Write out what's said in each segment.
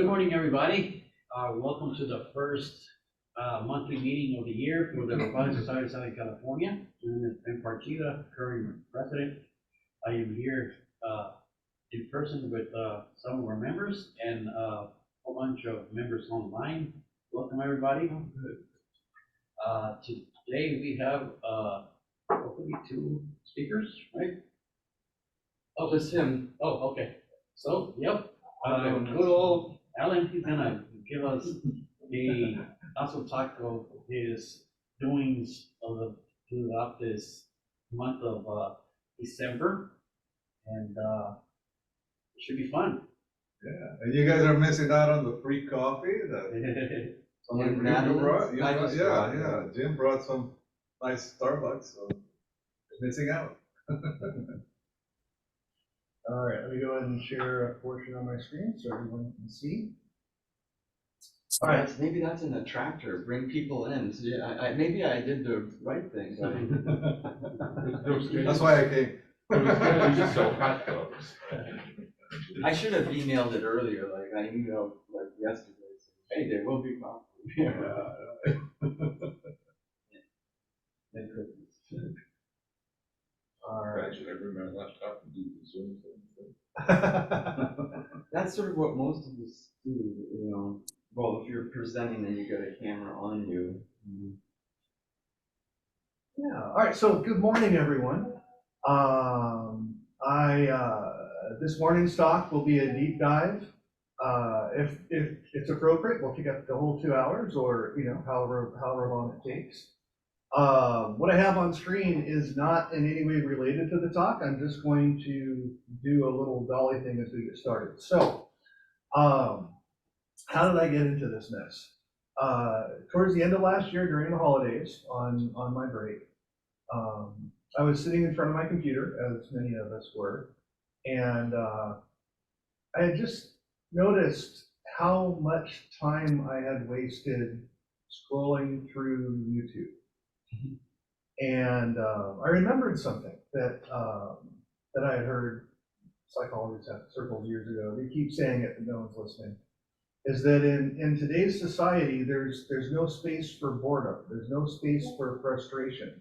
Good morning, everybody. Welcome to the first monthly meeting of the year for the Robotics Society of Southern California. My name is MIT Cheetah, current president. I am here in person with some of our members and a whole bunch of members online. Welcome, everybody. Today we have hopefully 2 speakers, right? Oh, just him. Oh, okay. So, yep. Good old Alan, he's gonna give us a also talk of his doings throughout this month of December, and it should be fun. Yeah, and you guys are missing out on the free coffee that Jim brought some nice Starbucks, so you're missing out. All right, let me go ahead and share a portion on my screen so everyone can see. All right, maybe that's an attractor. Bring people in. So yeah, maybe I did the right thing. That's why I came. Just so hot dogs. I should have emailed it earlier. Like I emailed like yesterday. Saying, hey, there will be coffee. All right. Should I bring my laptop and do the Zoom thing? That's sort of what most of us do, you know. Well, if you're presenting and you got a camera on you. Yeah. All right. So good morning, everyone. This morning's talk will be a deep dive. If it's appropriate, we'll take up the whole 2 hours, or however long it takes. What I have on screen is not in any way related to the talk. I'm just going to do a little dolly thing as we get started. So, how did I get into this mess? Towards the end of last year, during the holidays, on my break, I was sitting in front of my computer, as many of us were, and I had just noticed how much time I had wasted scrolling through YouTube. And I remembered something that I had heard psychologists at circles years ago. They keep saying it, but no one's listening. Is that in today's society, there's no space for boredom. There's no space for frustration.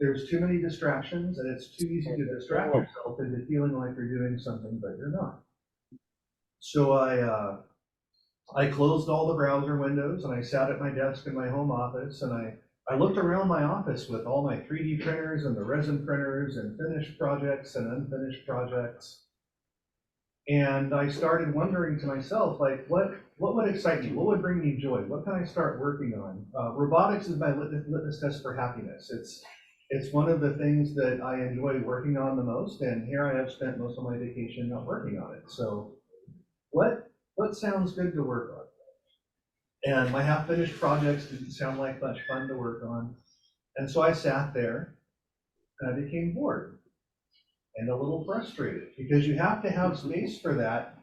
There's too many distractions, and it's too easy to distract yourself into feeling like you're doing something, but you're not. So I closed all the browser windows, and I sat at my desk in my home office, and I looked around my office with all my 3D printers and the resin printers and finished projects and unfinished projects. And I started wondering to myself, like, what would excite me? What would bring me joy? What can I start working on? Robotics is my litmus test for happiness. It's one of the things that I enjoy working on the most, and here I have spent most of my vacation not working on it. So what sounds good to work on? And my half-finished projects didn't sound like much fun to work on. And so I sat there and I became bored and a little frustrated, because you have to have space for that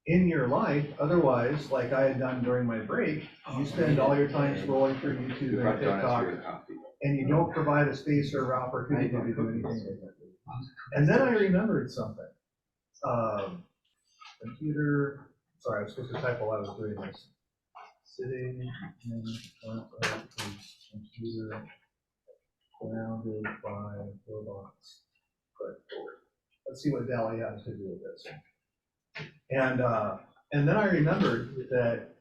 in your life. Otherwise, like I had done during my break, you spend all your time scrolling through YouTube and TikTok, and you don't provide a space or opportunity to do anything with it. And then I remembered something. Computer, sorry, I was supposed to type while I was doing this. Sitting in front of a computer surrounded by robots, but forward. Let's see what DALL-E has to do with this. And then I remembered that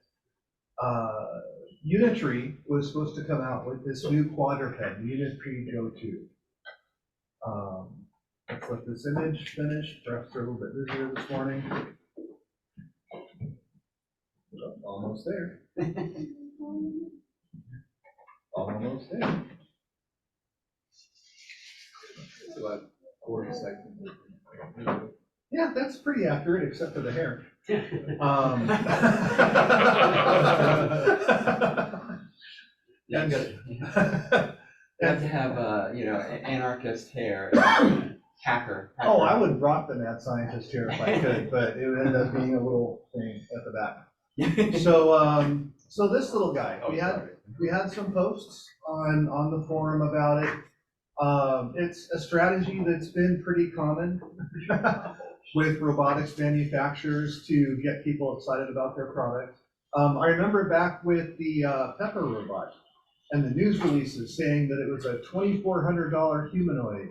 Unitree was supposed to come out with this new quadruped, Unitree Go2. Let's let this image finish. Perhaps they're a little bit busier this morning. Almost there. Almost there. So like 40 seconds. Yeah, that's pretty accurate, except for the hair. You have to have anarchist hair, hacker. Oh, I would rock the mad scientist here if I could, but it would end up being a little thing at the back. So this little guy, we had some posts on the forum about it. It's a strategy that's been pretty common with robotics manufacturers to get people excited about their product. I remember back with the Pepper robot and the news releases saying that it was a $2,400 humanoid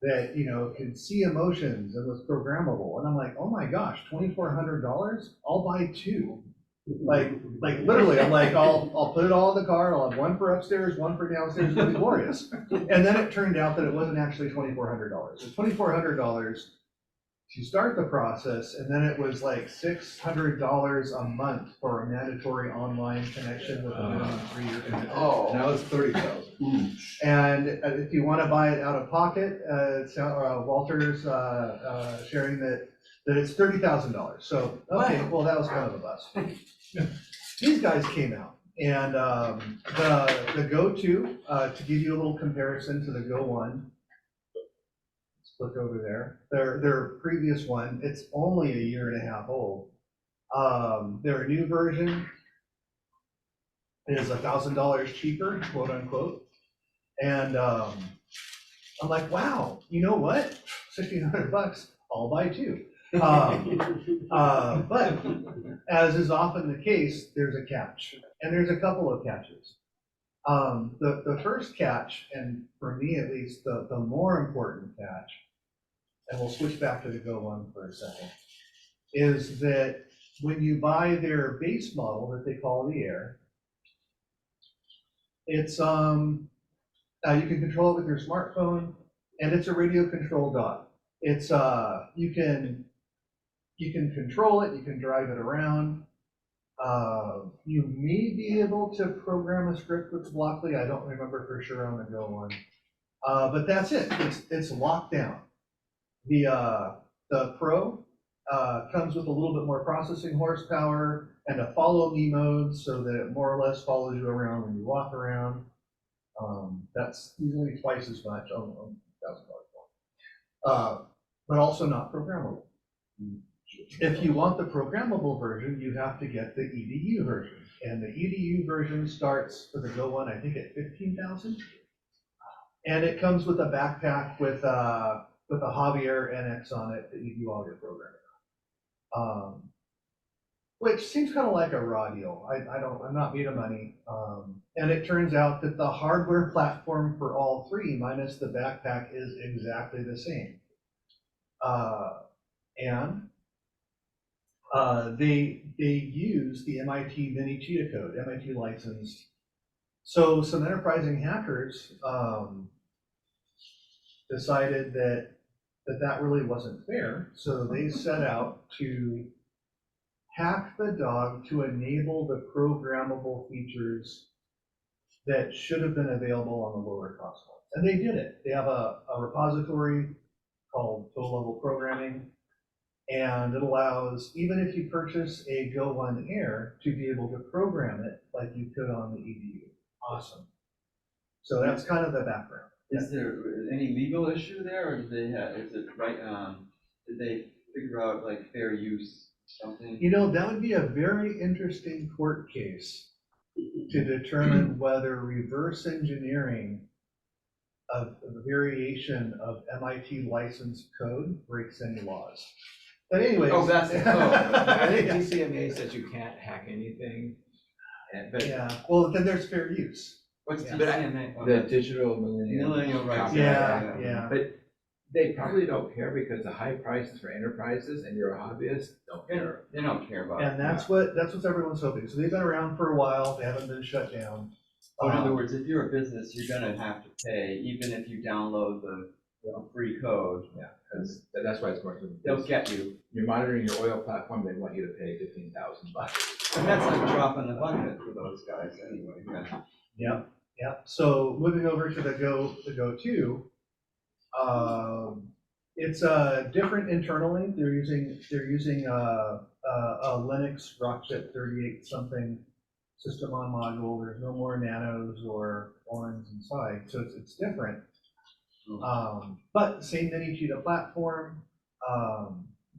that, you know, could see emotions and was programmable. And I'm like, oh my gosh, $2,400? I'll buy two. Like literally, I'm like, I'll put it all in the car. I'll have one for upstairs, one for downstairs. It'll be glorious. And then it turned out that it wasn't actually $2,400. It was $2,400 to start the process, and then it was like $600 a month for a mandatory online connection with a minimum 3-year commitment. Oh, now it's 30,000. And if you want to buy it out of pocket, Walter's sharing that it's $30,000. So, okay, well, that was kind of a bust. These guys came out, and the Go2, to give you a little comparison to the Go1, let's click over there. Their previous one, it's only 1.5 years old. Their new version is $1,000 cheaper, quote unquote. And I'm like, wow, you know what? $1,600, I'll buy two. But as is often the case, there's a catch, and there's a couple of catches. The first catch, and for me at least, the more important catch, and we'll switch back to the Go1 for a second, is that when you buy their base model that they call the Air, it's you can control it with your smartphone, and it's a radio controlled dog. It's you can control it, you can drive it around. You may be able to program a script with Blockly. I don't remember for sure on the Go1, but that's it. It's locked down. The Pro comes with a little bit more processing horsepower and a follow me mode, so that it more or less follows you around when you walk around. That's usually twice as much, $1,000 more, but also not programmable. If you want the programmable version, you have to get the EDU version, and the EDU version starts for the Go1, I think, at $15,000, and it comes with a backpack with a Javier NX on it that you do all your programming on, which seems kind of like a raw deal. I'm not made of money, and it turns out that the hardware platform for all three, minus the backpack, is exactly the same, and they use the MIT Mini Cheetah code, MIT licensed. So some enterprising hackers decided that really wasn't fair. So they set out to hack the dog to enable the programmable features that should have been available on the lower cost ones. And they did it. They have a repository called Tool Level Programming. And it allows, even if you purchase a Go1 Air, to be able to program it like you could on the EDU. Awesome. So that's kind of the background. Is there any legal issue there, or did they have, is it right, did they figure out like fair use something? You know, that would be a very interesting court case to determine whether reverse engineering of the variation of MIT licensed code breaks any laws. But anyways. Oh, that's, I think DCMA says you can't hack anything, but Yeah, well, then there's fair use. what's Yeah. DCMA? the digital Millennial rights. Yeah. But they probably don't care because the high prices for enterprises and you're a hobbyist don't care. They don't care about it. And that's what everyone's hoping. So they've been around for a while, they haven't been shut down. Oh, in other words, if you're a business, you're gonna have to pay, even if you download the free code. Yeah, because that's why it's more. They'll get you. You're monitoring your oil platform, they want you to pay $15,000. And that's like dropping the bucket for those guys anyway. Yeah. Yep. So moving over to the Go2, it's different internally. They're using a Linux Rockchip 38 something system on module. There's no more nanos or orange inside, so it's different. But same Mini Cheetah platform.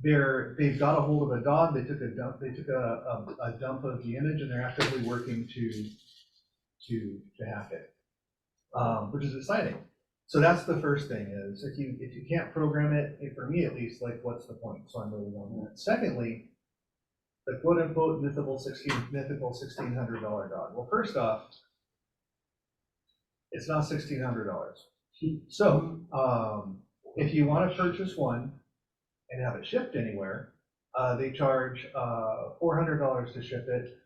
They've got a hold of a dog. They took a dump. They took a dump of the image, and they're actively working to hack it, which is exciting. So that's the first thing is if you can't program it, for me at least, like what's the point? So I'm moving on that. Secondly, the quote unquote mythical $1,600 dog. Well, first off, it's not $1,600. So if you want to purchase one and have it shipped anywhere, they charge $400 to ship it.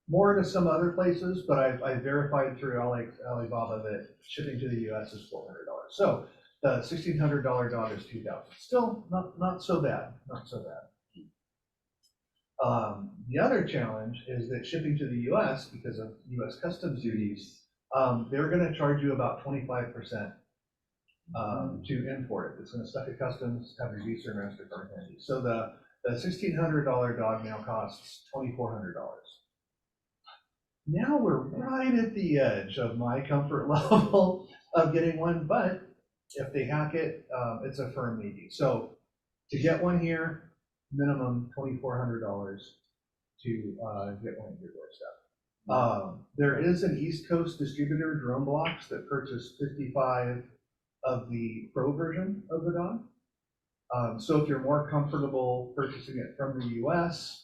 More to some other places, but I verified through Alibaba that shipping to the US is $400. So the $1,600 dog is $2,000. Still not so bad, not so bad. The other challenge is that shipping to the US, because of US customs duties, they're going to charge you about 25% to import it. It's going to stuck at customs, have your Visa and MasterCard handy. So the $1,600 dog now costs $2,400. Now we're right at the edge of my comfort level of getting one, but if they hack it, it's a firm maybe. So to get one here, minimum $2,400 to get one at your doorstep. There is an East Coast distributor, Drone Blocks, that purchased 55 of the Pro version of the dog. So if you're more comfortable purchasing it from the US,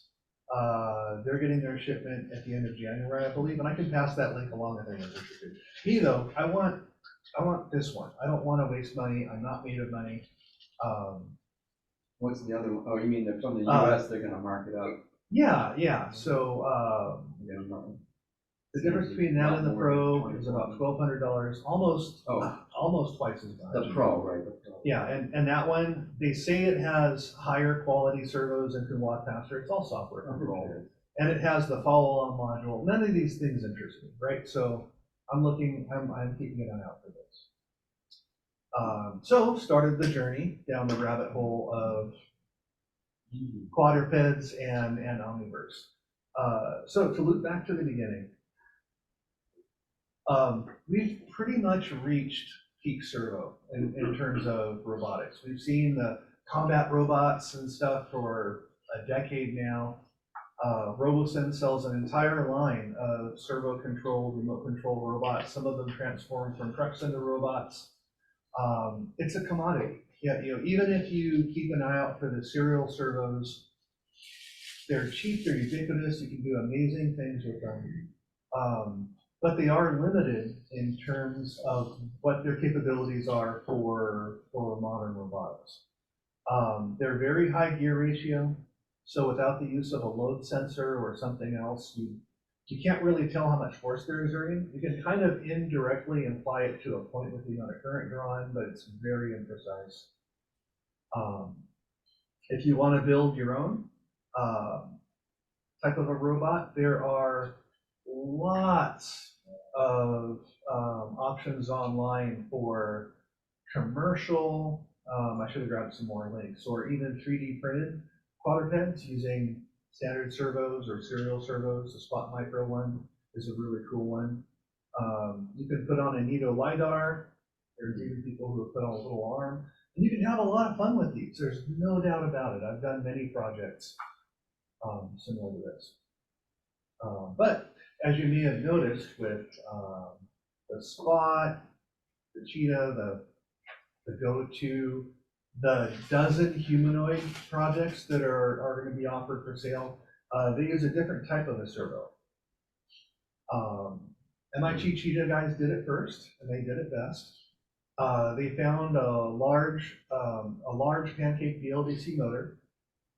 they're getting their shipment at the end of January, I believe, and I can pass that link along if anyone's interested. Me though, I want this one. I don't want to waste money. I'm not made of money. What's the other one? Oh, you mean they're from the US, they're gonna mark it up? Yeah. So the difference between that and the Pro is about $1,200, almost twice as much. The Pro, right? The Pro. Yeah, and that one, they say it has higher quality servos and can walk faster. It's all software controlled. And it has the follow-on module. None of these things interest me, right? So I'm keeping an eye out for this. So started the journey down the rabbit hole of quadrupeds and Omniverse. So to loop back to the beginning, we've pretty much reached peak servo in terms of robotics. We've seen the combat robots and stuff for a decade now. RoboSense sells an entire line of servo-controlled, remote-controlled robots. Some of them transform from trucks into robots. It's a commodity. Yeah, even if you keep an eye out for the serial servos, they're cheap, they're ubiquitous, you can do amazing things with them. But they are limited in terms of what their capabilities are for modern robotics. They're very high gear ratio, so without the use of a load sensor or something else, you can't really tell how much force they're exerting. You can kind of indirectly imply it to a point with the amount of current drawn, but it's very imprecise. If you want to build your own type of a robot, there are lots of options online for commercial, I should have grabbed some more links, or even 3D printed quadrupeds using standard servos or serial servos. The Spot Micro one is a really cool one. You can put on a Nito LiDAR. There's even people who have put on a little arm. And you can have a lot of fun with these. There's no doubt about it. I've done many projects similar to this. But as you may have noticed with the Spot, the Cheetah, the Go2, the dozen humanoid projects that are going to be offered for sale, they use a different type of a servo. MIT Cheetah guys did it first, and they did it best. They found a large pancake BLDC motor.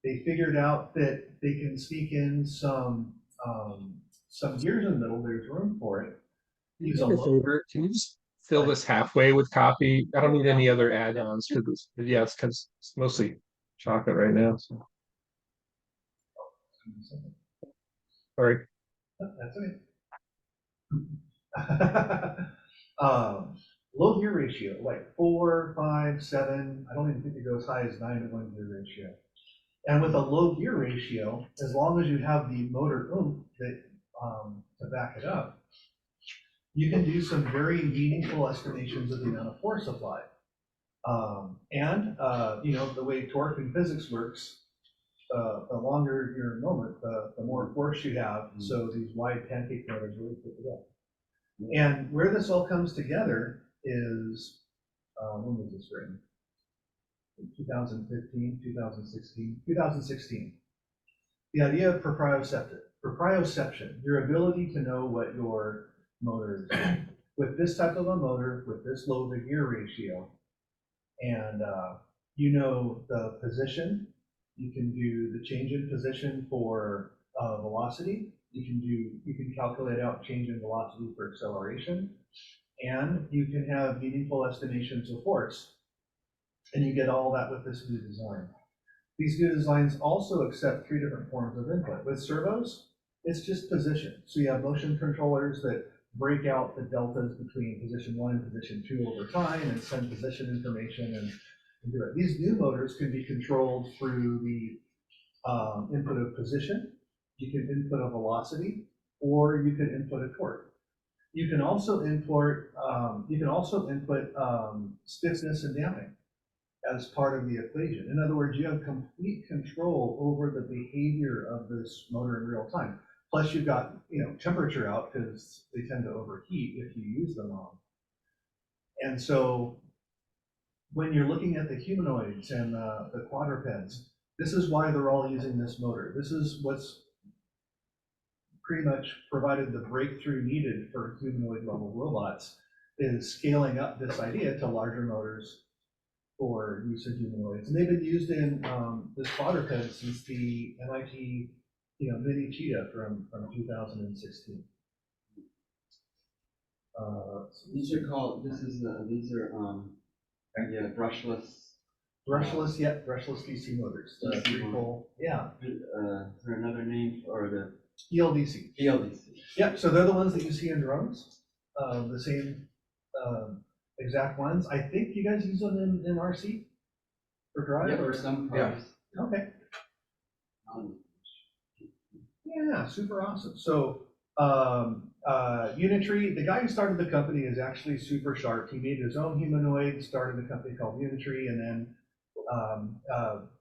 They figured out that they can sneak in some gears in the middle. There's room for it. Do me a favor, can you just fill this halfway with copy? I don't need any other add-ons to this. Yeah, it's because it's mostly chocolate right now. So. Sorry. That's okay. Low gear ratio, like 4, 5, 7. I don't even think it goes high as 9-to-1 gear ratio. And with a low gear ratio, as long as you have the motor oomph that to back it up, you can do some very meaningful estimations of the amount of force applied. The way torque and physics works, the longer your moment, the more force you have. So these wide pancake motors really put it up. And where this all comes together is when was this written? 2015, 2016, 2016. The idea of proprioception, your ability to know what your motor is doing. With this type of a motor, with this low to gear ratio, and you know the position, you can do the change in position for velocity, you can calculate out change in velocity for acceleration, and you can have meaningful estimations of force. And you get all that with this new design. These new designs also accept 3 different forms of input. With servos, it's just position. So you have motion controllers that break out the deltas between position 1 and position 2 over time and send position information and do it. These new motors can be controlled through the input of position, you can input a velocity, or you can input a torque. You can also input stiffness and damping as part of the equation. In other words, you have complete control over the behavior of this motor in real time. Plus you've got temperature out because they tend to overheat if you use them wrong. And so when you're looking at the humanoids and the quadrupeds, this is why they're all using this motor. This is what's pretty much provided the breakthrough needed for humanoid level robots, is scaling up this idea to larger motors for use of humanoids. And they've been used in this quadruped since the MIT Mini Cheetah from 2016. These are called, these are brushless. Brushless, brushless DC motors. DC Retrieval, yeah. Is there another name for the ELDC. ELDC? Yep, so they're the ones that you see in drones, the same exact ones. I think you guys use them in RC for drive? Yeah, for some cars. Okay. Yeah, super awesome. So Unitree, the guy who started the company is actually super sharp. He made his own humanoid, started a company called Unitree, and then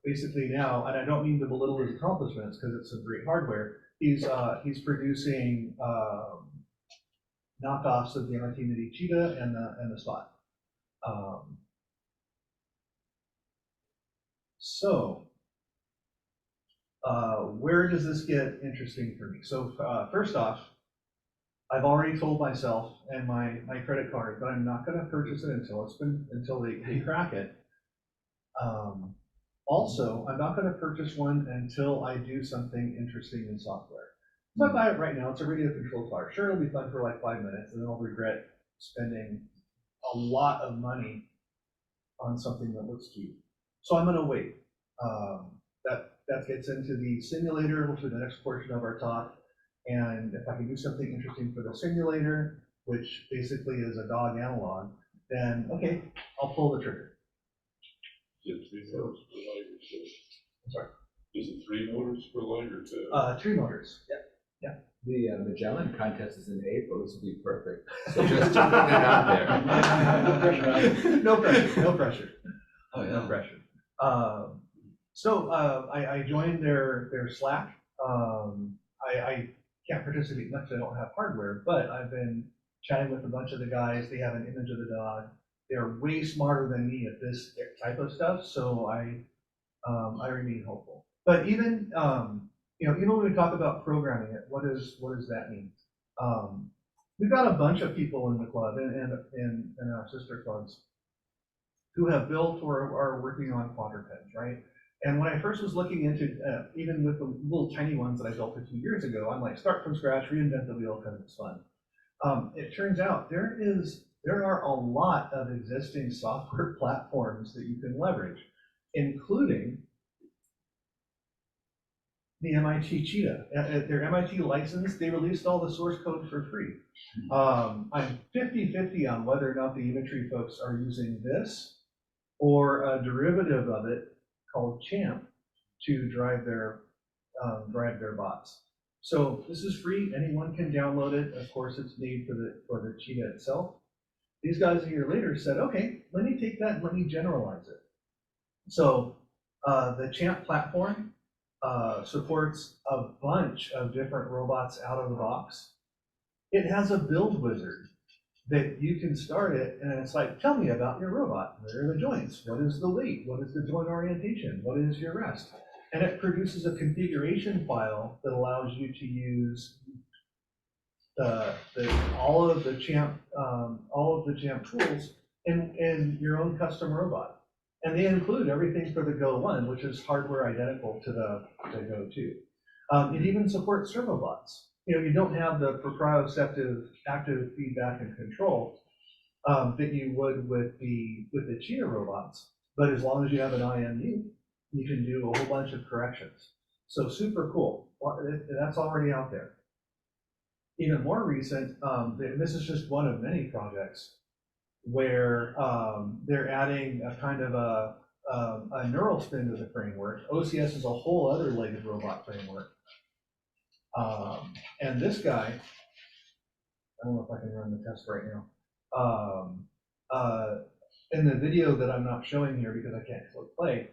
basically now, and I don't mean to belittle his accomplishments because it's some great hardware, he's producing knockoffs of the MIT Mini Cheetah and the Spot. Where does this get interesting for me? So first off, I've already told myself and my credit card that I'm not going to purchase it until they crack it. Also, I'm not going to purchase one until I do something interesting in software. So I buy it right now. It's a radio controlled car. Sure, it'll be fun for like 5 minutes, and then I'll regret spending a lot of money on something that looks cute. So I'm going to wait. That gets into the simulator, which is the next portion of our talk. And if I can do something interesting for the simulator, which basically is a dog analog, then okay, I'll pull the trigger. Is it 3 motors per leg or 2? I'm sorry. Is it 3 motors per leg or 2? 3 motors. Yeah. The Magellan contest is in April. This will be perfect. So just putting it out there. No pressure. No pressure. Oh yeah. No pressure. So I joined their Slack. I can't participate much. I don't have hardware, but I've been chatting with a bunch of the guys. They have an image of the dog. They're way smarter than me at this type of stuff, so I remain hopeful. But even even when we talk about programming it, what does that mean? We've got a bunch of people in the club and our sister clubs who have built or are working on quadrupeds, right? And when I first was looking into, even with the little tiny ones that I built a few years ago, I'm like, start from scratch, reinvent the wheel because it's fun. It turns out there are a lot of existing software platforms that you can leverage, including the MIT Cheetah. At their MIT license, they released all the source code for free. I'm 50-50 on whether or not the Unitree folks are using this or a derivative of it called Champ to drive their bots. So this is free. Anyone can download it. Of course, it's made for the Cheetah itself. These guys a year later said, okay, let me take that and let me generalize it. So the Champ platform supports a bunch of different robots out of the box. It has a build wizard that you can start it and it's like, tell me about your robot. Where are the joints? What is the weight? What is the joint orientation? What is your rest? And it produces a configuration file that allows you to use all of the champ tools in your own custom robot. And they include everything for the Go1, which is hardware identical to the Go2. It even supports servo bots. You don't have the proprioceptive active feedback and control that you would with the Cheetah robots. But as long as you have an IMU, you can do a whole bunch of corrections. So super cool. That's already out there. Even more recent, and this is just one of many projects where they're adding a kind of a neural spin to the framework. OCS is a whole other legged robot framework. And this guy, I don't know if I can run the test right now. In the video that I'm not showing here because I can't click play,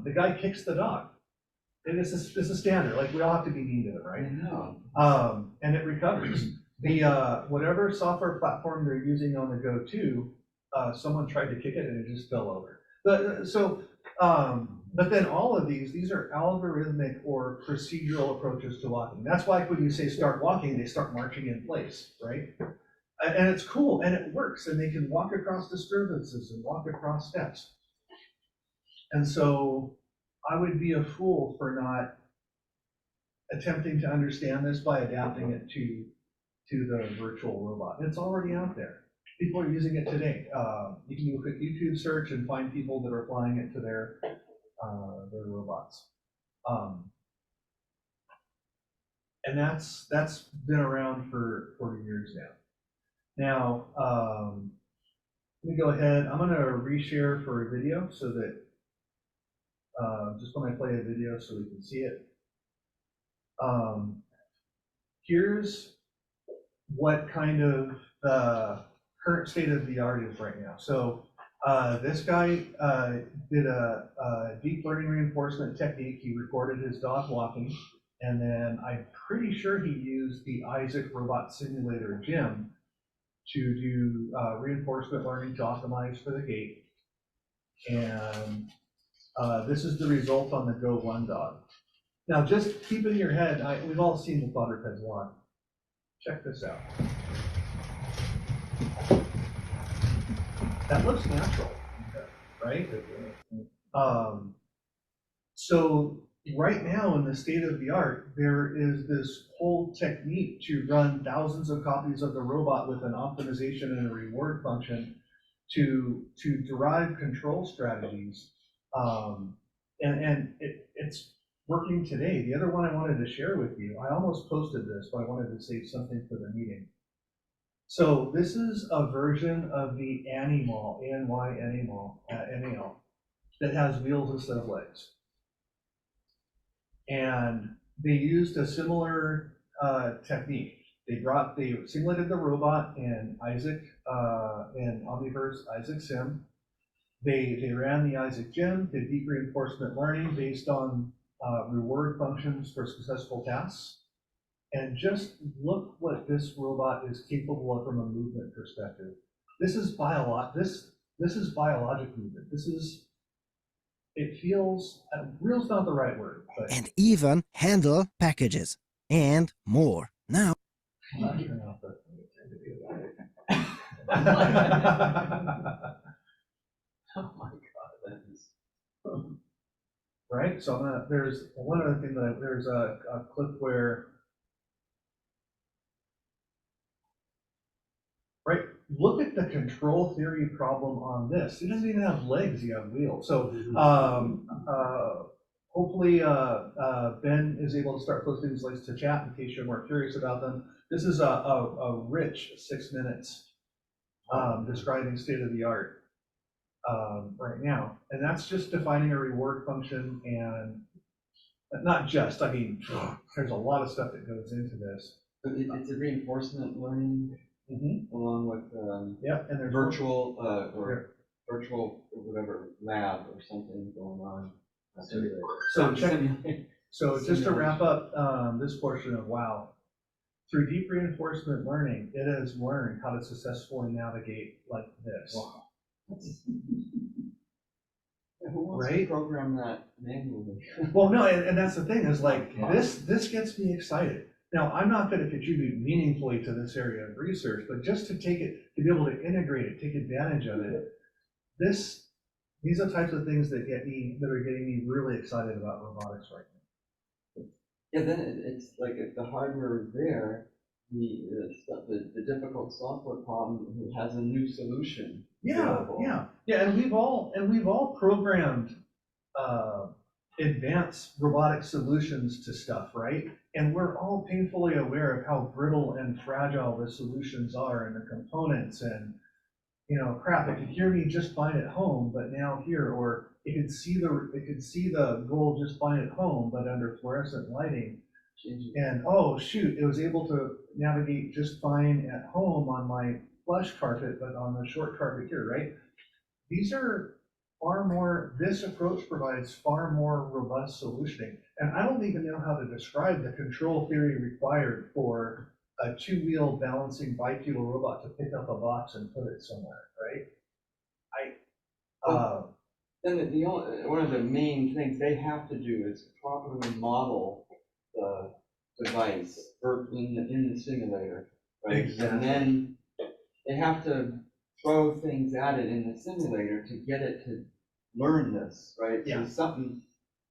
the guy kicks the dog. And this is standard, like we all have to be mean to them, right? I know. And it recovers. The whatever software platform they're using on the Go2, someone tried to kick it and it just fell over. But then all of these are algorithmic or procedural approaches to walking. That's why when you say start walking, they start marching in place, right? And it's cool and it works, and they can walk across disturbances and walk across steps. And so I would be a fool for not attempting to understand this by adapting it to the virtual robot. It's already out there. People are using it today. You can do a quick YouTube search and find people that are applying it to their robots. And that's been around for years now. Now, let me go ahead. I'm going to reshare for a video so that just when I play a video so we can see it. Here's what kind of the current state of the art is right now. So this guy did a deep learning reinforcement technique. He recorded his dog walking, and then I'm pretty sure he used the Isaac Robot Simulator Gym to do reinforcement learning to optimize for the gait. And this is the result on the Go1 dog. Now, just keep in your head, we've all seen the quadrupeds walk. Check this out. That looks natural, right? So right now in the state of the art, there is this whole technique to run thousands of copies of the robot with an optimization and a reward function to derive control strategies. And it's working today. The other one I wanted to share with you, I almost posted this, but I wanted to save something for the meeting. So this is a version of the Animal, A-N-Y Animal, NAL, that has wheels instead of legs. And they used a similar technique. They simulated the robot in Isaac, in Omniverse Isaac Sim. They ran the Isaac Gym, did deep reinforcement learning based on reward functions for successful tasks. And just look what this robot is capable of from a movement perspective. This is this is biologic movement. It feels, real's not the right word, but. And even handle packages and more. Now. Oh my God, that is. Right, so there's one other thing there's a clip where, right, look at the control theory problem on this. It doesn't even have legs, you have wheels. So hopefully Ben is able to start posting these links to chat in case you're more curious about them. This is a rich 6 minutes describing state of the art. Right now, and that's just defining a reward function, and not just, I mean, there's a lot of stuff that goes into this. But it's a reinforcement learning along with Yep, and there's virtual virtual whatever lab or something going on. So just to wrap up this portion of WOW, through deep reinforcement learning, it has learned how to successfully navigate like this. Wow. Yeah, who wants to Right? program that manually? Well, no, and that's the thing is like, Yeah. this gets me excited. Now, I'm not gonna contribute meaningfully to this area of research, but just to take it, to be able to integrate it, take advantage of it, these are types of things that are getting me really excited about robotics right now. Yeah, then it's like if the hardware is there, the difficult software problem, it has a new solution available. Yeah, and we've all programmed advanced robotic solutions to stuff, right? And we're all painfully aware of how brittle and fragile the solutions are and the components and, crap, it could hear me just fine at home, but now here, or it could see the goal just fine at home, but under fluorescent lighting. And oh shoot, it was able to navigate just fine at home on my plush carpet, but on the short carpet here, right? These are this approach provides far more robust solutioning. And I don't even know how to describe the control theory required for a two-wheel balancing bipedal robot to pick up a box and put it somewhere, right? Then one of the main things they have to do is properly model the device in the simulator, right? Exactly. And then they have to throw things at it in the simulator to get it to learn this, right? Yeah. So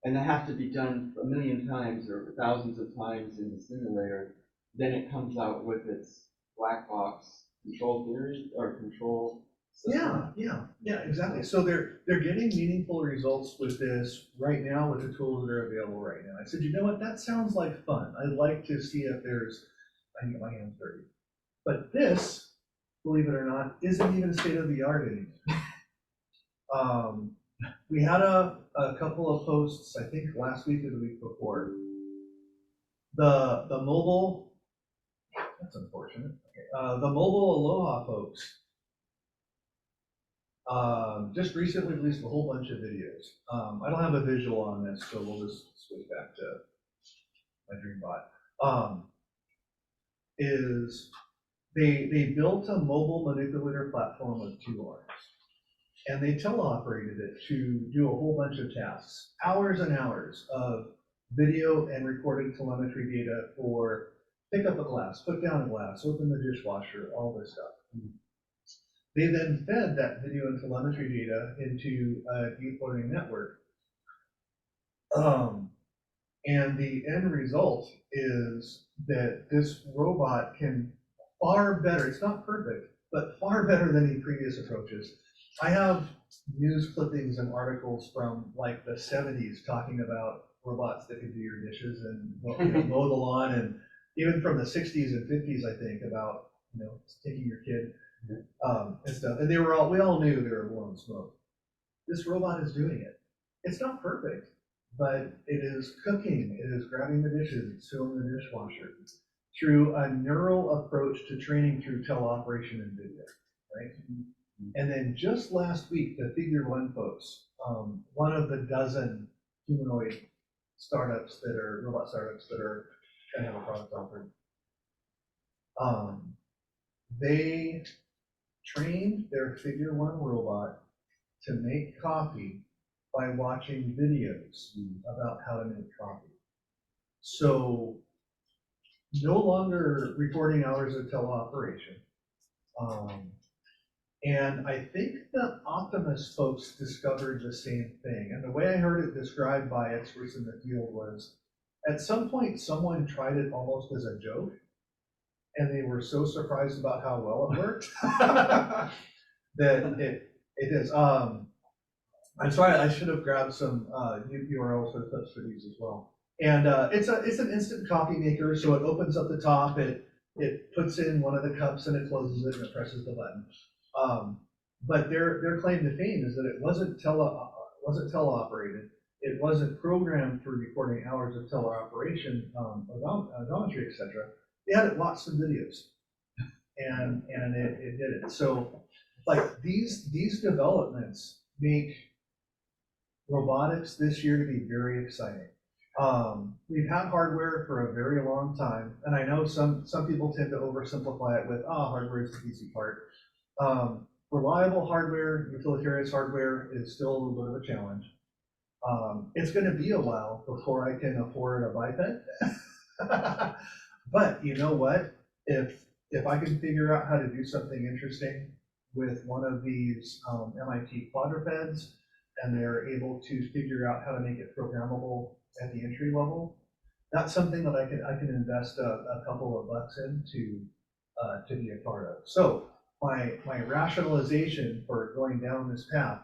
and they have to be done a million times or thousands of times in the simulator. Then it comes out with its black box control theory or control system. Yeah, exactly. So they're getting meaningful results with this right now with the tools that are available right now. I said, you know what, that sounds like fun. I'd like to see if I can get my hands dirty. But this, believe it or not, isn't even state of the art anymore. We had a couple of posts, I think last week or the week before. The mobile, that's unfortunate. Okay. The mobile Aloha folks just recently released a whole bunch of videos. I don't have a visual on this, so we'll just switch back to my DreamBot. They built a mobile manipulator platform with 2 arms. And they teleoperated it to do a whole bunch of tasks, hours and hours of video and recorded telemetry data for pick up a glass, put down a glass, open the dishwasher, all this stuff. They then fed that video and telemetry data into a deep learning network. And the end result is that this robot can far better, it's not perfect, but far better than any previous approaches. I have news clippings and articles from like the 70s talking about robots that can do your dishes and mow the lawn, and even from the 60s and 50s, I think, about taking your kid and stuff. And we all knew they were blowing smoke. This robot is doing it. It's not perfect, but it is cooking, it is grabbing the dishes, it's filling the dishwasher through a neural approach to training through teleoperation and video, right? And then just last week, the Figure One folks, one of the dozen humanoid startups robot startups that are going to have a product offered, they trained their Figure One robot to make coffee by watching videos about how to make coffee. So no longer recording hours of teleoperation. And I think the Optimus folks discovered the same thing. And the way I heard it described by experts in the field was, at some point, someone tried it almost as a joke, and they were so surprised about how well it worked that it is. I'm sorry, I should have grabbed some URLs or clips for these as well. And it's an instant coffee maker, so it opens up the top, it puts in one of the cups and it closes it and it presses the button. But their claim to fame is that it wasn't teleoperated, it wasn't programmed for recording hours of teleoperation, odometry, etc. They had it watch some videos, and it did it. So, like these developments make robotics this year to be very exciting. We've had hardware for a very long time, and I know some people tend to oversimplify it with, hardware is the easy part. Reliable hardware, utilitarian hardware is still a little bit of a challenge. It's going to be a while before I can afford a biped. But you know what? If I can figure out how to do something interesting with one of these MIT quadrupeds, and they're able to figure out how to make it programmable at the entry level, that's something that I can invest a couple of bucks in to be a part of. So my rationalization for going down this path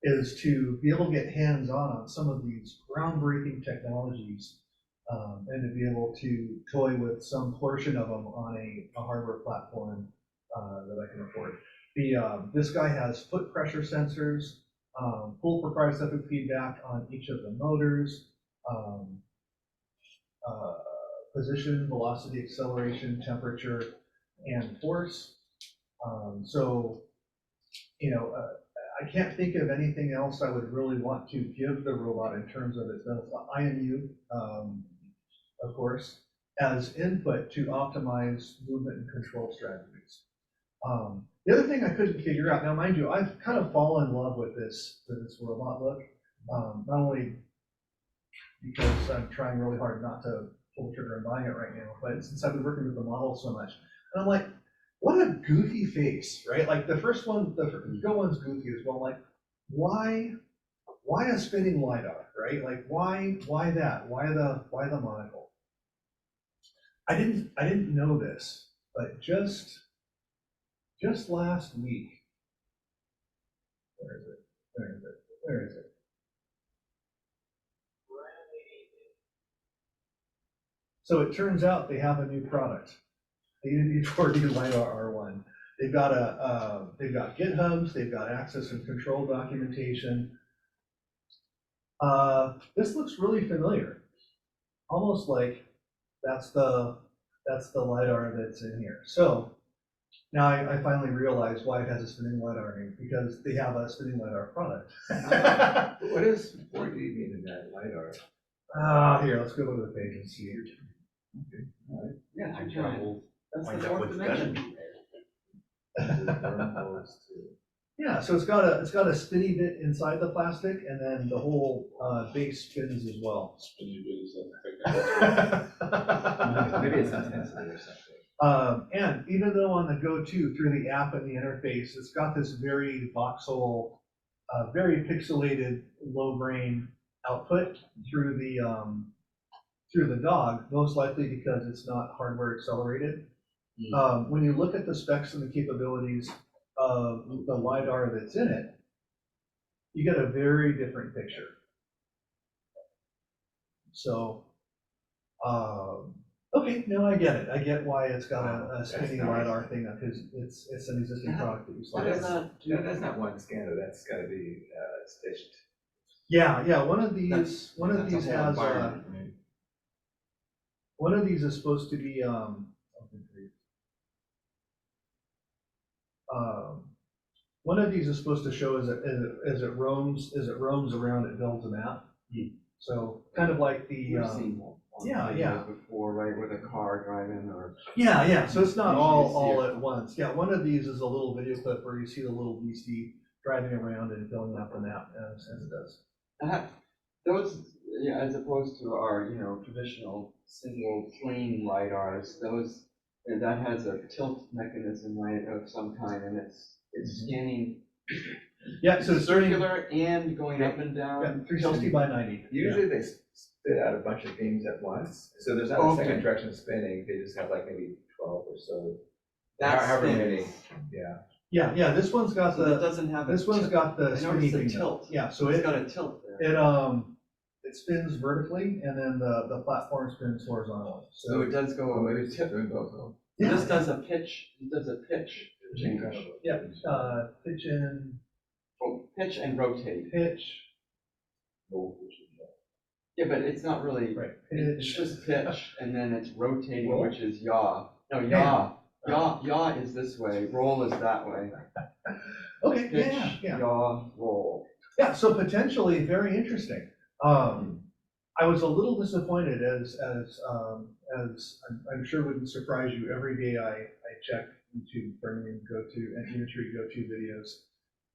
is to be able to get hands-on some of these groundbreaking technologies, and to be able to toy with some portion of them on a hardware platform that I can afford. This guy has foot pressure sensors, full proprioceptive feedback on each of the motors, position, velocity, acceleration, temperature, and force. So, I can't think of anything else I would really want to give the robot in terms of its IMU, of course, as input to optimize movement and control strategies. The other thing I couldn't figure out, now mind you, I've kind of fallen in love with this robot look, not only because I'm trying really hard not to pull the trigger and buying it right now, but since I've been working with the model so much, and I'm like, what a goofy face, right? Like the first one, the go one's goofy as well. Like, why a spinning LiDAR, right? Like, why that? Why the monocle? I didn't know this, but just last week, where is it? So it turns out they have a new product. The Unitree LiDAR R1. They've got GitHubs, they've got access and control documentation. This looks really familiar, almost like that's the LiDAR that's in here. So now I finally realize why it has a spinning LiDAR name, because they have a spinning LiDAR product. What do you mean in that LiDAR? Here, let's go to the page and see here. Okay, all right. Yeah, I I'm try. trying. That's Find the out fourth what's gonna dimension. Yeah, so it's got a spinny bit inside the plastic, and then the whole base spins as well. Spinny bit is that Maybe it's intensity or something. And even though on the Go2 through the app and the interface, it's got this very voxel, very pixelated low grain output through the dog, most likely because it's not hardware accelerated. When you look at the specs and the capabilities of the LiDAR that's in it, you get a very different picture. So, okay, now I get it. I get why it's got a spinning LiDAR thing, because it's an existing product that you saw. That's not one scanner, that's gotta be stationed. Yeah, one of these has, environment, right? one of these is supposed to be, one of these is supposed to show as it roams around, it builds a map. So kind of like the, You've seen one yeah. before, right, with a car driving or. Yeah, so it's not Usually you see all it. at once. Yeah, one of these is a little video clip where you see the little beastie driving around and filling up the map as it does. Those, yeah, as opposed to our, traditional single plane LiDARs, that has a tilt mechanism, right, of some kind, and it's scanning. Yeah, so it's circular and going up and down. Yeah, 360 by 90. Usually they spit out a bunch of beams at once, so there's not a second direction of spinning, they just have like maybe 12 or so. That's However spinning. many, yeah. Yeah, this one's got So it doesn't have a this one's got the I spinny noticed the thing. tilt. Yeah, so it's it got a tilt there. it spins vertically, and then the platform spins horizontally. So it does go. Oh, maybe it's doing both of them. This does a pitch. It does a pitch change. Yeah, pitch in, Oh, pitch and rotate. pitch, Yeah, but it's not really. right, It's pitch. just pitch, and then it's rotating, Roll? which is yaw. No, Yeah. yaw is this way. Roll is that way. Okay, Pitch, yeah. yaw, roll. Yeah, so potentially very interesting. I was a little disappointed as I'm sure wouldn't surprise you. Every day I check YouTube for any Go2 and Unitree Go2 videos.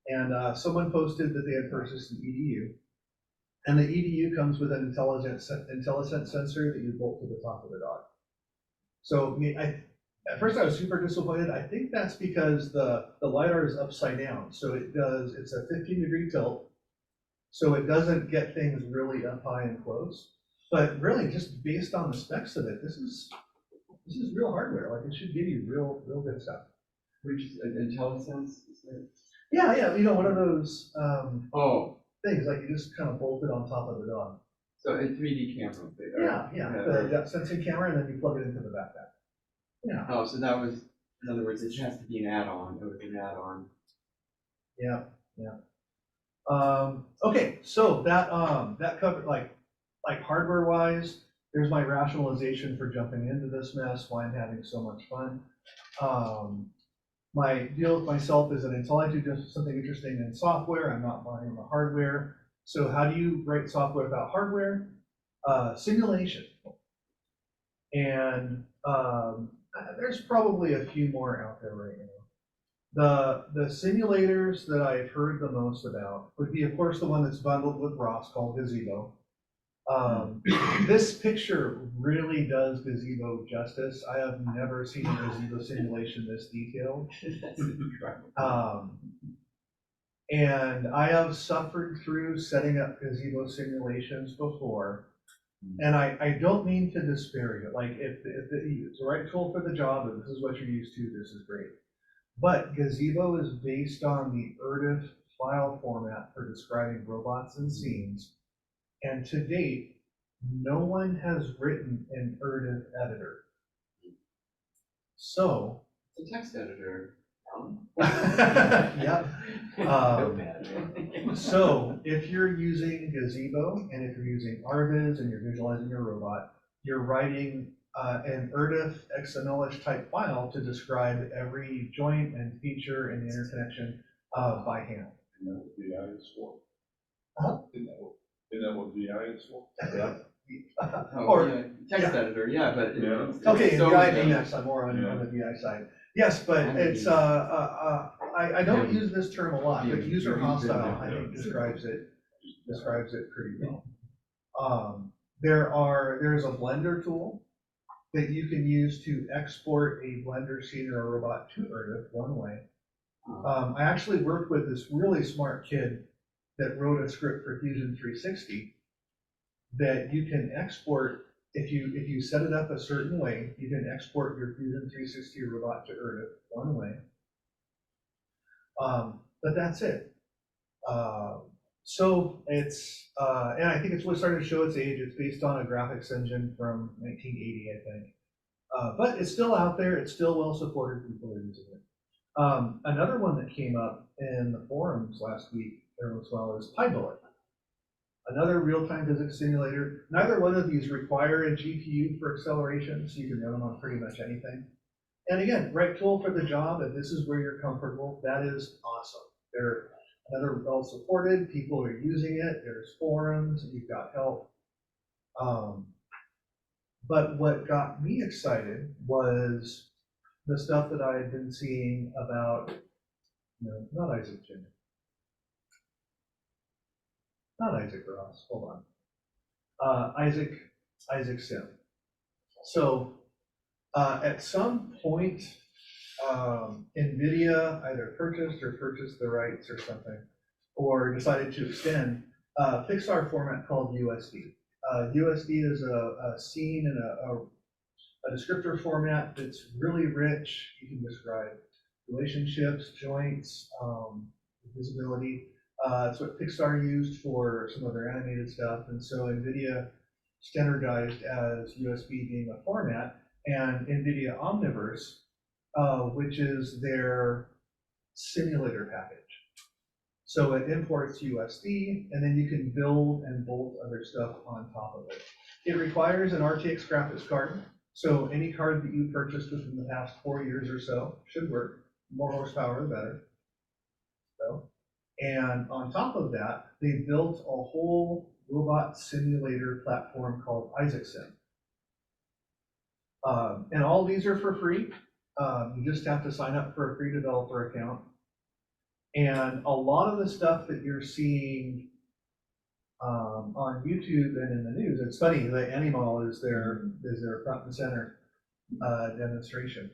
And someone posted that they had purchased an EDU. And the EDU comes with an intelligent sensor that you bolt to the top of the dog. So at first I was super disappointed. I think that's because the LiDAR is upside down. So it's a 15-degree tilt. So it doesn't get things really up high and close. But really, just based on the specs of it, this is real hardware. Like, it should give you real good stuff. Which is IntelliSense, is it? Yeah, you know, one of those Oh, things, like you just kind of bolt it on top of the dog. so a 3D camera. That sensing camera, and then you plug it into the backpack. Yeah. Oh, so that was, in other words, it has to be an add-on. It was an add-on. Yeah. Okay, so that covered like hardware wise, there's my rationalization for jumping into this mess, why I'm having so much fun. My deal with myself is that until I do just something interesting in software, I'm not buying the hardware. So how do you write software without hardware? Simulation. And there's probably a few more out there right now. The simulators that I've heard the most about would be, of course, the one that's bundled with ROS called Gazebo. This picture really does Gazebo justice. I have never seen a Gazebo simulation this detailed. That's incredible. And I have suffered through setting up Gazebo simulations before. And I don't mean to disparage it. Like, if it's the right tool for the job, and this is what you're used to, this is great. But Gazebo is based on the URDF file format for describing robots and scenes. And to date, no one has written an URDF editor. So. It's a text editor. Yep. So if you're using Gazebo, and if you're using RViz and you're visualizing your robot, you're writing an URDF XML-ish type file to describe every joint and feature and interconnection by hand. And that what VI is for? Huh? Isn't that what VI is for? Or yeah, text editor, yeah, but Yeah. okay, so VI next, I'm more on the VI side. Yes, but it's I don't use this term a lot, but user hostile I think describes it pretty well. There's a Blender tool that you can use to export a Blender scene or a robot to URDF one way. I actually worked with this really smart kid that wrote a script for Fusion 360 that you can export. If you set it up a certain way, you can export your Fusion 360 robot to URDF one way. But that's it. So it's, and I think it's what's starting to show its age. It's based on a graphics engine from 1980, I think. But it's still out there. It's still well supported. People are using it. Another one that came up in the forums last week as well is PyBullet. Another real-time physics simulator. Neither one of these require a GPU for acceleration, so you can run them on pretty much anything. And again, right tool for the job, and this is where you're comfortable, that is awesome. They're another well-supported, people are using it, there's forums, you've got help. But what got me excited was the stuff that I had been seeing about, not Isaac Jimmy. Not Isaac Ross, hold on. Isaac Sim. So at some point, Nvidia either purchased the rights or something, or decided to extend Pixar format called USD. USD is a scene and a descriptor format that's really rich. You can describe relationships, joints, visibility. It's what Pixar used for some of their animated stuff, and so NVIDIA standardized as USB being a format, and NVIDIA Omniverse, which is their simulator package. So it imports USD, and then you can build and bolt other stuff on top of it. It requires an RTX graphics card, so any card that you purchased within the past 4 years or so should work. More horsepower, the better. So. And on top of that, they built a whole robot simulator platform called IsaacSim. And all these are for free. You just have to sign up for a free developer account. And a lot of the stuff that you're seeing on YouTube and in the news, it's funny, the animal is their front and center demonstration.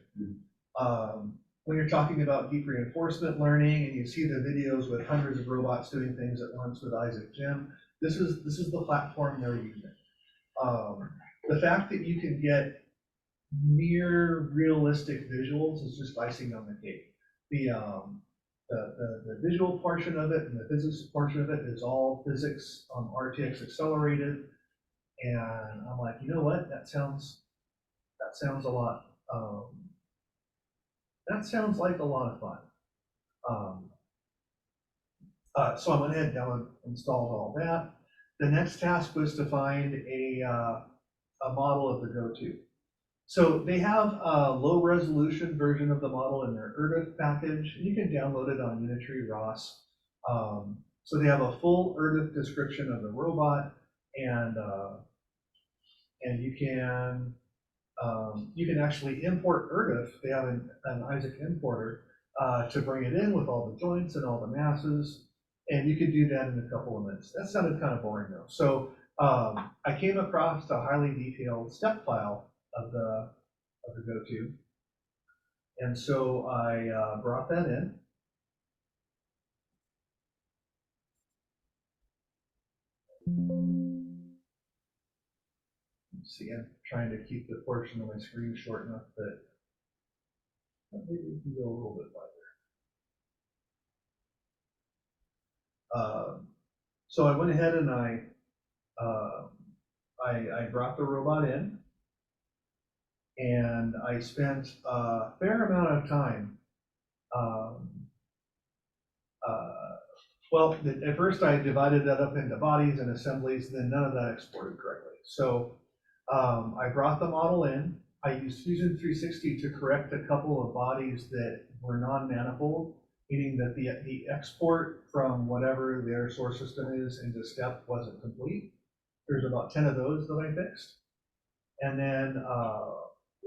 When you're talking about deep reinforcement learning and you see the videos with hundreds of robots doing things at once with IsaacSim, this is the platform they're using. The fact that you can get near realistic visuals is just icing on the cake. The visual portion of it and the physics portion of it is all physics RTX accelerated, and I'm like, you know what? That sounds a lot. That sounds like a lot of fun. So I went ahead and installed all that. The next task was to find a model of the Go2. So they have a low resolution version of the model in their URDF package. You can download it on Unitree ROS. So they have a full URDF description of the robot, and you can actually import URDF. They have an Isaac importer to bring it in with all the joints and all the masses, and you can do that in a couple of minutes. That sounded kind of boring though. So I came across a highly detailed step file of the Go2, and so I brought that in. Let's see, I'm trying to keep the portion of my screen short enough that maybe we can go a little bit wider. So I went ahead and I brought the robot in, and I spent a fair amount of time. Well, at first I divided that up into bodies and assemblies, and then none of that exported correctly. So I brought the model in. I used Fusion 360 to correct a couple of bodies that were non-manifold, meaning that the export from whatever their source system is into STEP wasn't complete. There's about 10 of those that I fixed. And then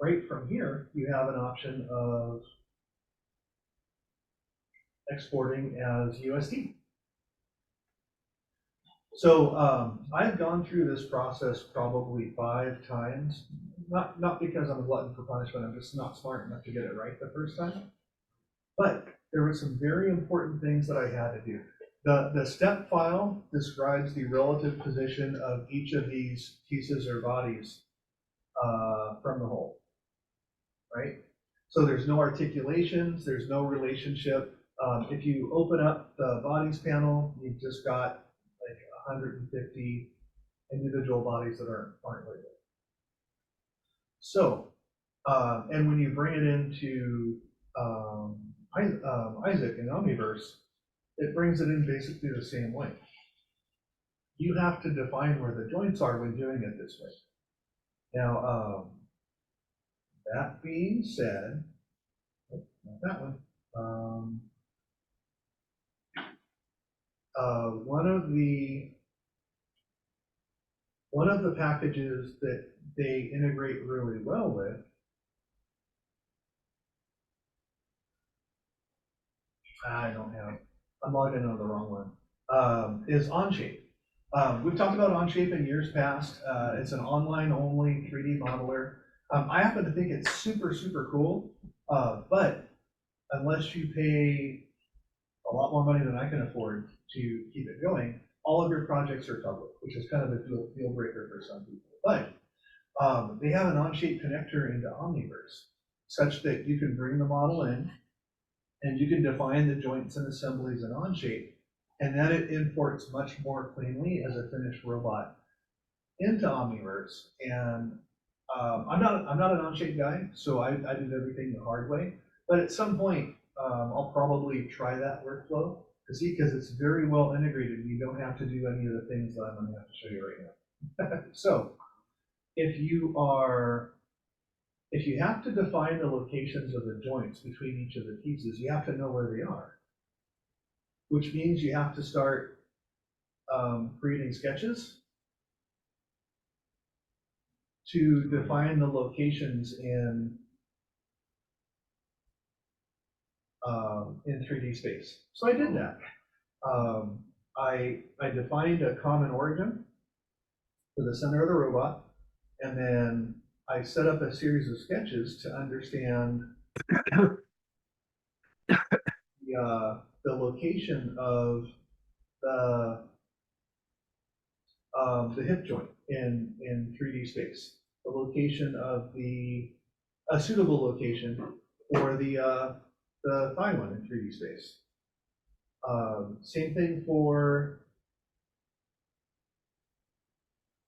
right from here, you have an option of exporting as USD. So I've gone through this process probably 5 times, not because I'm a glutton for punishment, I'm just not smart enough to get it right the first time. But there were some very important things that I had to do. The step file describes the relative position of each of these pieces or bodies from the whole, right? So there's no articulations, there's no relationship. If you open up the bodies panel, you've just got like 150 individual bodies that aren't labeled. So, and when you bring it into Isaac and Omniverse, it brings it in basically the same way. You have to define where the joints are when doing it this way. Now, that being said, not that one. One of the packages that they integrate really well with I'm logged in on the wrong one, is Onshape. We've talked about Onshape in years past. It's an online only 3D modeler. I happen to think it's super, super cool, but unless you pay a lot more money than I can afford to keep it going, all of your projects are public, which is kind of a deal breaker for some people. But they have an Onshape connector into Omniverse, such that you can bring the model in, and you can define the joints and assemblies in Onshape, and then it imports much more cleanly as a finished robot into Omniverse. And I'm not an Onshape guy, so I did everything the hard way. But at some point, I'll probably try that workflow to see, because it's very well integrated. You don't have to do any of the things that I'm going to have to show you right now. So if you have to define the locations of the joints between each of the pieces, you have to know where they are, which means you have to start creating sketches to define the locations in 3D space. So I did that. I defined a common origin for the center of the robot, and then I set up a series of sketches to understand the location of the hip joint in 3D space, the location of a suitable location for the thigh one in 3D space. Same thing for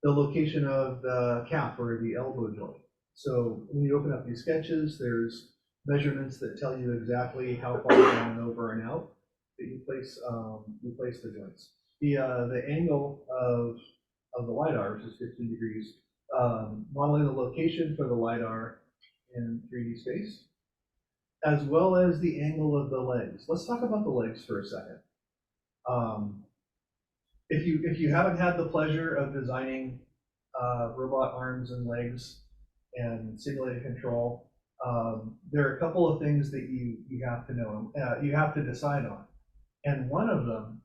the location of the calf or the elbow joint. So when you open up these sketches, there's measurements that tell you exactly how far down and over and out that you place the joints. The angle of the LiDAR, which is 15 degrees, modeling the location for the LiDAR in 3D space, as well as the angle of the legs. Let's talk about the legs for a second. If you haven't had the pleasure of designing robot arms and legs and simulated control, there are a couple of things that you have to know, you have to decide on. And one of them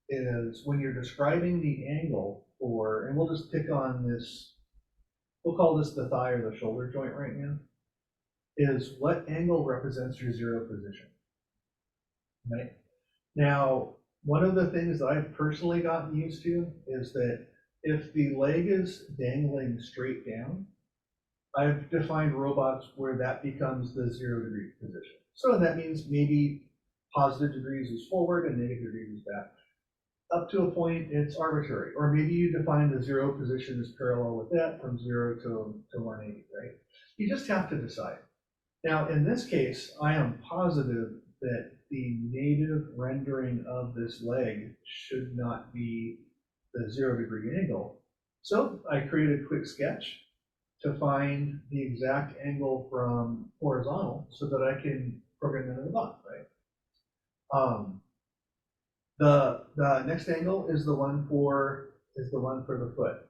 is when you're describing the angle for, and we'll just pick on this, we'll call this the thigh or the shoulder joint right now, is what angle represents your zero position, right? Now, one of the things that I've personally gotten used to is that if the leg is dangling straight down, I've defined robots where that becomes the 0 degree position. So that means maybe positive degrees is forward and negative degrees is back. Up to a point, it's arbitrary. Or maybe you define the 0 position as parallel with that from 0 to 180, right? You just have to decide. Now, in this case, I am positive that the native rendering of this leg should not be the 0 degree angle. So I created a quick sketch to find the exact angle from horizontal so that I can program it in the bot, right? The next angle is the one for the foot.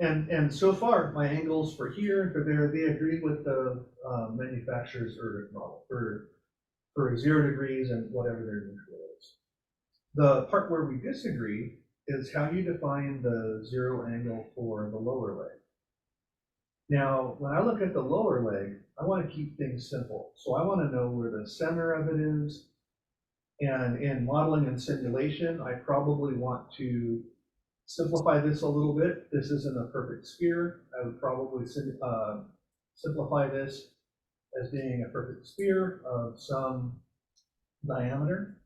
And so far, my angles for here and for there, they agree with the manufacturer's URDF model for 0 degrees and whatever their neutral is. The part where we disagree is how you define the 0 angle for the lower leg. Now, when I look at the lower leg, I want to keep things simple. So I want to know where the center of it is. And in modeling and simulation, I probably want to simplify this a little bit. This isn't a perfect sphere. I would probably simplify this as being a perfect sphere of some diameter.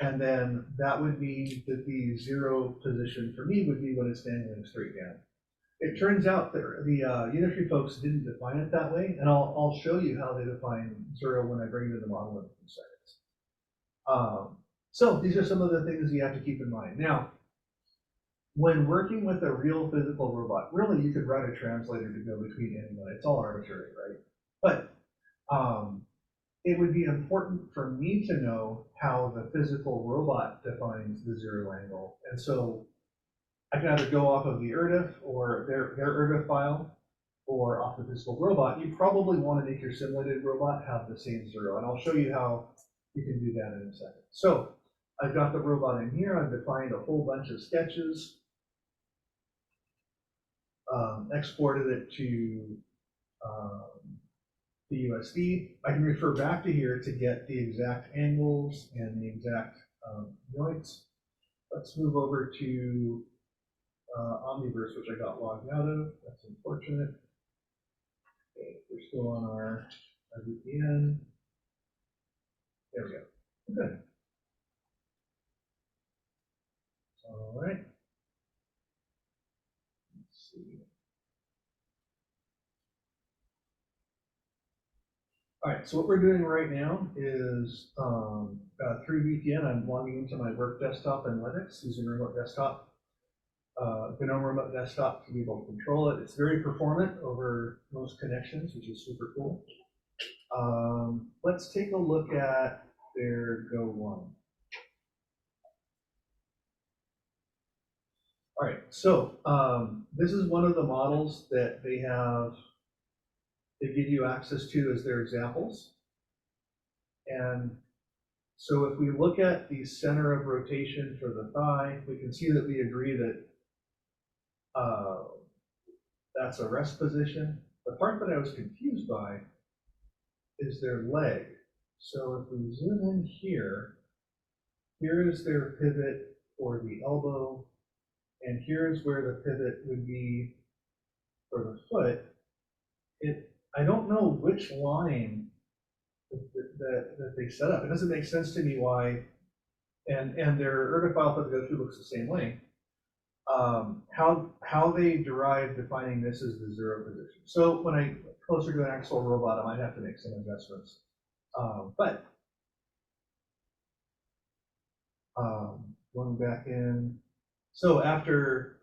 And then that would mean that the 0 position for me would be when it's dangling straight down. It turns out that the Unitree folks didn't define it that way, and I'll show you how they define 0 when I bring it into the model in a few seconds. So these are some of the things you have to keep in mind. Now, when working with a real physical robot, really you could write a translator to go between anyone. It's all arbitrary, right? But it would be important for me to know how the physical robot defines the 0 angle. And so I can either go off of the URDF or their URDF file or off the physical robot. You probably want to make your simulated robot have the same 0. And I'll show you how you can do that in a second. So I've got the robot in here. I've defined a whole bunch of sketches, exported it to the USD. I can refer back to here to get the exact angles and the exact joints. Let's move over to Omniverse, which I got logged out of. That's unfortunate. Okay, we're still on our VPN. There we go. Good. All right. Let's see. All right, so what we're doing right now is through VPN, I'm logging into my work desktop in Linux using remote desktop, GNOME remote desktop to be able to control it. It's very performant over most connections, which is super cool. Let's take a look at their Go1. All right, so this is one of the models that they give you access to as their examples. And so if we look at the center of rotation for the thigh, we can see that we agree that that's a rest position. The part that I was confused by is their leg. So if we zoom in here, here is their pivot for the elbow, and here's where the pivot would be for the foot. I don't know which line that they set up. It doesn't make sense to me why, and their Ergo file for the Go2 looks the same way. How they derive defining this as the 0 position. So when I closer to an actual robot, I might have to make some adjustments. But going back in, so after,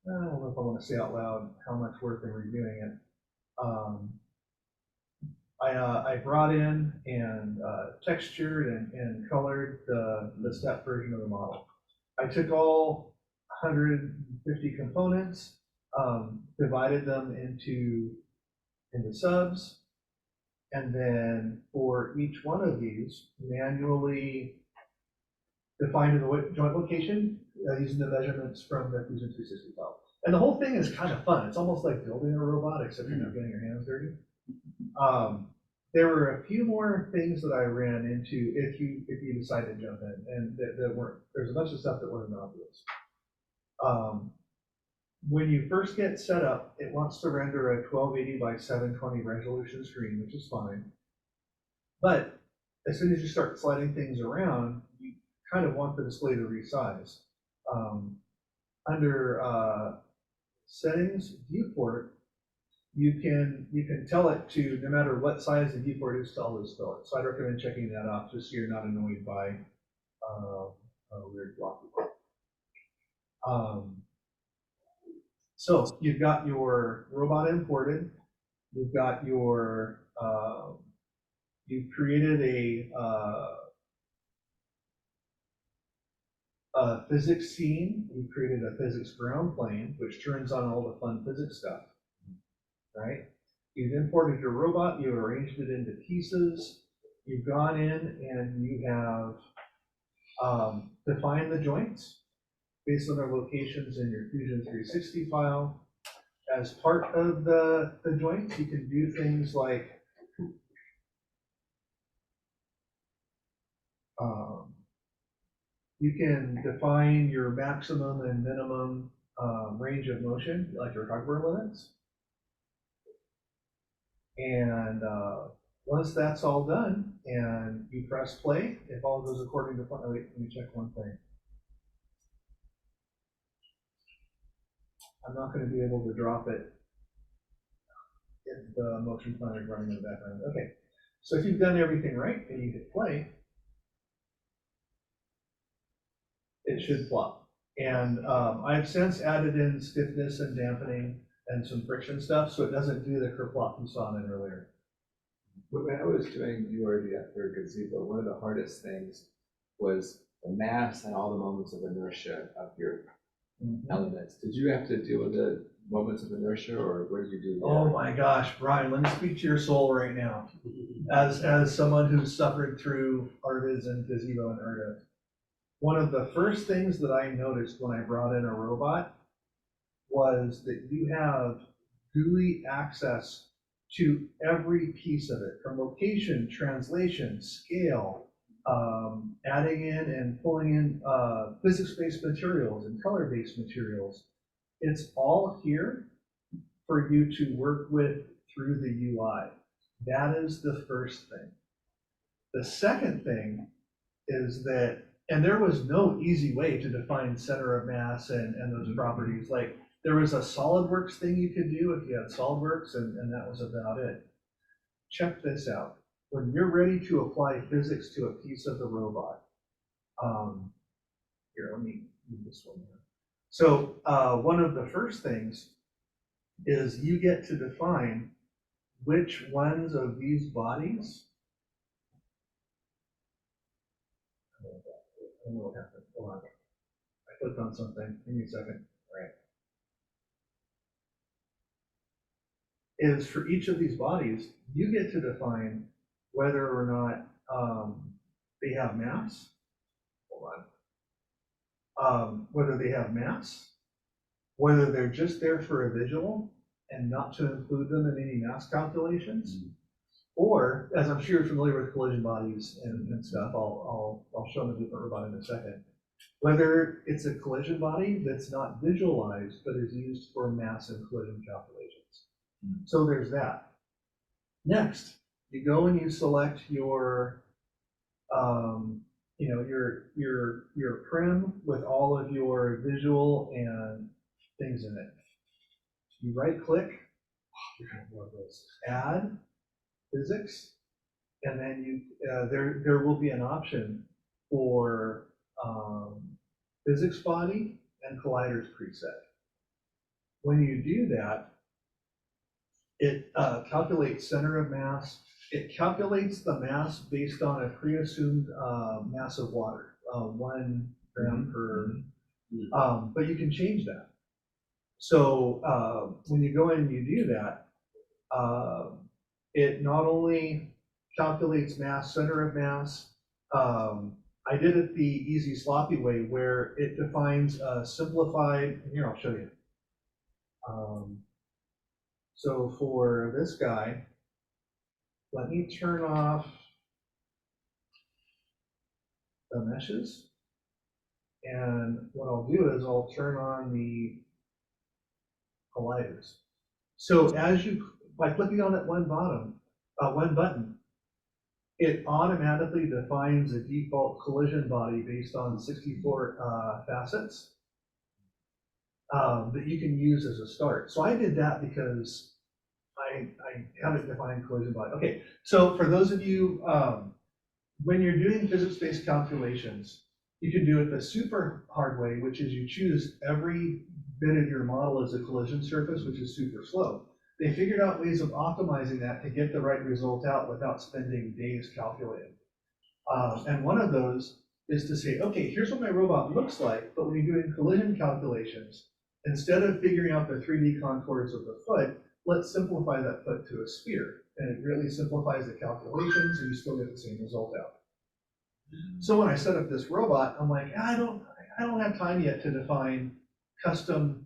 I don't know if I want to say out loud how much work in reviewing it. I brought in and textured and colored the step version of the model. I took all 150 components, divided them into subs, and then for each one of these, manually defined the joint location using the measurements from the Fusion 360 file. And the whole thing is kind of fun. It's almost like building a robot, except you're not getting your hands dirty. There were a few more things that I ran into if you decide to jump in, and there's a bunch of stuff that wasn't obvious. When you first get set up, it wants to render a 1280 by 720 resolution screen, which is fine. But as soon as you start sliding things around, you kind of want the display to resize. Under settings, viewport, you can tell it to, no matter what size the viewport is, to always fill it. So I'd recommend checking that off just so you're not annoyed by a weird blocky. So you've got your robot imported. You've got your, you've created a physics scene. You've created a physics ground plane, which turns on all the fun physics stuff, right? You've imported your robot. You've arranged it into pieces. You've gone in and you have defined the joints based on their locations in your Fusion 360 file. As part of the joints, you can do things like you can define your maximum and minimum range of motion, like your hardware limits. And once that's all done and you press play, if all goes according to plan, wait, let me check one thing. I'm not going to be able to drop it if the motion planner is running in the background. Okay, so if you've done everything right and you hit play, it should flop. And I've since added in stiffness and dampening and some friction stuff, so it doesn't do the kerplop you saw in earlier. When I was doing URDF for Gazebo, one of the hardest things was the mass and all the moments of inertia of your elements. Did you have to deal with the moments of inertia, or what did you do there? Oh my gosh, Brian, let me speak to your soul right now. As someone who's suffered through ARVIS and Gazebo and URDF, one of the first things that I noticed when I brought in a robot was that you have GUI access to every piece of it, from location, translation, scale, adding in and pulling in physics-based materials and color-based materials. It's all here for you to work with through the UI. That is the first thing. The second thing is that, and there was no easy way to define center of mass and those properties. Like, there was a SolidWorks thing you could do if you had SolidWorks, and that was about it. Check this out. When you're ready to apply physics to a piece of the robot, here, let me move this one here. So one of the first things is you get to define which ones of these bodies, I don't know what happened. Hold on. I clicked on something, give me a second. All right. Is for each of these bodies, you get to define whether or not they have mass. Hold on. Whether they have mass, whether they're just there for a visual and not to include them in any mass calculations, or, as I'm sure you're familiar with collision bodies and stuff, I'll show them a different robot in a second, whether it's a collision body that's not visualized but is used for mass and collision calculations. So there's that. Next, you go and you select your, your prim with all of your visual and things in it. You right click, you're gonna love this, add physics, and then you there will be an option for physics body and colliders preset. When you do that, it calculates center of mass. It calculates the mass based on a pre-assumed mass of water, 1 gram per, but you can change that. So when you go in and you do that, it not only calculates mass, center of mass. I did it the easy sloppy way where it defines a simplified, here I'll show you. So for this guy, let me turn off the meshes. And what I'll do is I'll turn on the colliders. So as you, by clicking on that one button, it automatically defines a default collision body based on 64 facets that you can use as a start. So I did that because I haven't defined collision body. Okay, so for those of you, when you're doing physics-based calculations, you can do it the super hard way, which is you choose every bit of your model as a collision surface, which is super slow. They figured out ways of optimizing that to get the right result out without spending days calculating. And one of those is to say, okay, here's what my robot looks like, but when you're doing collision calculations, instead of figuring out the 3D contours of the foot, let's simplify that foot to a sphere. And it really simplifies the calculations and you still get the same result out. So when I set up this robot, I'm like, I don't have time yet to define custom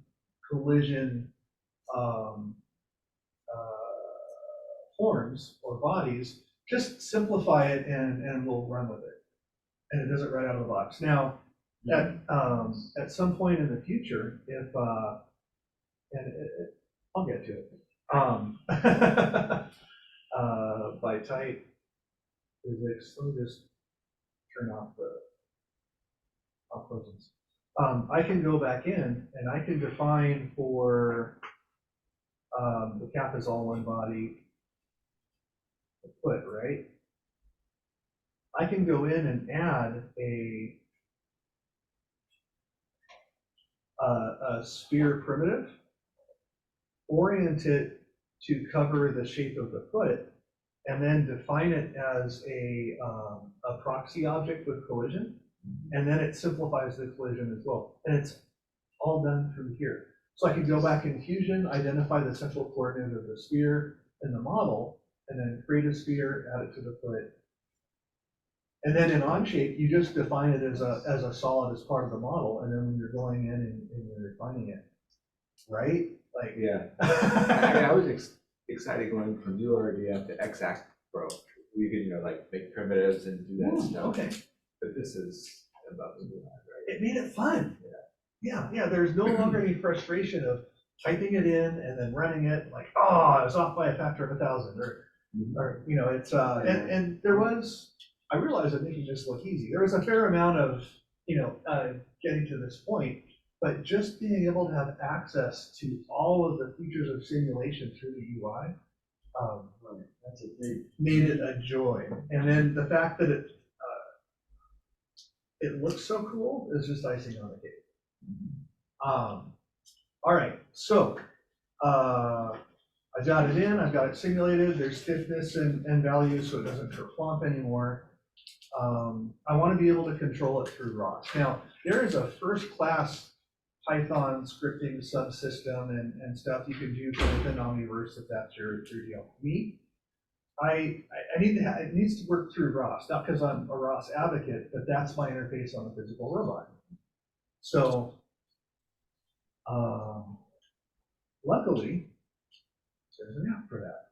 collision forms or bodies. Just simplify it and we'll run with it. And it does it right out of the box. Now, at some point in the future, if I'll get to it. By type physics, let me just turn off the closings. I can go back in and I can define for the cap is all one body, the foot, right? I can go in and add a sphere primitive, orient it to cover the shape of the foot, and then define it as a proxy object with collision, and then it simplifies the collision as well. And it's all done through here. So I can go back in Fusion, identify the central coordinate of the sphere in the model, and then create a sphere, add it to the foot. And then in Onshape, you just define it as a solid as part of the model, and then when you're going in and you're refining it, right? Like, Yeah. I was excited going from URDF to Exact Pro. We could, like make primitives and do that stuff. Okay. But this is above and beyond, right? It made it fun. Yeah. There's no longer any frustration of typing it in and then running it like, oh, I was off by a factor of 1,000, or it's and there was. I realized that making this look easy. There was a fair amount of getting to this point, but just being able to have access to all of the features of simulation through the UI, That's a big. made it a joy. And then the fact that it looks so cool is just icing on the cake. All right, so I got it in, I've got it simulated, there's stiffness and values, so it doesn't kerplump anymore. I want to be able to control it through ROS. Now, there is a first-class Python scripting subsystem and stuff you can do within Omniverse if that's your deal. Me, I need to it needs to work through ROS, not because I'm a ROS advocate, but that's my interface on the physical robot. So, luckily, there's an app for that.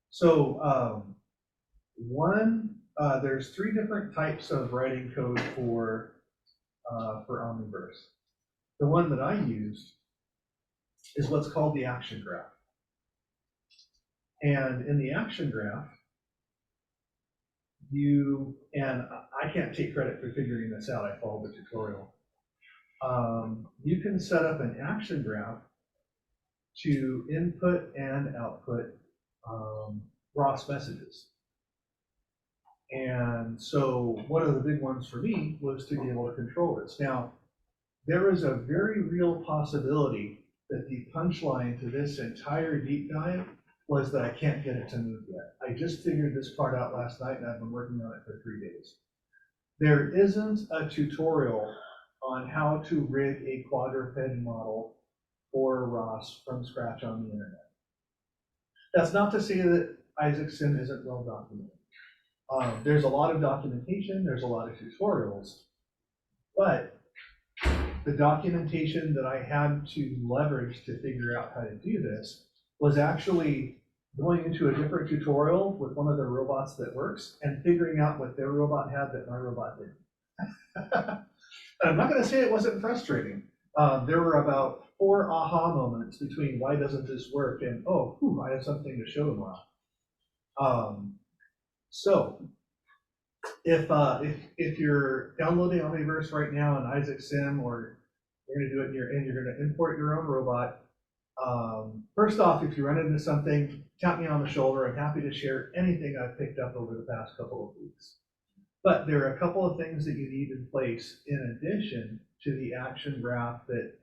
So, there's 3 different types of writing code for Omniverse. The one that I used is what's called the action graph. And in the action graph, and I can't take credit for figuring this out, I followed the tutorial. You can set up an action graph to input and output ROS messages. And so one of the big ones for me was to be able to control this. Now, there is a very real possibility that the punchline to this entire deep dive was that I can't get it to move yet. I just figured this part out last night and I've been working on it for 3 days. There isn't a tutorial on how to rig a quadruped model for ROS from scratch on the internet. That's not to say that Isaac Sim isn't well documented. There's a lot of documentation, there's a lot of tutorials, but the documentation that I had to leverage to figure out how to do this was actually going into a different tutorial with one of the robots that works and figuring out what their robot had that my robot didn't. I'm not going to say it wasn't frustrating. There were about 4 aha moments between why doesn't this work and, oh, I have something to show tomorrow. So if you're downloading Omniverse right now in Isaac Sim, or you're going to do it and you're going to import your own robot, first off, if you run into something, tap me on the shoulder. I'm happy to share anything I've picked up over the past couple of weeks. But there are a couple of things that you need in place in addition to the action graph that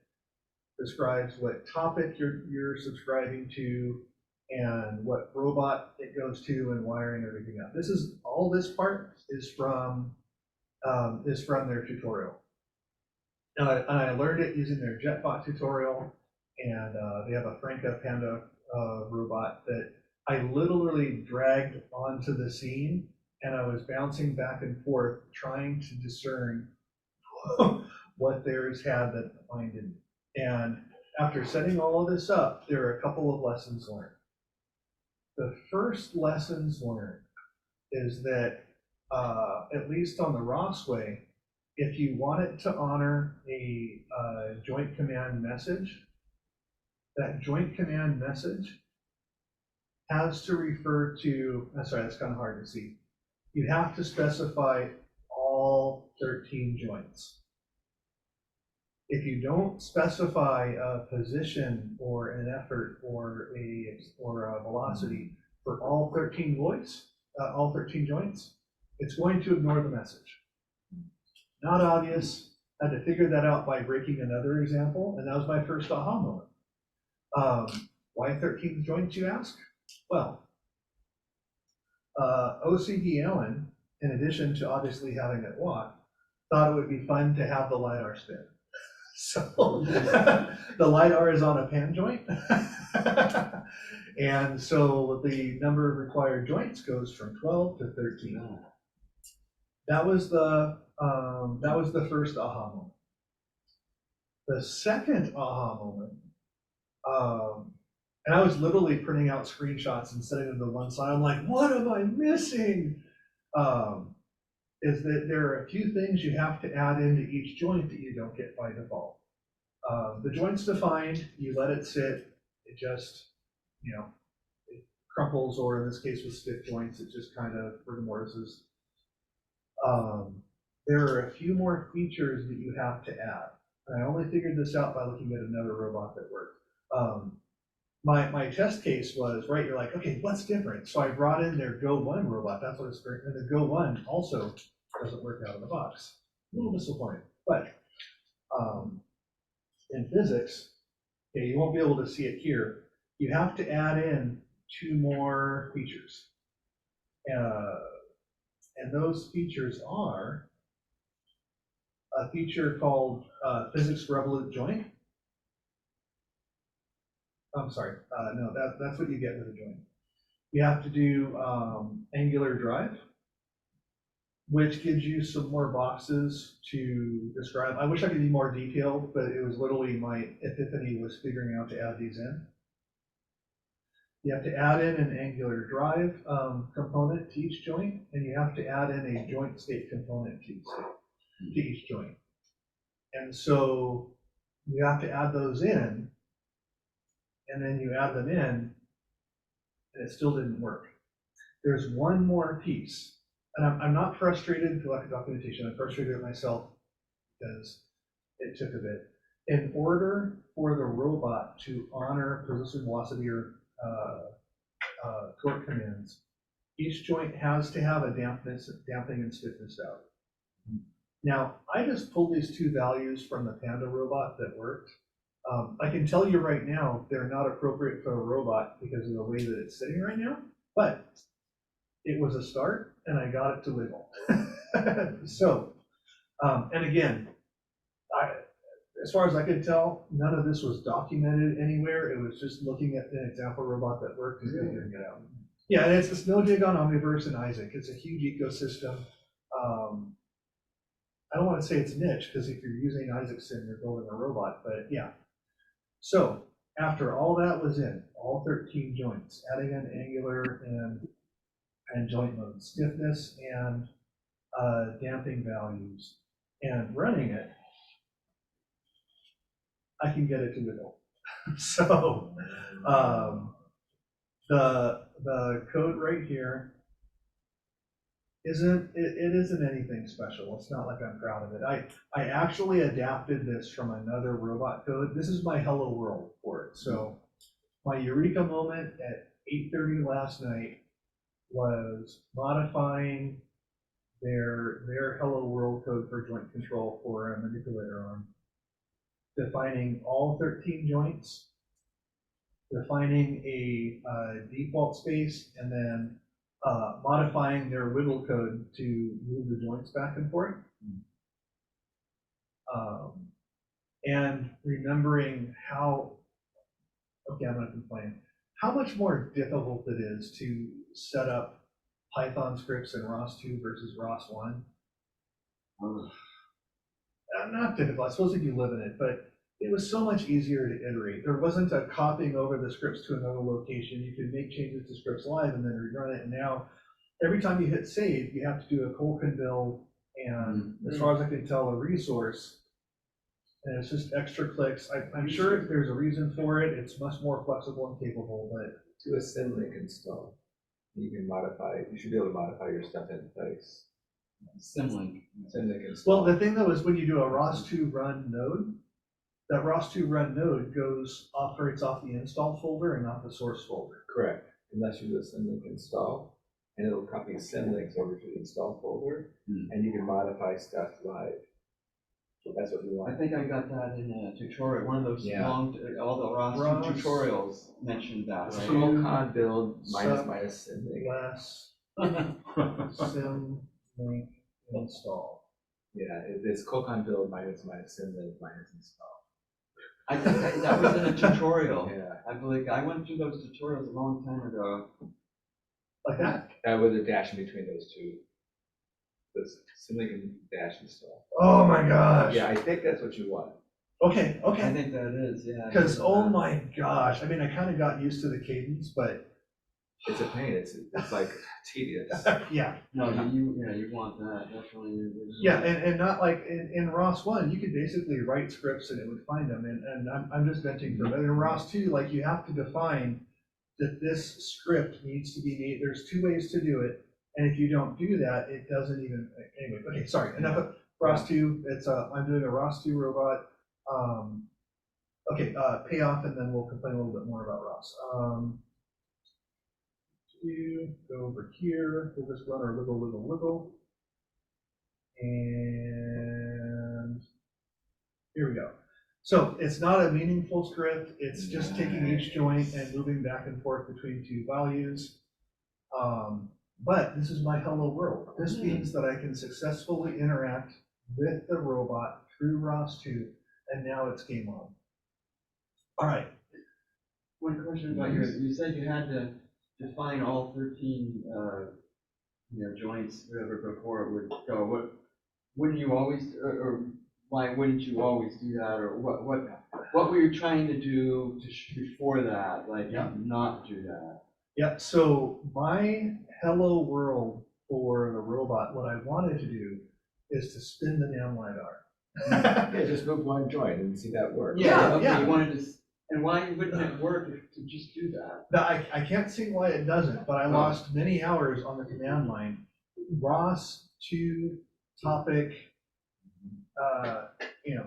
describes what topic you're subscribing to and what robot it goes to and wiring everything up. All this part is from their tutorial. And I learned it using their JetBot tutorial, and they have a Franca Panda robot that I literally dragged onto the scene, and I was bouncing back and forth trying to discern what theirs had that mine didn't. And after setting all of this up, there are a couple of lessons learned. The first lessons learned is that, at least on the ROS way, if you want it to honor a joint command message, that joint command message has to refer to, sorry, that's kind of hard to see. You have to specify all 13 joints. If you don't specify a position or an effort or a velocity for all 13 joints, it's going to ignore the message. Not obvious. I had to figure that out by breaking another example, and that was my first aha moment. Why 13 joints, you ask? Well, OCD Allen, in addition to obviously having it walk, thought it would be fun to have the LiDAR spin. So the LiDAR is on a pan joint. And so the number of required joints goes from 12 to 13. That was the first aha moment. The second aha moment, and I was literally printing out screenshots and setting them to one side. I'm like, what am I missing? Is that there are a few things you have to add into each joint that you don't get by default. The joint's defined, you let it sit, it just, it crumples, or in this case with stiff joints, it just kind of rigor mortises. There are a few more features that you have to add. And I only figured this out by looking at another robot that worked. My test case was, right, you're like, okay, what's different? So I brought in their Go1 robot, that's what it's for, and the Go1 also doesn't work out of the box. A little disappointing, but in physics, okay, you won't be able to see it here. You have to add in 2 more features. And those features are a feature called physics revolute joint. I'm sorry, no, that's what you get with a joint. You have to do angular drive, which gives you some more boxes to describe. I wish I could be more detailed, but it was literally my epiphany was figuring out to add these in. You have to add in an angular drive component to each joint, and you have to add in a joint state component to each joint. And so you have to add those in, and then you add them in, and it still didn't work. There's one more piece, and I'm not frustrated with lack of documentation. I'm frustrated with myself because it took a bit. In order for the robot to honor position, velocity, or torque commands, each joint has to have a damping and stiffness value. Now, I just pulled these two values from the Panda robot that worked. I can tell you right now, they're not appropriate for a robot because of the way that it's sitting right now, but it was a start and I got it to wiggle. So, and again, as far as I could tell, none of this was documented anywhere. It was just looking at an example robot that worked and figuring it out. Yeah, and it's no dig on Omniverse and Isaac. It's a huge ecosystem. I don't want to say it's niche, because if you're using Isaacson, you're building a robot, but yeah. So after all that was in, all 13 joints, adding in angular and joint mode, stiffness and damping values, and running it, I can get it to wiggle. So the code right here isn't anything special. It's not like I'm proud of it. I actually adapted this from another robot code. This is my hello world for it. So my eureka moment at 8:30 last night was modifying their hello world code for joint control for a manipulator arm, defining all 13 joints, defining a default space, and then modifying their wiggle code to move the joints back and forth. And remembering how, okay, I'm gonna complain, how much more difficult it is to set up Python scripts in ROS2 versus ROS1. Not difficult, I suppose if you live in it, but it was so much easier to iterate. There wasn't a copying over the scripts to another location. You could make changes to scripts live and then rerun it. And now, every time you hit save, you have to do a colon build, and as far as I can tell, a resource. And it's just extra clicks. I'm sure there's a reason for it. It's much more flexible and capable, but Do a symlink install. You can modify, you should be able to modify your stuff in place. Symlink. Symlink install. well, the thing though is when you do a ROS2 run node, that ROS2 run node operates off the install folder and not the source folder. Correct, unless you do a symlink install, and it'll copy symlinks over to the install folder, and you can modify stuff live. So that's what we I want. think I got that in a tutorial, one of those Yeah. long, all the ROS2 tutorials mentioned that, right? Con build minus symlink. Less symlink install. Yeah, it's Kokon build minus symlink minus install. I think that was in a tutorial. Yeah, I believe, I went through those tutorials a long time ago. Like that? that was a dash in between those two. The symlink and dash install. Oh my gosh. Yeah, I think that's what you want. Okay, I okay. think that is, yeah. Because, oh my gosh, I mean, I kind of got used to the cadence, but It's a pain, it's like tedious. yeah. No, you want that, definitely. Yeah, and not like in ROS1, you could basically write scripts and it would find them. And I'm just venting for, but in ROS2, like you have to define that this script needs to be made. There's two ways to do it. And if you don't do that, it doesn't even, anyway, okay, sorry, enough of ROS2. It's I'm doing a ROS2 robot. Okay, payoff, and then we'll complain a little bit more about ROS. Go over here, we'll just run our wiggle. And here we go. So it's not a meaningful script, it's just taking each joint and moving back and forth between two values. But this is my hello world. This means that I can successfully interact with the robot through ROS2, and now it's game on. All right. One question about yours, you said you had to define all 13, joints, whatever, before it would go. Wouldn't you always, or why wouldn't you always do that, or what were you trying to do before that, like not do that? Yeah, so my hello world for the robot, what I wanted to do is to spin the damn LiDAR. Yeah, just move one joint and see that work. Yeah, Okay, yeah. you wanted to, and why wouldn't it work to just do that? Now, I can't see why it doesn't, but I lost many hours on the command line. ROS to topic,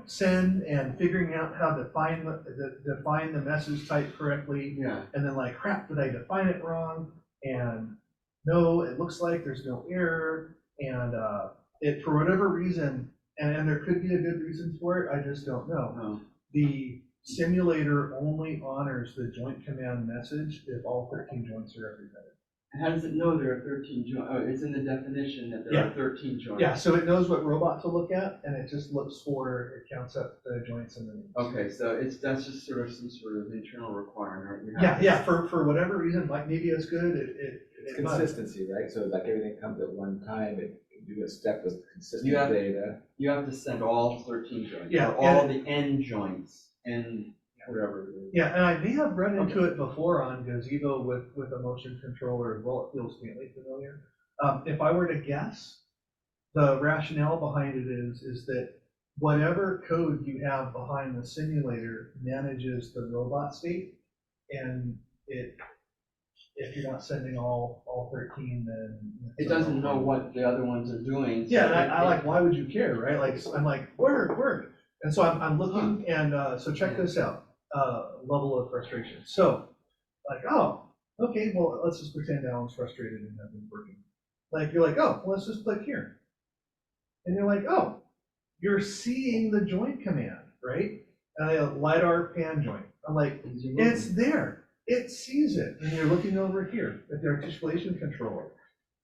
send, and figuring out how to define the message type correctly. Yeah. And then like, crap, did I define it wrong? And no, it looks like there's no error. And it, for whatever reason, and there could be a good reason for it, I just don't know. No. The simulator only honors the joint command message if all 13 joints are represented. How does it know there are 13 joints? Oh, it's in the definition that there are 13 joints. Yeah, so it knows what robot to look at, and it just looks for, it counts up the joints and the names. Okay, so that's just sort of some sort of internal requirement. For whatever reason, like maybe it's good, It's consistency, right? So like everything comes at one time, and you do a step with consistent You have- data. You have to send all 13 joints. Yeah, or all the end joints, and whatever it is. Yeah, and I may have run into it before on Gazebo with a motion controller as well. It feels faintly familiar. If I were to guess, the rationale behind it is that whatever code you have behind the simulator manages the robot state, and if you're not sending all 13, then It doesn't know what the other ones are doing. So yeah, and I like, why would you care, right? Like, I'm like, work. And so I'm looking, and so check this out, level of frustration. So, like, oh, okay, well, let's just pretend Alan's frustrated and nothing's working. Like, you're like, oh, well, let's just click here. And you're like, oh, you're seeing the joint command, right? LiDAR pan joint. I'm like, it's there. It sees it. And you're looking over here at the articulation controller.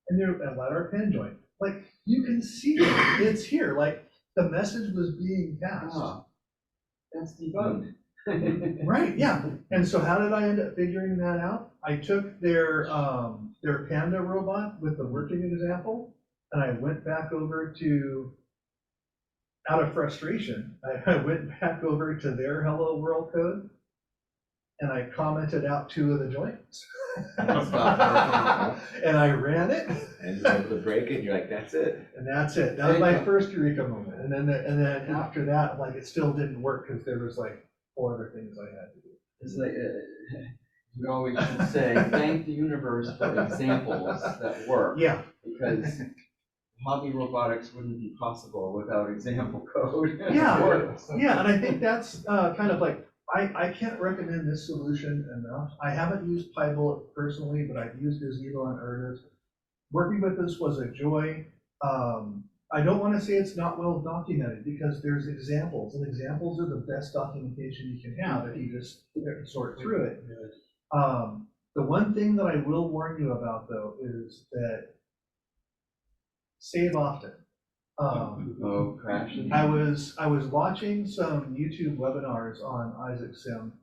And you're at LiDAR pan joint. Like, you can see it. It's here. Like, the message was being passed. Ah, that's debugged. Right, yeah. And so how did I end up figuring that out? I took their Panda robot with the working example, and I went back over to, out of frustration, I went back over to their hello world code, and I commented out 2 of the joints. And I ran it. And you're able to break it, and you're like, that's it. And that's it. That was my first eureka moment. And then after that, like, it still didn't work because there was like 4 other things I had to do. It's like, we always should say, thank the universe for examples that work. Yeah. Because hobby robotics wouldn't be possible without example code. Yeah, yeah, and I think that's kind of like, I can't recommend this solution enough. I haven't used PyBullet personally, but I've used Gazebo and URDF. Working with this was a joy. I don't want to say it's not well documented because there's examples, and examples are the best documentation you can have if you just sort through it. The one thing that I will warn you about, though, is that save often. Crashing. I was watching some YouTube webinars on Isaac Sim.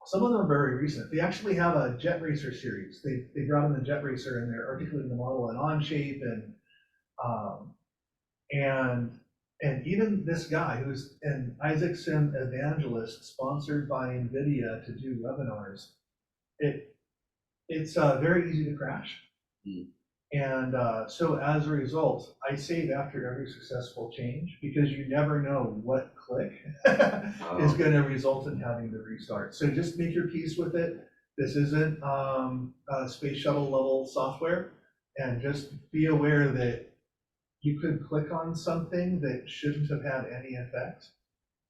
Some of them are very recent. They actually have a Jet Racer series. They brought in the Jet Racer and they're articulating the model in Onshape and even this guy who's an Isaac Sim evangelist sponsored by Nvidia to do webinars. It's very easy to crash. And so as a result, I save after every successful change because you never know what click is going to result in having to restart. So just make your peace with it. This isn't space shuttle level software, and just be aware that you could click on something that shouldn't have had any effect,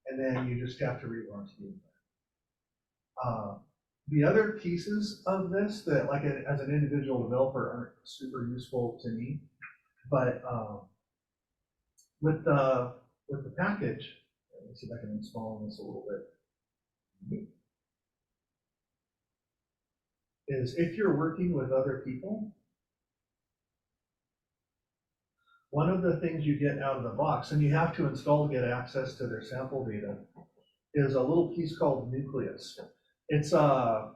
and then you just have to relaunch the event. The other pieces of this that, like, as an individual developer, aren't super useful to me, but with the package, let me see if I can install this a little bit. Is if you're working with other people, one of the things you get out of the box, and you have to install to get access to their sample data, is a little piece called Nucleus. It's a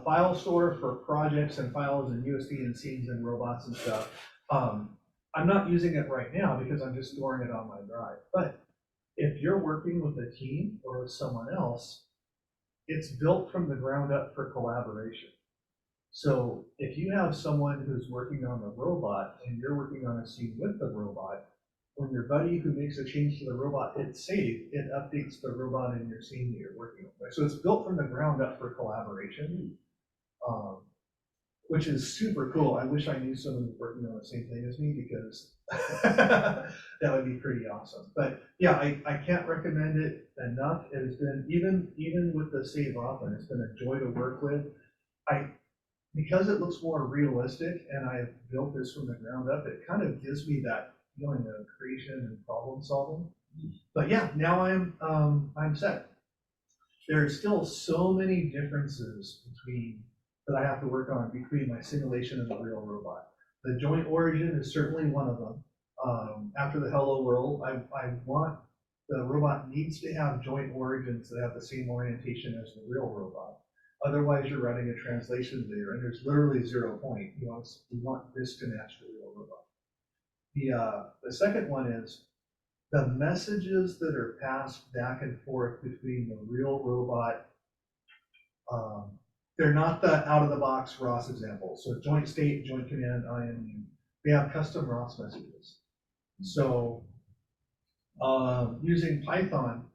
file store for projects and files and USD and scenes and robots and stuff. I'm not using it right now because I'm just storing it on my drive. But if you're working with a team or with someone else, it's built from the ground up for collaboration. So if you have someone who's working on the robot and you're working on a scene with the robot, when your buddy who makes a change to the robot hits save, it updates the robot in your scene that you're working on. So it's built from the ground up for collaboration, which is super cool. I wish I knew someone who's working on the same thing as me because that would be pretty awesome. But yeah, I can't recommend it enough. It has been, even with the save often, it's been a joy to work with. Because it looks more realistic and I have built this from the ground up, it kind of gives me that feeling of creation and problem solving. But yeah, now I'm set. There are still so many differences that I have to work on between my simulation and the real robot. The joint origin is certainly one of them. After the hello world, I want the robot needs to have joint origins that have the same orientation as the real robot. Otherwise, you're running a translation layer, and there's literally 0 point. You want this to match the real robot. The second one is the messages that are passed back and forth between the real robot. They're not the out-of-the-box ROS example. So joint state, joint command, IMU. They have custom ROS messages. So using Python,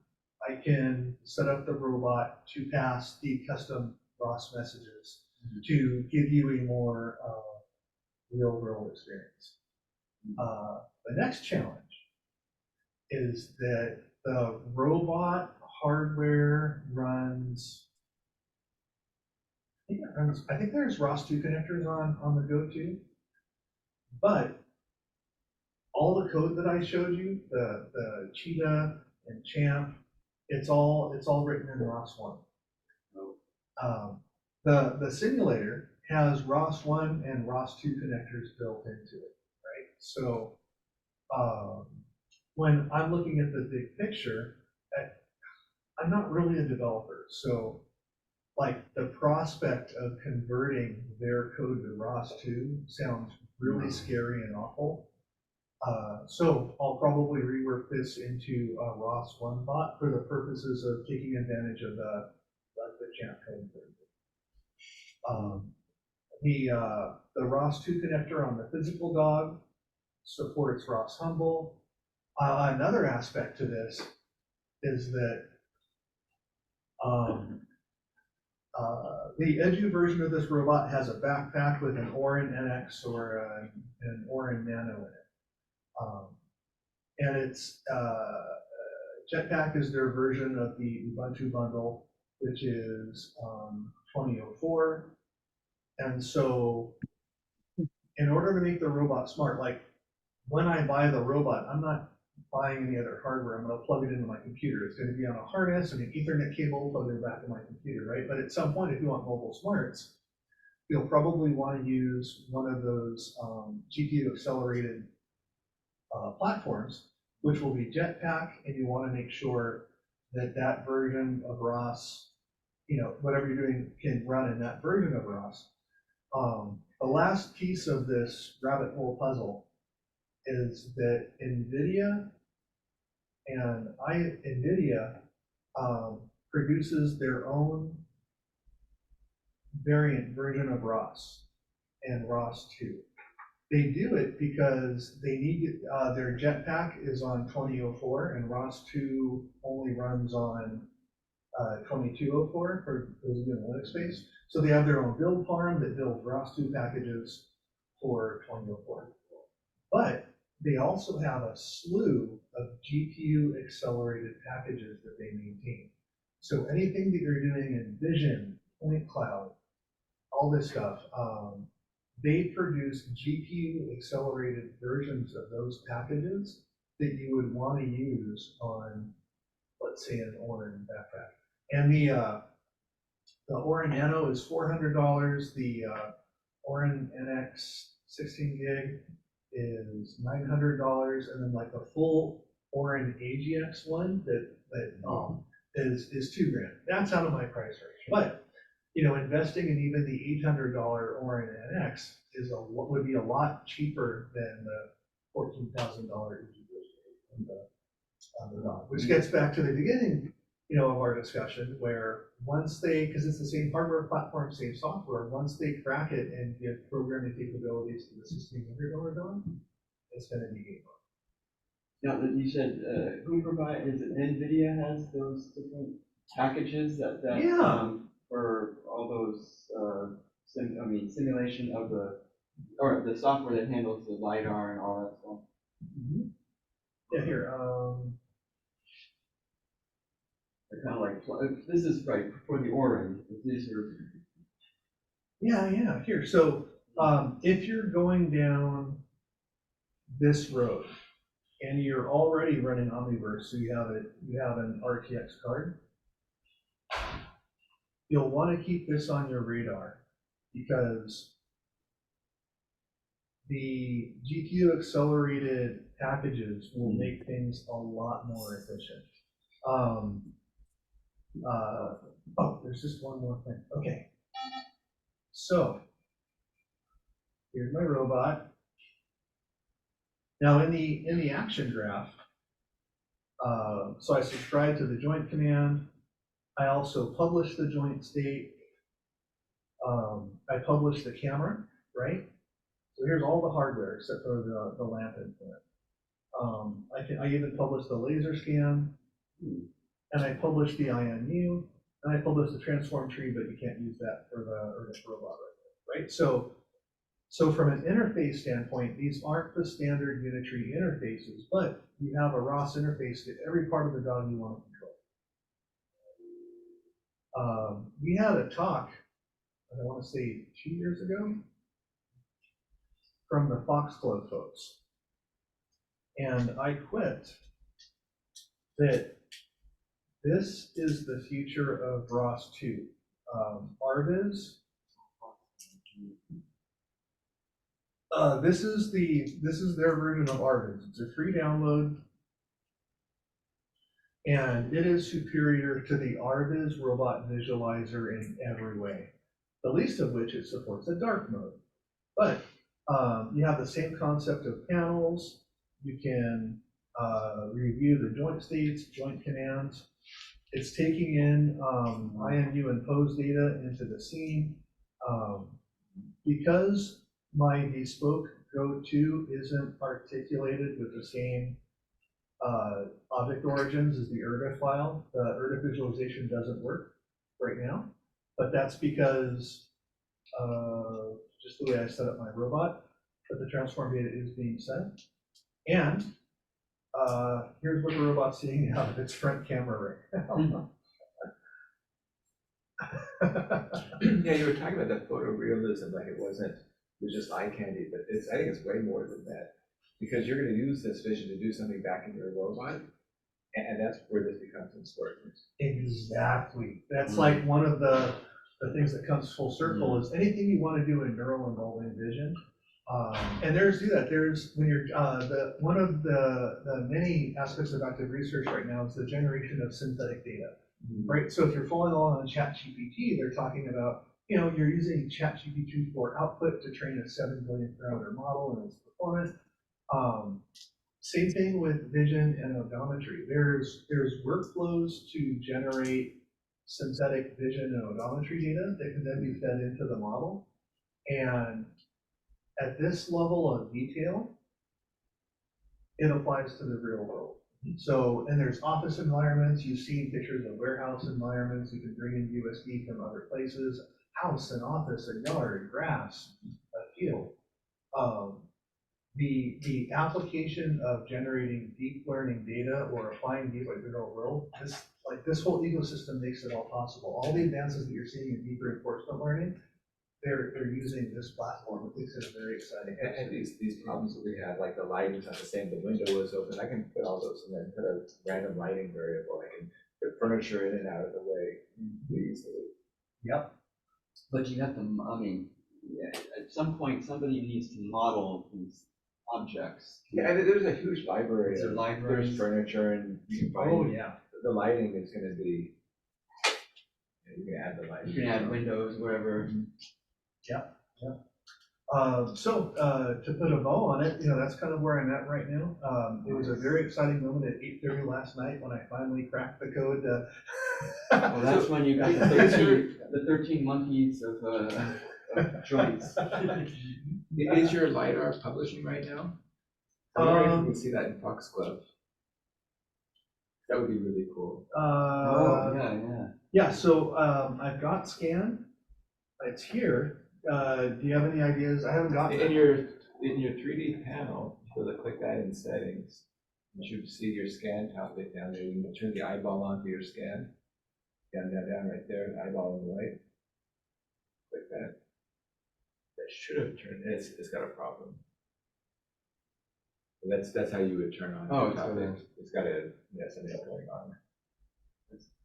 I can set up the robot to pass the custom ROS messages to give you a more real-world experience. The next challenge is that the robot hardware runs, I think there's ROS2 connectors on the Go2, but all the code that I showed you, the Cheetah and Champ, it's all written in ROS1. The simulator has ROS1 and ROS2 connectors built into it, right? So when I'm looking at the big picture, I'm not really a developer. So like the prospect of converting their code to ROS2 sounds really scary and awful. So I'll probably rework this into a ROS1 bot for the purposes of taking advantage of the Champ code. The ROS2 connector on the physical dog supports ROS Humble. Another aspect to this is that the Edu version of this robot has a backpack with an Orin NX or an Orin Nano in it. And it's Jetpack is their version of the Ubuntu bundle, which is 2004. And so in order to make the robot smart, like when I buy the robot, I'm not buying any other hardware. I'm going to plug it into my computer. It's going to be on a harness and an Ethernet cable plugged in the back of my computer, right? But at some point, if you want mobile smarts, you'll probably want to use one of those GPU accelerated platforms, which will be Jetpack, and you want to make sure that that version of ROS, whatever you're doing can run in that version of ROS. The last piece of this rabbit hole puzzle is that Nvidia produces their own variant version of ROS and ROS2. They do it because they need their Jetpack is on 2004 and ROS2 only runs on 2204 for those of you in the Linux space. So they have their own build farm that builds ROS2 packages for 2004. But they also have a slew of GPU accelerated packages that they maintain. So anything that you're doing in Vision, Point Cloud, all this stuff, they produce GPU accelerated versions of those packages that you would want to use on, let's say, an Orin backpack. And the Orin Nano is $400. The Orin NX 16 gig is $900, and then like the full Orin AGX one that is $2,000. That's out of my price range. But investing in even the $800 Orin NX would be a lot cheaper than the $14,000 on the dot, which gets back to the beginning, of our discussion, where once because it's the same hardware platform, same software, once they crack it and give programming capabilities to the $1,600 dot, it's gonna be game on. Now, you said, who is it Nvidia has those different packages that, Yeah. For all those, simulation of or the software that handles the LiDAR and all that stuff? Yeah, here, They're kind of like, this is right for the Orin. These are. yeah, here, so, if you're going down this road and you're already running Omniverse, so you have an RTX card, you'll want to keep this on your radar because the GPU accelerated packages will make things a lot more efficient. There's just one more thing. Okay. So here's my robot. Now in the action graph, so I subscribe to the joint command. I also publish the joint state. I publish the camera, right? So here's all the hardware except for the lamp input. I even publish the laser scan, and I publish the IMU, and I publish the transform tree, but you can't use that for the robot right? So from an interface standpoint, these aren't the standard Unitree interfaces, but you have a ROS interface to every part of the dog you want to control. We had a talk, I want to say 2 years ago, from the Foxglove folks. And I quipped that this is the future of ROS 2. RViz, this is their version of RViz. It's a free download, and it is superior to the RViz robot visualizer in every way. The least of which it supports a dark mode. But you have the same concept of panels. You can review the joint states, joint commands. It's taking in IMU and pose data into the scene. Because my bespoke Go2 isn't articulated with the same object origins as the URDF file, the URDF visualization doesn't work right now. But that's because just the way I set up my robot, but the transform data is being sent. And here's what the robot's seeing out of its front camera right now. Yeah, you were talking about that photorealism, like it was just eye candy, but I think it's way more than that. Because you're going to use this vision to do something back in your robot, and that's where this becomes important. Exactly. That's like one of the things that comes full circle is anything you want to do in neural involving vision. And there's when you're one of the many aspects of active research right now is the generation of synthetic data, right? So if you're following along on ChatGPT, they're talking about you're using ChatGPT for output to train a 7 billion parameter model and its performance. Same thing with vision and odometry. There's workflows to generate synthetic vision and odometry data that can then be fed into the model. And at this level of detail, it applies to the real world. So, and there's office environments. You've seen pictures of warehouse environments. You can bring in USB from other places, house, an office, a yard, grass, a field. The application of generating deep learning data or applying deep learning to the real world, this whole ecosystem makes it all possible. All the advances that you're seeing in deep reinforcement learning, they're using this platform. It makes it very exciting. And these problems that we had, like the lighting's not the same, the window is open, I can put all those in there and put a random lighting variable. I can put furniture in and out of the way easily. Yep. But you have to, at some point, somebody needs to model these objects. Yeah, and there's a huge library. Is there of- libraries? There's furniture and you can find. Oh, yeah. The lighting is gonna be. You can add the lighting. You can add windows, whatever. To put a bow on it, that's kind of where I'm at right now. It was a very exciting moment at 8:30 last night when I finally cracked the code. Well, that's when you got the 13 monkeys of joints. Is your LiDAR publishing right now? I wonder if we can see that in Foxglove. That would be really cool. Oh, yeah. Yeah, so I've got scan. It's here. Do you have any ideas? I haven't gotten In it. your 3D panel, if you click that in settings, you should see your scan template down there. You can turn the eyeball onto your scan. Down, right there, the eyeball on the right. Click that. That should have turned, it's got a problem. That's how you would turn on. Oh, the topic. okay. It's got something going on.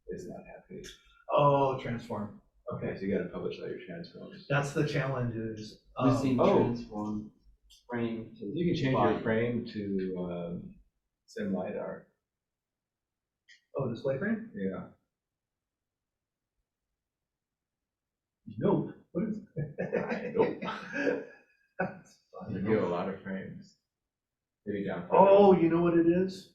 It's not happy. Oh, transform. Okay, Okay, so you gotta publish all your transforms. that's the challenge is. Missing oh. transform frame to. You can change body. your frame to sim LiDAR. Oh, display frame? Yeah. Nope. What is? Nope. That's You funny. get a lot of frames. Maybe down. further. Oh, you know what it is?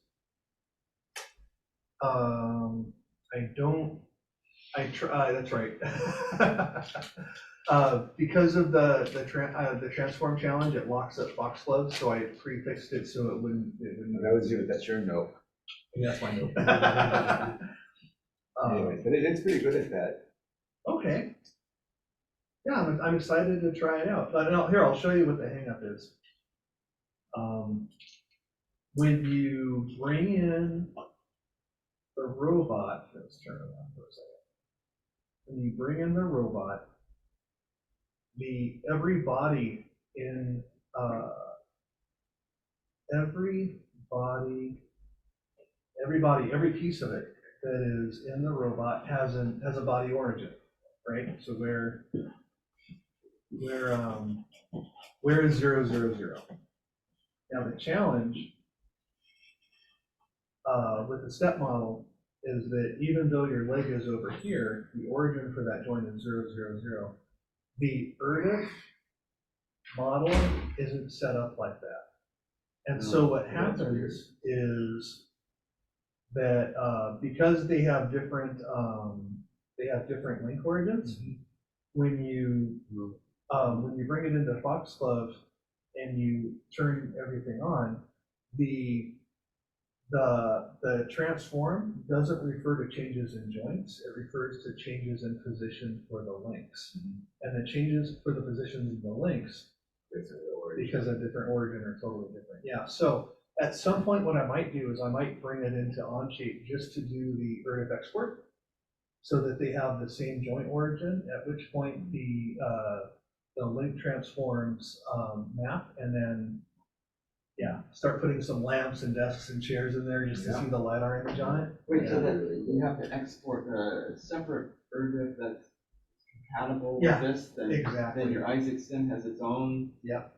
That's right. Because of the transform challenge, it locks up Foxglove, so I prefixed it so it wouldn't. That was you, that's your note. That's my note. Anyways, but it's pretty good at that. Okay. Yeah, I'm excited to try it out. But no, here, I'll show you what the hang up is. When you bring in the robot, let's turn it on for a second. When you bring in the robot, every piece of it that is in the robot has a body origin, right? So where is 000? Now the challenge with the step model is that even though your leg is over here, the origin for that joint is 000. The URDF model isn't set up like that. And so what happens is that because they have different link origins, when you bring it into Foxglove and you turn everything on, the transform doesn't refer to changes in joints, it refers to changes in position for the links. And the changes for the positions of the links, because of different origin, are totally different. Yeah, so at some point what I might do is I might bring it into Onshape just to do the URDF export, so that they have the same joint origin, at which point the link transforms map, and then start putting some lamps and desks and chairs in there just to see the LiDAR image on it. Wait, so that you have to export a separate URDF that's compatible Yeah, with this, then exactly. your Isaac Sim has its own. Yep,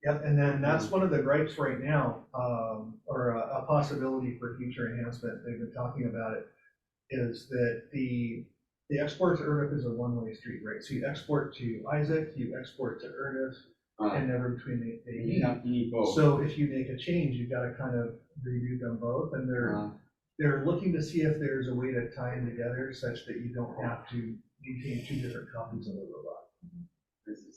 and then that's one of the gripes right now, or a possibility for future enhancement, they've been talking about it, is that the export to URDF is a one-way street, right? So you export to Isaac, you export to URDF, and never between the You need both. So if you make a change, you've got to kind of review them both, and they're looking to see if there's a way to tie them together such that you don't have to maintain two different copies of the robot.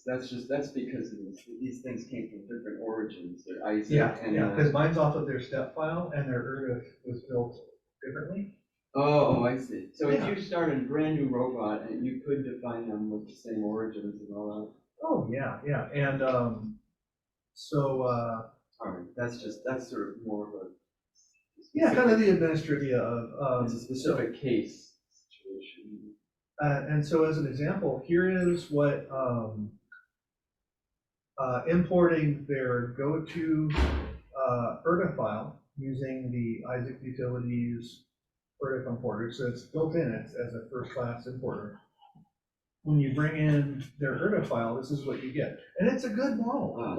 That's because these things came from different origins. They're Isaac Yeah, and because mine's off of their step file and their URDF was built differently. Oh, I see. So Yeah. if you start a brand new robot and you could define them with the same origins and all Oh, yeah, and that. That's sort of more of a. kind of the administrivia of. It's a specific case situation. And so as an example, here is what importing their Go2 URDF file using the Isaac Utilities URDF importer. So it's built in as a first-class importer. When you bring in their URDF file, this is what you get. And it's a good model. Wow.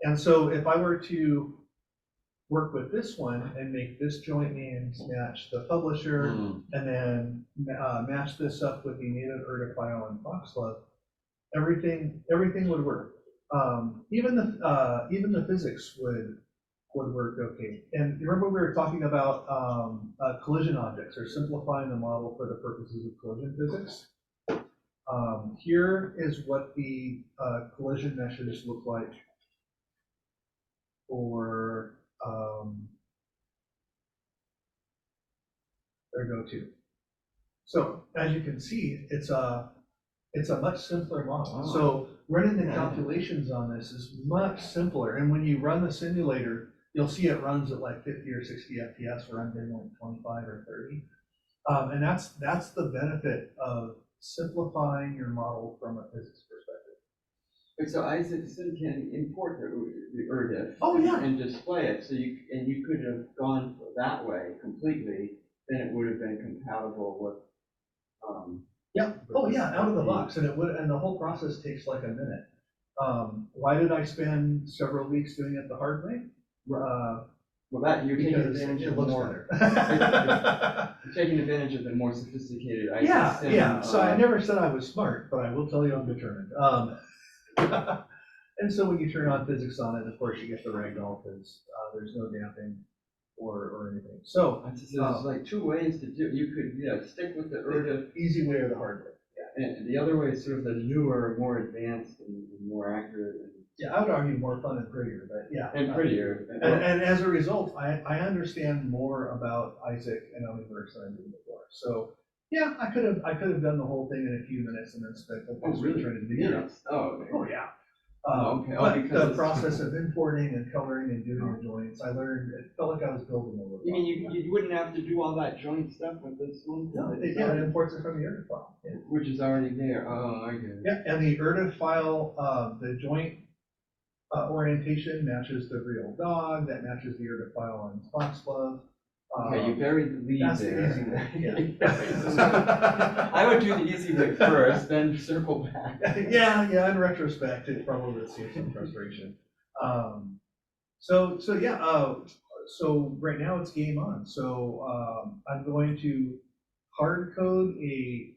And so if I were to work with this one and make this joint names match the publisher, and then match this up with the native URDF file and Foxglove, everything would work. Even the physics would work okay. And you remember we were talking about collision objects, or simplifying the model for the purposes of collision physics? Here is what the collision meshes look like for their Go2. So as you can see, it's a much simpler model. Oh. So running the calculations on this is much simpler. And when you run the simulator, you'll see it runs at like 50 or 60 FPS, where I'm getting like 25 or 30. And that's the benefit of simplifying your model from a physics perspective. Wait, so Isaacson can import the URDF. Oh, yeah. And display it, so you could have gone that way completely, then it would have been compatible with, Yeah. Oh, yeah, out of the box, and and the whole process takes like a minute. Why did I spend several weeks doing it the hard way? well, that, you're taking Because advantage it of looks more, better. you're taking advantage of the more sophisticated Yeah, ISIS. yeah. So I never said I was smart, but I will tell you I'm determined. And so when you turn on physics on it, of course you get the ragdoll, because there's no damping or anything. So There's like two ways to do, you could, stick with the URDF, the easy way or the hard way. and the other way is sort of the newer, more advanced and more accurate Yeah, I would argue more fun and prettier, but yeah. and prettier. And as a result, I understand more about Isaac and Omniverse than I did before. So yeah, I could have done the whole thing in a few minutes and then spent a couple weeks trying to figure it out. Oh, okay. Oh, yeah. Okay. Oh, But because the it's- process of importing and coloring and doing the joints, I learned, it felt like I was building a robot. You mean you wouldn't have to do all that joint stuff with this one? No, it imports it from the URDF file. Yeah. Which is already there. Oh, I get it. Yeah, and the URDF file, the joint orientation matches the real dog, that matches the URDF file on Foxglove. Okay, you buried the lead That's there. the easy way, yeah. I would do the easy way first, then circle back. Yeah, in retrospect, it probably would see some frustration. So right now it's game on. So I'm going to hard code a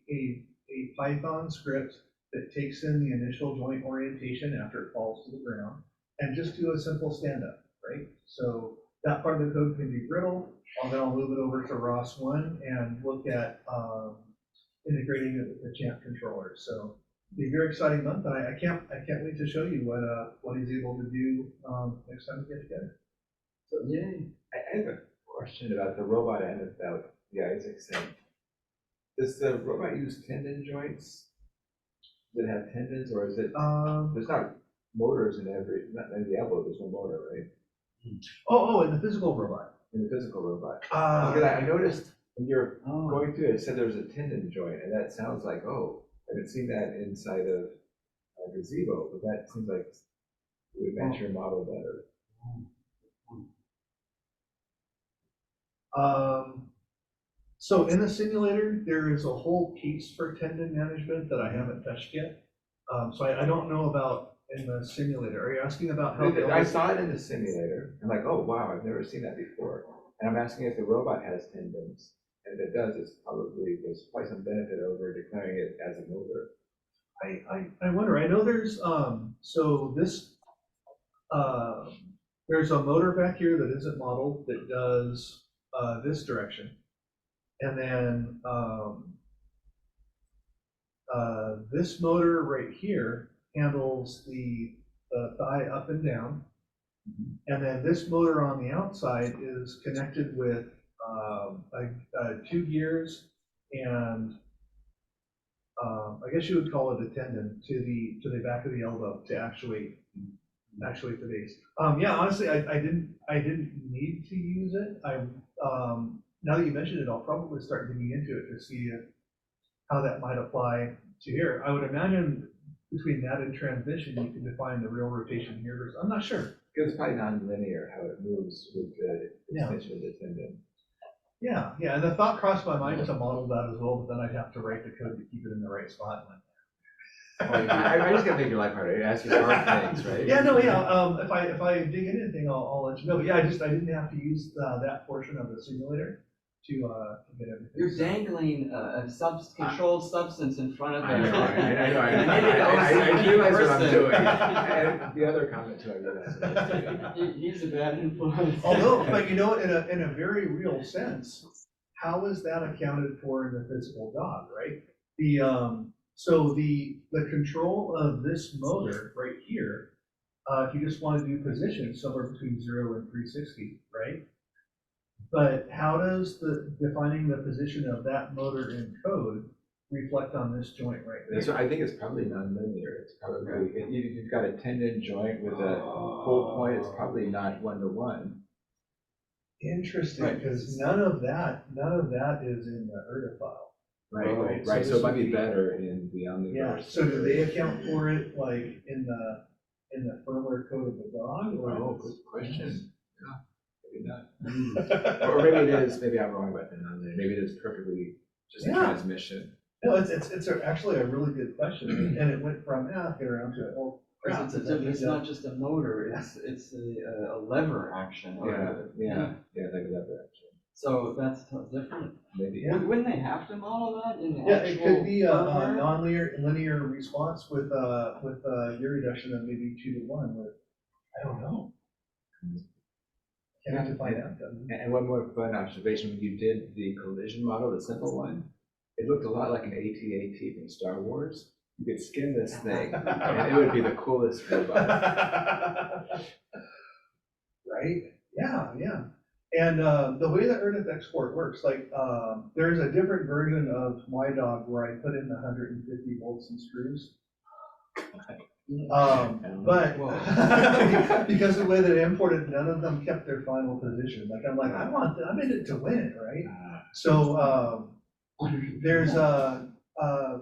Python script that takes in the initial joint orientation after it falls to the ground, and just do a simple stand-up, right? So that part of the code can be brittle. Then I'll move it over to ROS1 and look at integrating it with the champ controller. So it'll be a very exciting month, and I can't wait to show you what he's able to do next time we get together. So, yay. I have a question about the robot and about the Isaacson. Does the robot use tendon joints that have tendons, or is it, there's not motors in not in the elbow, there's no motor, right? Oh, and the physical robot. In the physical robot. Because I noticed when you're Oh. going through it, it said there was a tendon joint, and that sounds like, oh, I haven't seen that inside of a gazebo, but that seems like it would match your model better. So in the simulator, there is a whole piece for tendon management that I haven't touched yet. So I don't know about in the simulator. Are you asking about how? I saw it in the simulator. I'm like, oh, wow, I've never seen that before. And I'm asking if the robot has tendons. And if it does, there's probably some benefit over declaring it as a motor. I wonder, I know there's, so this, there's a motor back here that isn't modeled that does this direction. And then this motor right here handles the thigh up and down. And then this motor on the outside is connected with 2 gears and I guess you would call it a tendon to the back of the elbow to actuate the base. Yeah, honestly, I didn't need to use it. Now that you mentioned it, I'll probably start digging into it to see how that might apply to here. I would imagine between that and transmission, you can define the real rotation here. I'm not sure. Because it's probably non-linear how it moves with the extension of the tendon. Yeah, and the thought crossed my mind to model that as well, but then I'd have to write the code to keep it in the right spot. I just gotta make your life harder, ask you hard things, right? Yeah, no, yeah, if I dig into anything, I'll let you know, but yeah, I didn't have to use, that portion of the simulator to get everything. You're set. dangling a controlled substance in front of I know, them. I realize what I'm doing. And the other comment too, I realize what I'm doing. He's a bad influence. Although, but you know, in a very real sense, how is that accounted for in the physical dog, right? So the control of this motor right here, if you just want to do position, somewhere between 0 and 360, right? But how does defining the position of that motor in code reflect on this joint right there? So I think it's probably nonlinear. It's probably, if you've got a tendon joint with a pull point, it's probably not 1-to-1. Interesting, Right. because none of that is in the URDF file. Right, Right, so so it might this be would be- better in the Omniverse. Yeah, so do they account for it like in the firmware code of the dog? Or Oh, good question. Yeah, maybe not. Mm. Or maybe it is, maybe I'm wrong about the nonlinear. Maybe it is perfectly just a Yeah. transmission. No, it's actually a really good question, and it went from, get around to it, well, crap, It's not just a motor, it's a lever action. Yeah, like a lever action. So that's different. Maybe, Yeah. Wouldn't they have to model that in the Yeah, actual it could be a firmware? linear response with gear reduction of maybe 2-to-1 with, I don't know. Can't have to find out though. And one more fun observation, when you did the collision model, the simple one, it looked a lot like an AT-AT from Star Wars. You could skin this thing, and it would be the coolest robot. Right? Yeah. And the way that URDF export works, like there's a different version of my dog where I put in the 150 bolts and screws. But because of the way that I imported, none of them kept their final position. Like I'm in it to win it, right? So there's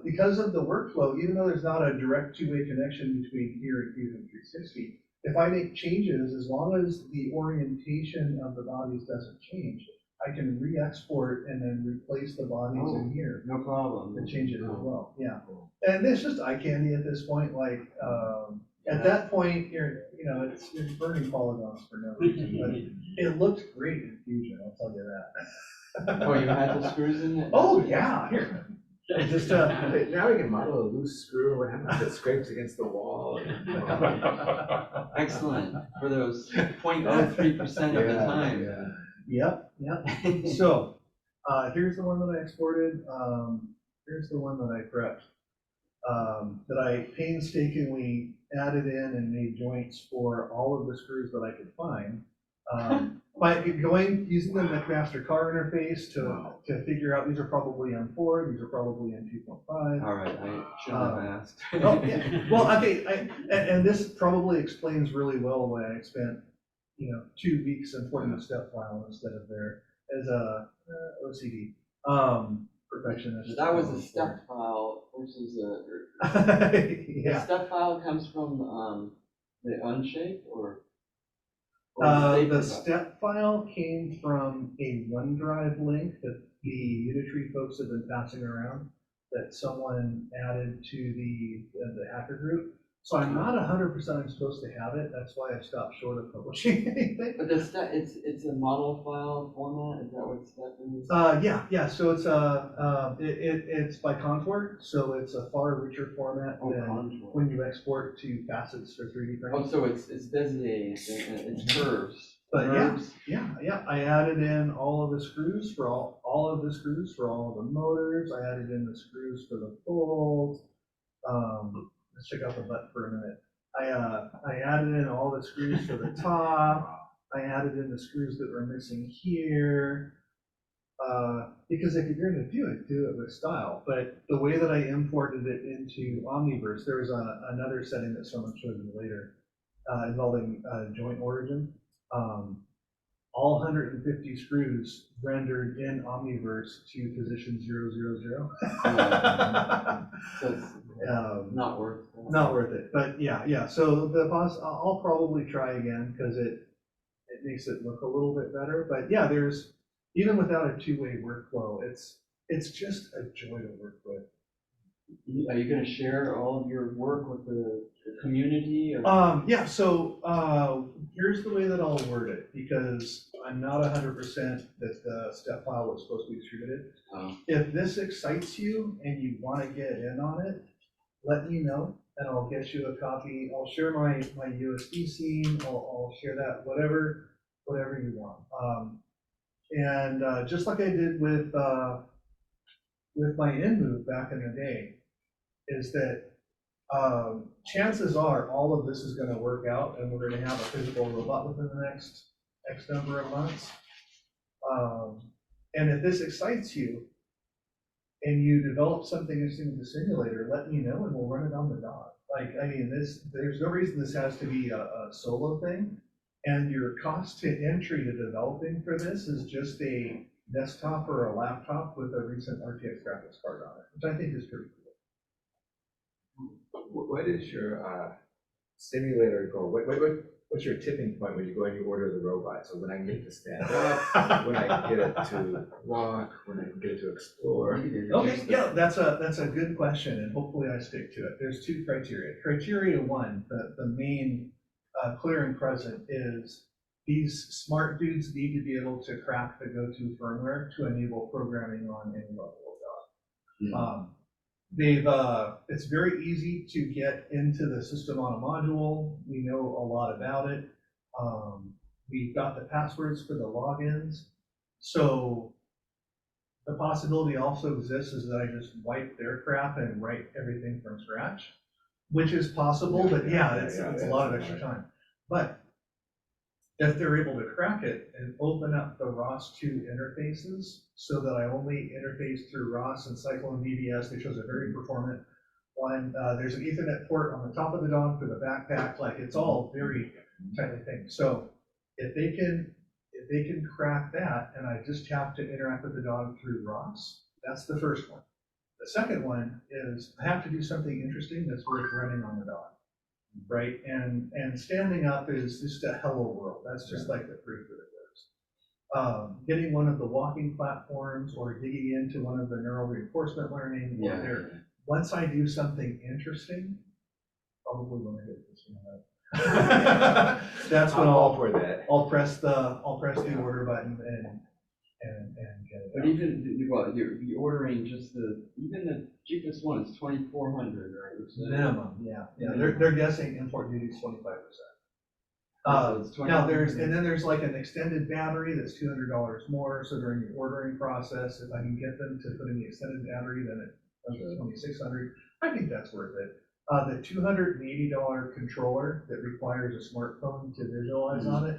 because of the workflow, even though there's not a direct two-way connection between here and Fusion 360, if I make changes, as long as the orientation of the bodies doesn't change, I can re-export and then replace the bodies in here No problem. and change it as well. Yeah, and it's just eye candy at this point. Like at that point, you're burning polygons for no reason. But it looked great in Fusion, I'll tell you that. Oh, you had the screws in it? Oh yeah, here. It just But now we can model a loose screw, what happens if it scrapes against the wall? Excellent, for those 0.03% of the time. Yep. So here's the one that I exported. Here's the one that I prepped. That I painstakingly added in and made joints for all of the screws that I could find. By using the McMaster car interface to figure out these are probably M4, these are probably M2.5. All right, I should have asked. Oh, yeah. Well, okay, and this probably explains really well why I spent 2 weeks importing a step file instead of there as a OCD perfectionist. That was a step file versus Yeah. the step file comes from the Unshape or The step file came from a OneDrive link that the Unitree folks have been passing around that someone added to the hacker group. So I'm not 100% supposed to have it. That's why I stopped short of publishing anything. But the step, it's a model file format. Is that what step is? Yeah. So it's it's by contour, so it's a far richer format than Contour. when you export to facets or 3D Oh, frames. so it's designated. It's curves. But Curves. yeah. I added in all of the screws for all of the screws for all of the motors. I added in the screws for the bolts. Let's check out the butt for a minute. I added in all the screws for the top. I added in the screws that were missing here. Because if you're going to do it with style. But the way that I imported it into Omniverse, there's another setting that someone showed me later involving joint origin. All 150 screws rendered in Omniverse to position 000. So it's not worth it. Not worth it, but yeah. So I'll probably try again because it makes it look a little bit better. But yeah, there's even without a two-way workflow, it's just a joy to work with. Are you gonna share all of your work with the community or? Yeah, so, here's the way that I'll word it, because I'm not 100% that the step file was supposed to be distributed. If this excites you and you want to get in on it, let me know, and I'll get you a copy. I'll share my USB scene, I'll share that, whatever you want. And just like I did with my InMove back in the day, is that chances are all of this is going to work out and we're going to have a physical robot within the next X number of months. And if this excites you and you develop something interesting with the simulator, let me know and we'll run it on the dot. Like, I mean, there's no reason this has to be a solo thing. And your cost to entry to developing for this is just a desktop or a laptop with a recent RTX graphics card on it, which I think is pretty cool. What is your simulator goal? What's your tipping point when you go and you order the robot? So when I get to stand up, when I get it to walk, when I get it to explore. Okay, yeah, that's a good question, and hopefully I stick to it. There's two criteria. Criteria one, the main clear and present, is these smart dudes need to be able to crack the Go2 firmware to enable programming on any level of dog. It's very easy to get into the system on a module. We know a lot about it. We've got the passwords for the logins. So the possibility also exists is that I just wipe their crap and write everything from scratch, which is possible, but it's a lot of extra time. But if they're able to crack it and open up the ROS2 interfaces so that I only interface through ROS and cycle in VBS, they chose a very performant one. There's an Ethernet port on the top of the dog for the backpack. Like, it's all very tightly thing. So if they can crack that, and I just have to interact with the dog through ROS, that's the first one. The second one is I have to do something interesting that's worth running on the dog. Right, and standing up is just a hello world. That's just like the proof that it works. Getting one of the walking platforms or digging into one of the neural reinforcement learning. Once I do something interesting, probably when I hit this one, that's when I'll press the order button and get it. But even you're ordering just even the cheapest one is 2,400, right? Minimum, yeah. They're guessing import duty is 25%. Now there's like an extended battery that's $200 more. So during the ordering process, if I can get them to put in the extended battery, then it comes to $2,600. I think that's worth it. The $280 controller that requires a smartphone to visualize on it,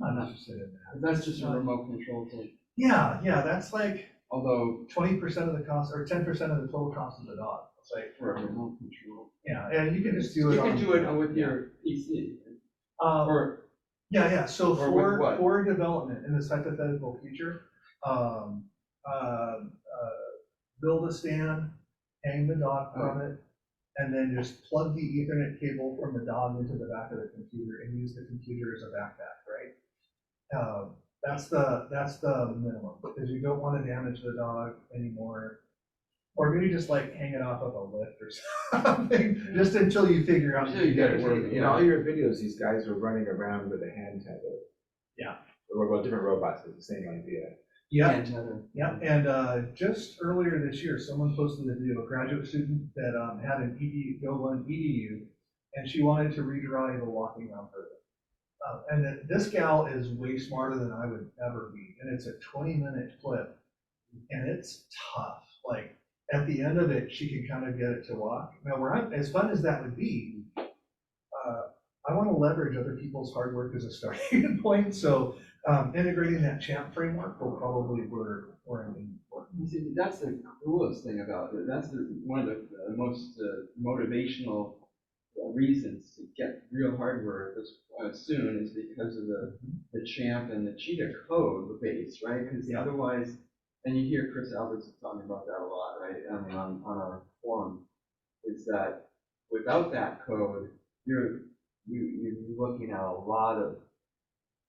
I'm not interested in that. That's just a remote control thing. Yeah, that's like, although 20% of the cost or 10% of the total cost of the dog. It's like for a remote control. Yeah, and you can just do it. You can do it with your PC. So for development in this hypothetical future, build a stand, hang the dog from it, and then just plug the Ethernet cable from the dog into the back of the computer and use the computer as a backpack, right? That's the minimum, because you don't want to damage the dog anymore. Or maybe just like hang it off of a lift or something, just until you figure out. Until you get it working. In all your videos, these guys are running around with a hand tether. Yeah. Or different robots, but the same idea. Yeah. And just earlier this year, someone posted a video, a graduate student that had an Go1 EDU, and she wanted to redrive a walking algorithm. And this gal is way smarter than I would ever be, and it's a 20-minute clip, and it's tough. Like, at the end of it, she can kind of get it to walk. Now, as fun as that would be, I want to leverage other people's hard work as a starting point. So integrating that champ framework will probably where I'm aiming for. You see, that's the coolest thing about it. That's one of the most motivational reasons to get real hardware this soon is because of the champ and the cheetah code base, right? Because otherwise, and you hear Chris Alberts talking about that a lot, right? I mean, on our forum, is that without that code, you're looking at a lot of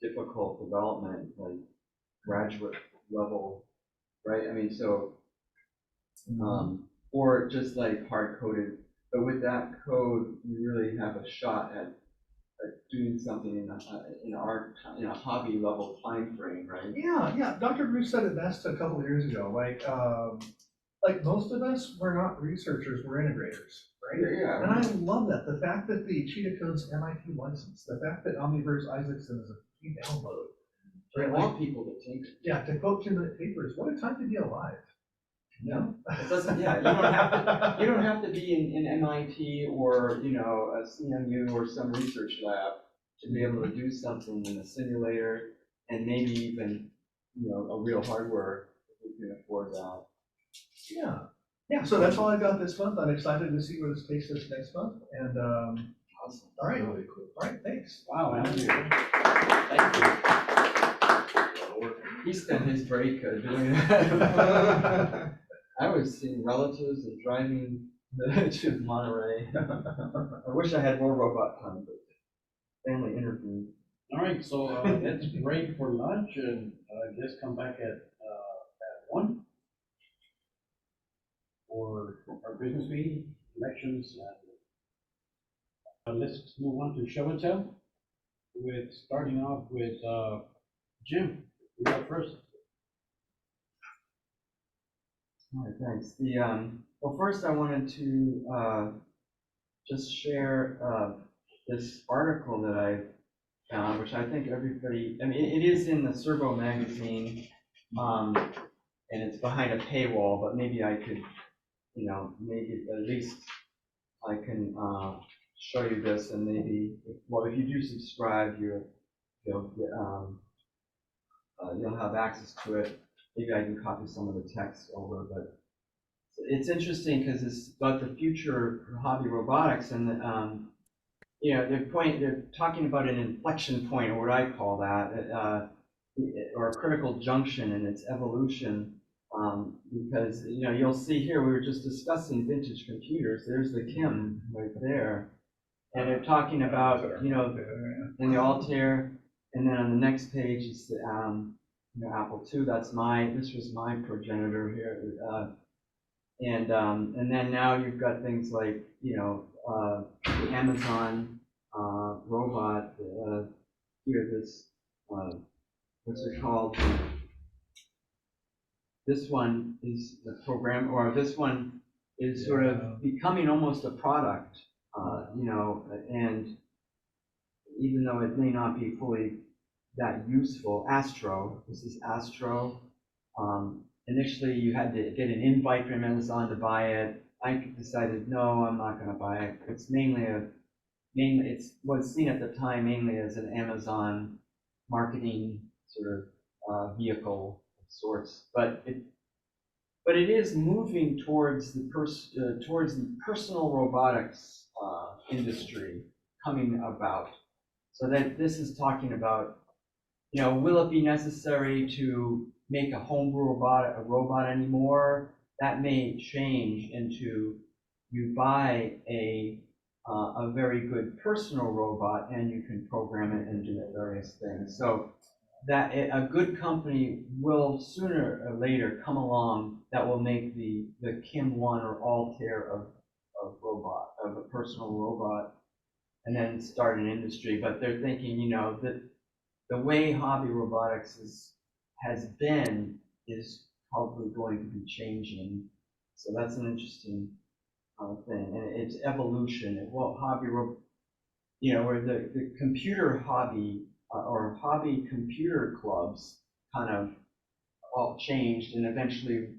difficult development, like graduate level, right? I mean, so or just like hard coded. But with that code, you really have a shot at doing something in a hobby level time frame, right? Yeah, Dr. Bruce said it best a couple of years ago, like most of us, we're not researchers, we're integrators, right? Yeah. And I love that, the fact that the Cheetah Code's MIT license, the fact that Omniverse Isaacson is a free download. I Right, want people to think. yeah, to quote 2-minute papers, what a time to be alive. You know? It doesn't, yeah, you don't have to be in MIT or, you know, a CMU or some research lab to be able to do something in a simulator and maybe even, you know, a real hardware if you can afford that. Yeah, so that's all I got this month. I'm excited to see where this takes us next month, and, Awesome. all right, Really cool. all right, thanks. Wow, Andrew. Thank you. He spent his break doing that. I was seeing relatives and driving to Monterey. I wish I had more robot time, but family intervened. All right, so let's break for lunch and just come back at 1 for our business meeting, elections. Let's move on to show and tell, with starting off with Jim. You're up first. All right, thanks. Well, first I wanted to just share this article that I found, which I think everybody, I mean, it is in the Servo Magazine, and it's behind a paywall, but maybe I could, you know, maybe at least I can show you this, and maybe, if you do subscribe, you'll have access to it. Maybe I can copy some of the text over, but it's interesting because it's about the future of hobby robotics, and you know, they're talking about an inflection point, or what I call that, or a critical junction in its evolution, because, you know, you'll see here, we were just discussing vintage computers. There's the Kim right there, and they're talking about, you know, in the Altair, and then on the next page is the you know, Apple II. This was my progenitor here. And then now you've got things like, you know, the Amazon robot, here, this, what's it called? This one is the program, or this one is sort of becoming almost a product, you know, and even though it may not be fully that useful. Astro, this is Astro. Initially, you had to get an invite from Amazon to buy it. I decided, no, I'm not going to buy it. It's it was seen at the time mainly as an Amazon marketing sort of vehicle of sorts, but it is moving towards the personal robotics industry coming about. So that this is talking about, you know, will it be necessary to make a homebrew robot anymore? That may change into, you buy a very good personal robot and you can program it and do various things. So that a good company will sooner or later come along that will make the Kim 1 or Altair of a personal robot, and then start an industry. But they're thinking, you know, that the way hobby robotics has been is probably going to be changing. So that's an interesting thing, and it's evolution. Well, you know, where the computer hobby or hobby computer clubs kind of all changed and eventually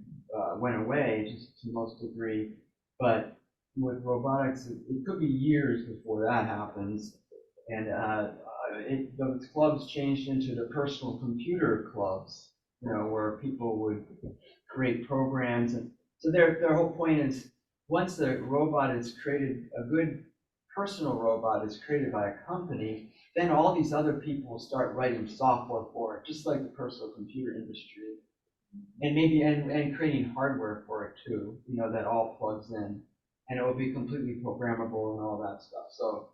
went away, just to most degree. But with robotics, it could be years before that happens, and those clubs changed into the personal computer clubs, you know, where people would create programs. And so their whole point is, once the robot is created, a good personal robot is created by a company, then all these other people will start writing software for it, just like the personal computer industry, and maybe and creating hardware for it too, you know, that all plugs in, and it will be completely programmable and all that stuff. So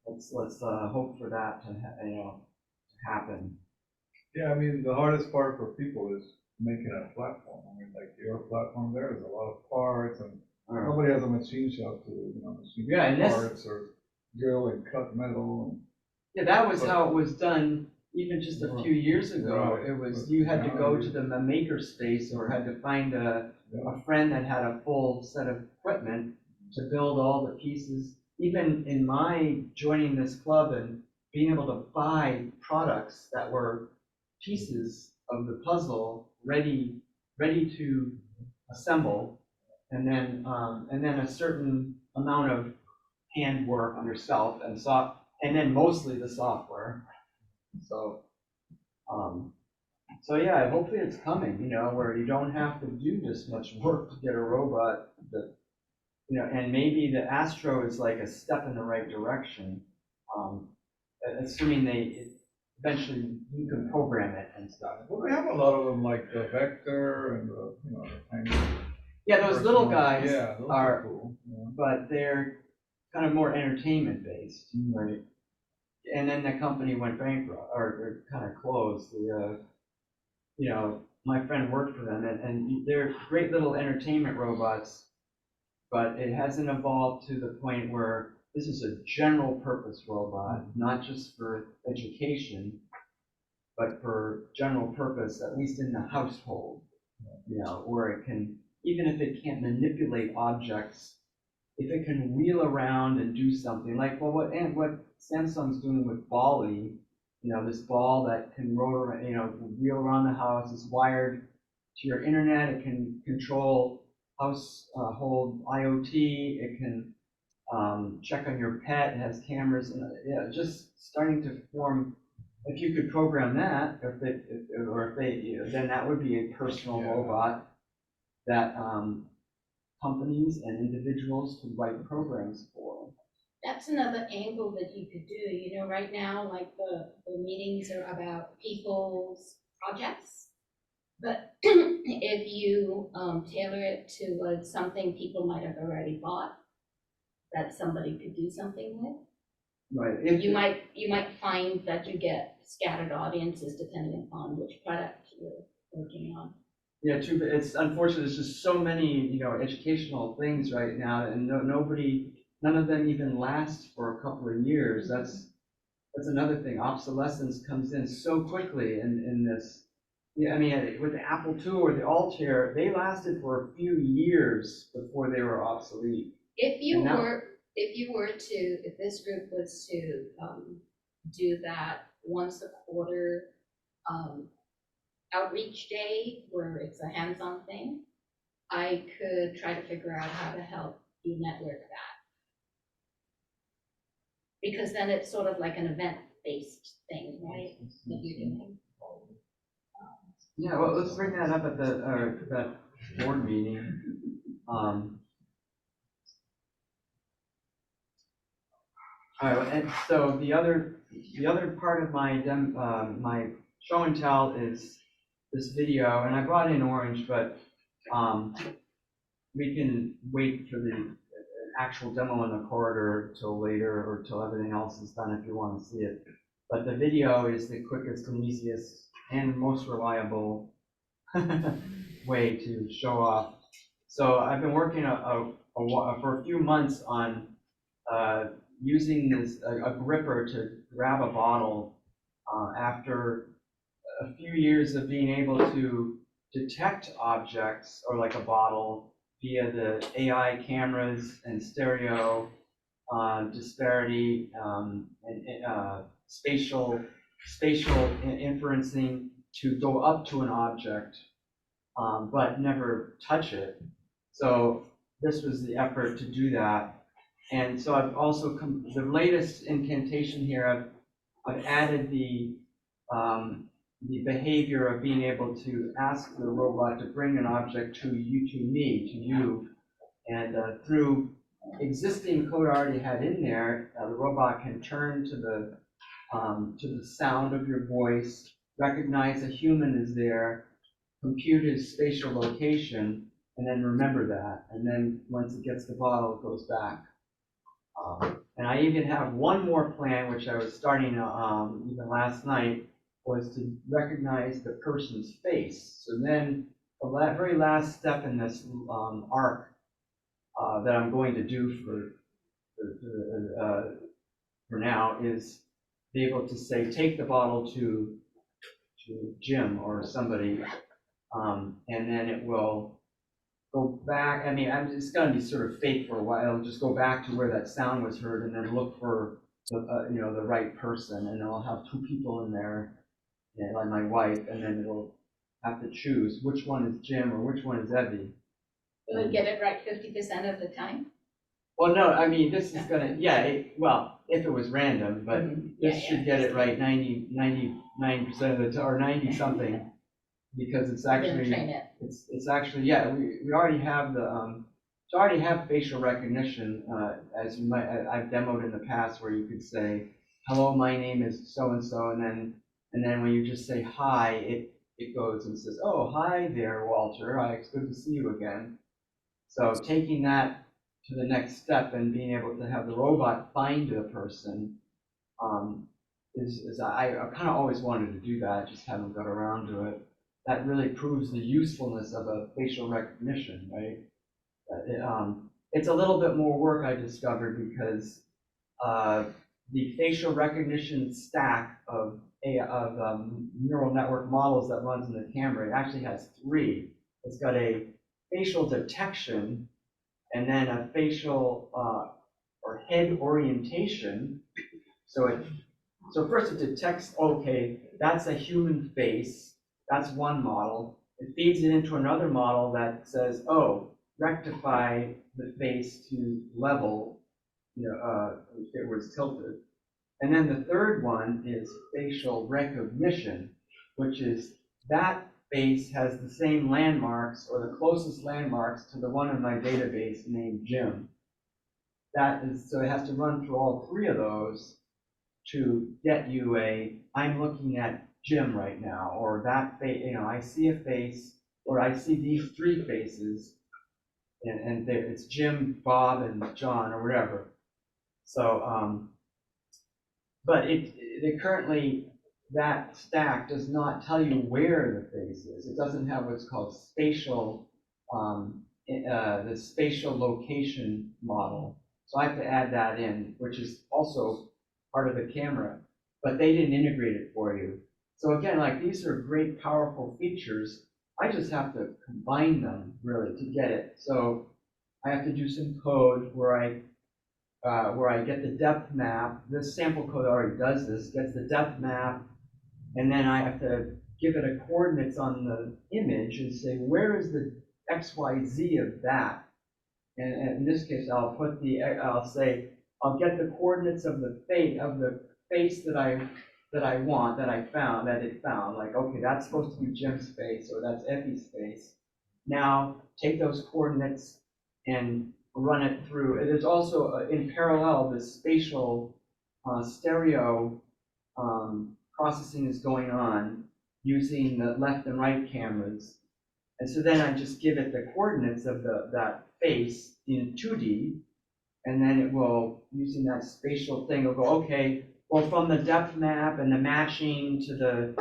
let's hope for that to happen. Yeah, I mean, the hardest part for people is making a platform. I mean, like your platform, there's a lot of parts and Or- nobody has a machine shop to, machine Yeah, and this- parts or drill and cut metal. Yeah, that was how it was done even just a few years ago. Right. It was, you had to go to the maker space or had to find a friend that had a full set of equipment to build all the pieces. Even in my joining this club and being able to buy products that were pieces of the puzzle ready to assemble, and then a certain amount of handwork yourself and then mostly the software. So yeah, hopefully it's coming, where you don't have to do this much work to get a robot that, and maybe the Astro is like a step in the right direction, assuming eventually you can program it and stuff. Well, they have a lot of them, like the Vector and the, the tiny. Yeah, those little personal- guys Yeah, those are- cool. Yeah. but they're kind of more entertainment based, right? And then the company went bankrupt, or kind of closed. My friend worked for them, and they're great little entertainment robots, but it hasn't evolved to the point where this is a general purpose robot, not just for education, but for general purpose, at least in the household, where it can, even if it can't manipulate objects, if it can wheel around and do something like, well, what Samsung's doing with Bali, this ball that can roll around, wheel around the house, is wired to your internet. It can control household IoT. It can check on your pet. It has cameras, and just starting to form. If you could program that, then that would be a personal robot that companies and individuals could write programs for. That's another angle that you could do. Right now, like the meetings are about people's projects. But if you tailor it to something people might have already bought, that somebody could do something with, Right. you might find that you get scattered audiences depending upon which product you're working on. Yeah, true, but it's unfortunate, there's just so many, educational things right now, and none of them even last for a couple of years. That's another thing. Obsolescence comes in so quickly in this. Yeah, I mean, with the Apple II or the Altair, they lasted for a few years before they were obsolete. If this group was to do that once a quarter outreach day where it's a hands-on thing, I could try to figure out how to help you network that. Because then it's sort of like an event-based thing, right, that you're doing. Yeah, well, let's bring that up at that board meeting. All right, and so the other part of my my show and tell is this video, and I brought in orange, but we can wait for the actual demo in the corridor till later or till everything else is done if you want to see it. But the video is the quickest and easiest and most reliable way to show off. So I've been working for a few months on using a gripper to grab a bottle after a few years of being able to detect objects or like a bottle via the AI cameras and stereo disparity and spatial inferencing to go up to an object but never touch it. So this was the effort to do that. And so I've also the latest incantation here, I've added the behavior of being able to ask the robot to bring an object to you, and through existing code I already had in there, the robot can turn to the sound of your voice, recognize a human is there, compute his spatial location, and then remember that. And then once it gets the bottle, it goes back. And I even have one more plan, which I was starting even last night, was to recognize the person's face. So then the very last step in this arc that I'm going to do for now is be able to say, take the bottle to Jim or somebody, and then it will go back. I mean, it's going to be sort of fake for a while. It'll just go back to where that sound was heard, and then look for the right person, and I'll have two people in there, and like my wife, and then it'll have to choose which one is Jim or which one is Evie. You would get it right 50% of the time? Well, no, I mean, this is gonna, well, if it was random, but this should get it right 99% of the time, or 90 something, because it's actually, Train it. it's actually, we already have facial recognition, as you might, I've demoed in the past where you could say, hello, my name is so-and-so, and then when you just say hi, it goes and says, oh, hi there, Walter, it's good to see you again. So taking that to the next step and being able to have the robot find a person, I kind of always wanted to do that, just haven't got around to it. That really proves the usefulness of a facial recognition, right? It's a little bit more work, I discovered, because the facial recognition stack of neural network models that runs in the camera, it actually has three. It's got a facial detection, and then a facial or head orientation. So first it detects, okay, that's a human face. That's one model. It feeds it into another model that says, oh, rectify the face to level, if it was tilted. And then the third one is facial recognition, which is that face has the same landmarks or the closest landmarks to the one in my database named Jim. So it has to run through all three of those to get you I'm looking at Jim right now, or that face, I see a face, or I see these three faces, and it's Jim, Bob, and John, or whatever. So, but currently, that stack does not tell you where the face is. It doesn't have what's called spatial, the spatial location model. So I have to add that in, which is also part of the camera, but they didn't integrate it for you. So again, like, these are great, powerful features. I just have to combine them really to get it. So I have to do some code where I get the depth map. This sample code already does this, gets the depth map, and then I have to give it a coordinates on the image and say, where is the XYZ of that? And in this case, I'll say, I'll get the coordinates of the face that it found, like, okay, that's supposed to be Jim's face, or that's Effie's face. Now, take those coordinates and run it through. There's also, in parallel, the spatial stereo processing is going on using the left and right cameras. And so then I just give it the coordinates of that face in 2D, and then it will, using that spatial thing, it'll go, okay, well, from the depth map and the matching to the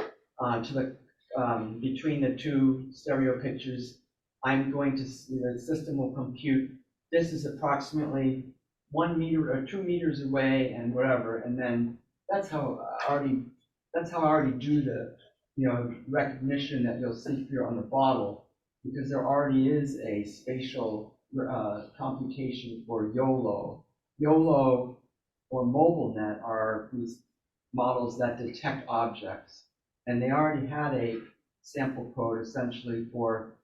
between the two stereo pictures, I'm going to, the system will compute, this is approximately 1 meter or 2 meters away and whatever, and then that's how I already do the recognition that you'll see here on the bottle, because there already is a spatial computation for YOLO. YOLO or MobileNet are these models that detect objects, and they already had a sample code essentially for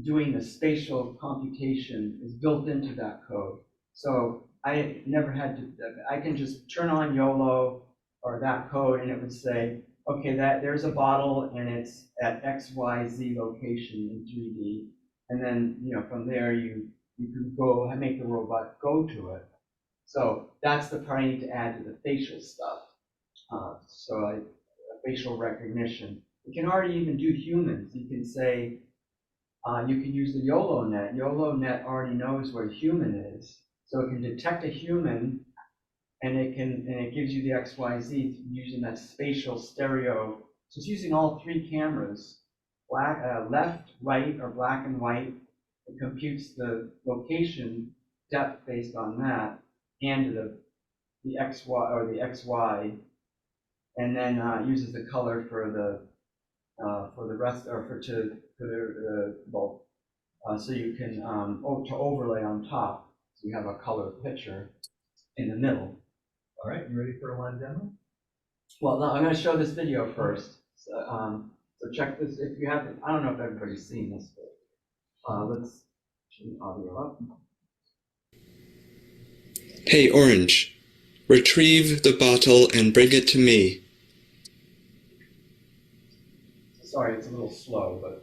doing the spatial computation is built into that code. So I never had to, I can just turn on YOLO or that code, and it would say, okay, there's a bottle and it's at XYZ location in 3D. And then, from there you can go and make the robot go to it. So that's the part I need to add to the facial stuff. Facial recognition. You can already even do humans. You can say, you can use the YOLO net. YOLO net already knows what a human is. So it can detect a human and it gives you the XYZ using that spatial stereo. So it's using all three cameras, left, right, or black and white. It computes the location depth based on that, and the XY or the XY, and then uses the color for the rest, or for the both. So you can to overlay on top, so you have a color picture in the middle. All right, you ready for a live demo? Well, no, I'm going to show this video first. So check this. If you haven't, I don't know if everybody's seen this, but let's turn the audio up. Hey, Orange, retrieve the bottle and bring it to me. Sorry, it's a little slow, but.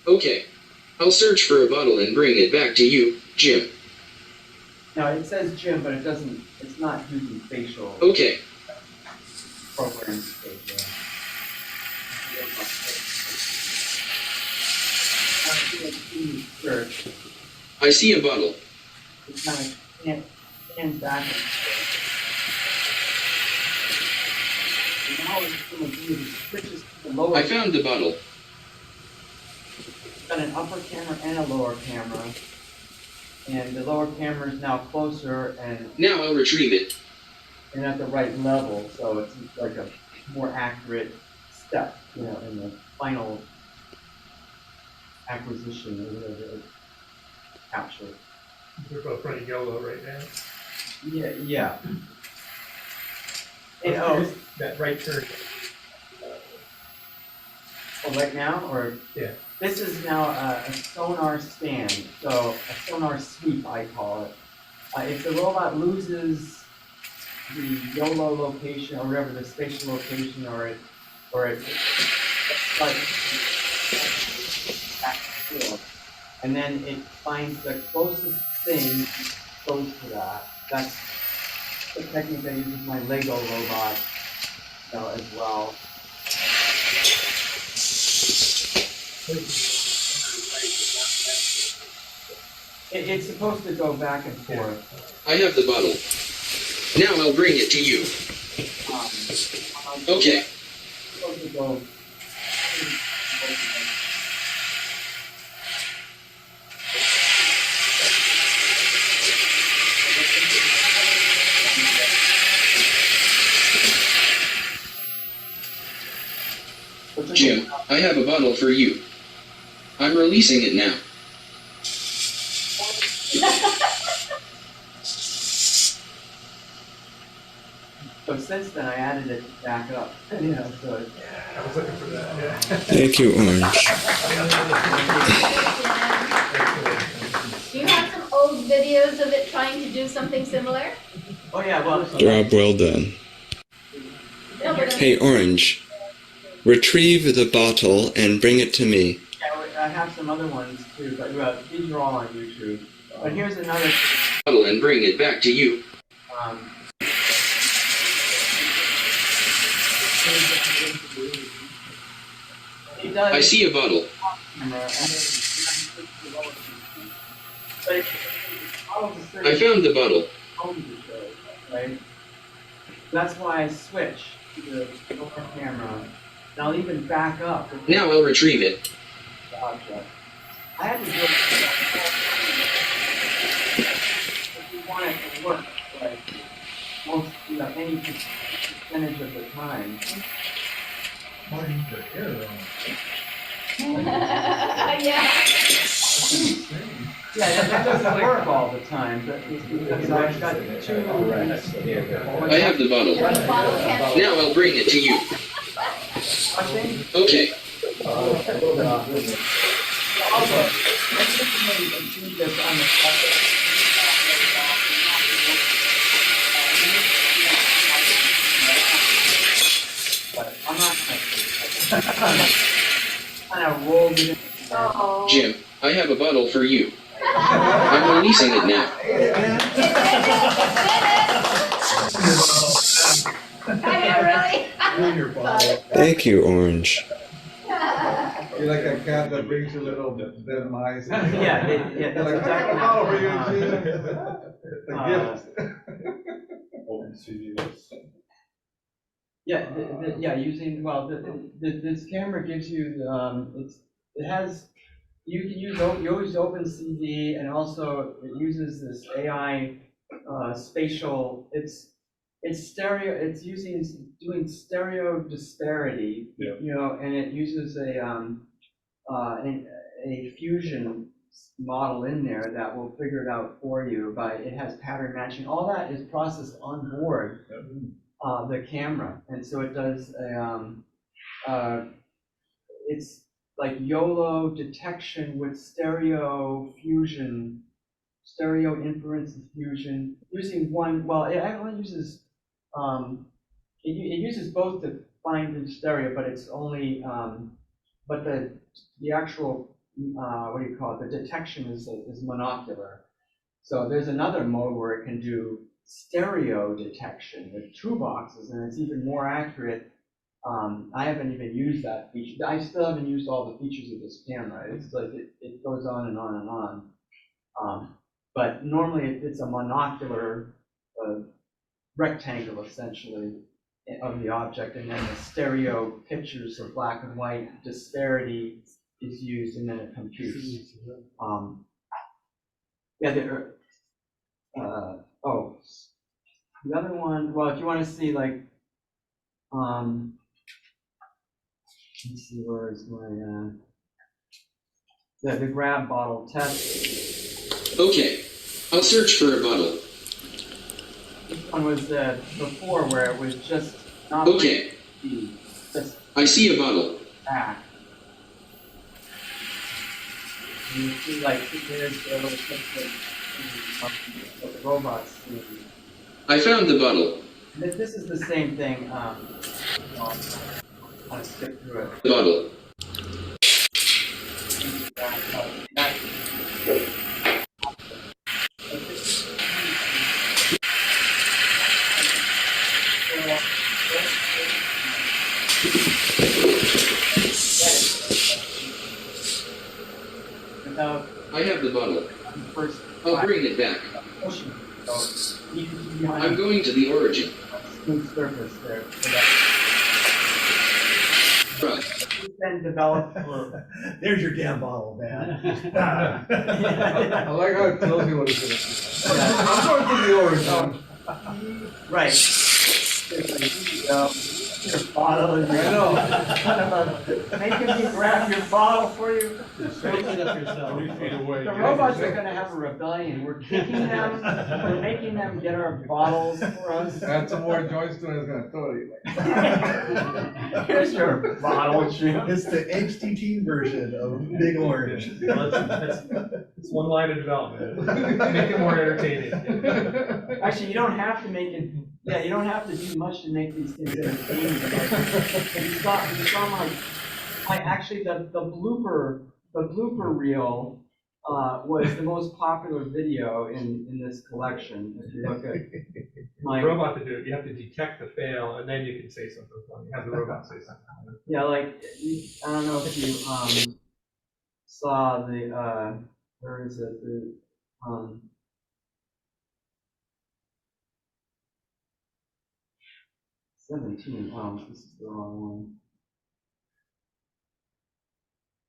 Okay. I'll search for a bottle and bring it back to you, Jim. No, it says Jim, but it doesn't, it's not using facial Okay. programs. Search. I see a bottle. It kind of hands back and forth. And now it's going to do is switches to the lower. I found the bottle. It's got an upper camera and a lower camera. And the lower camera is now closer and Now I'll retrieve it. at the right level, so it's like a more accurate step, in the final acquisition or whatever, capture. They're both running yellow right now. Yeah. And, That right turn. right now, or? Yeah. This is now a sonar stand, so a sonar sweep, I call it. If the robot loses the YOLO location, or whatever, the spatial location, or it like, back and forth, and then it finds the closest thing close to that. That's the technique I use with my Lego robot, as well. It's supposed to go back and forth. I have the bottle. Now I'll bring it to you. Okay. It's supposed to go. Jim, I have a bottle for you. I'm releasing it now. So since then, I added it back up. So I was looking for that, yeah. Thank you, Orange. Do you have some old videos of it trying to do something similar? oh yeah, well, Job well done. No, but Hey, Orange, retrieve the bottle and bring it to me. yeah, I have some other ones too, but these are all on YouTube. But here's another. Bottle and bring it back to you. It does. I see a bottle. I found the bottle. Right? That's why I switch to the lower camera. And I'll even back up. Now I'll retrieve it. The object. I had to do it if you want it to work, like most, any percentage of the time. yeah. Yeah, that doesn't work all the time, but it's because I've got two. I have the bottle. Now I'll bring it to you. Okay. But I'm not gonna kind of roll it in. Oh. Jim, I have a bottle for you. I'm releasing it now. I know, really? Thank you, Orange. You're like a cat that brings you little dead mice. Yeah, They're that's like, I got a exactly bottle for how- you, Gene. A gift. Open CVS. Yeah, yeah, using, well, this camera gives you, it has, you can use, you always OpenCV, and also it uses this AI spatial, it's stereo, it's doing stereo disparity, Yeah. you know, and it uses a fusion model in there that will figure it out for you it has pattern matching. All that is processed on board the camera, and so it does it's like YOLO detection with stereo fusion, stereo inference fusion, using one, well, it only uses, it uses both to find the stereo, but it's only, but the actual, what do you call it, the detection is monocular. So there's another mode where it can do stereo detection with true boxes, and it's even more accurate. I haven't even used that feature. I still haven't used all the features of this camera. It's like it goes on and on and on. But normally it's a monocular rectangle essentially of the object, and then the stereo pictures of black and white disparity is used, and then it computes. Yeah, the other one, well, if you want to see like, let's see, where is my, the grab bottle test. Okay, I'll search for a bottle. This one was before where it was just not. Okay, just I see a bottle. back. And you see like there's a little picture of the robots. I found the bottle. This is the same thing. I'll skip through it. The bottle. Without I have the bottle. first I'll bring it back. pushing, so you can be behind I'm going to the origin. a smooth surface there. So Right. it's been developed for. There's your damn bottle, man. I like how it tells you what it's gonna Yeah. I'm going to the origin. Right. Your bottle is. I know. Making me grab your bottle for you. Pick it up yourself. 3 feet away. The robots are gonna have a rebellion. We're kicking them, we're making them get our bottles for us. Add some more joints to it, it's gonna throw you. Here's your bottle, Jim. It's the HTT version of Big Orange. It's one line of development. Make it more entertaining. Actually, you don't have to make it, yeah, you don't have to do much to make these things entertaining. But you saw my actually the blooper reel was the most popular video in this collection. If you look at my Robot to do it, you have to detect the fail, and then you can say something funny. Have the robot say something. yeah, like I don't know if you saw the where is it, the 17. Oh, this is the wrong one.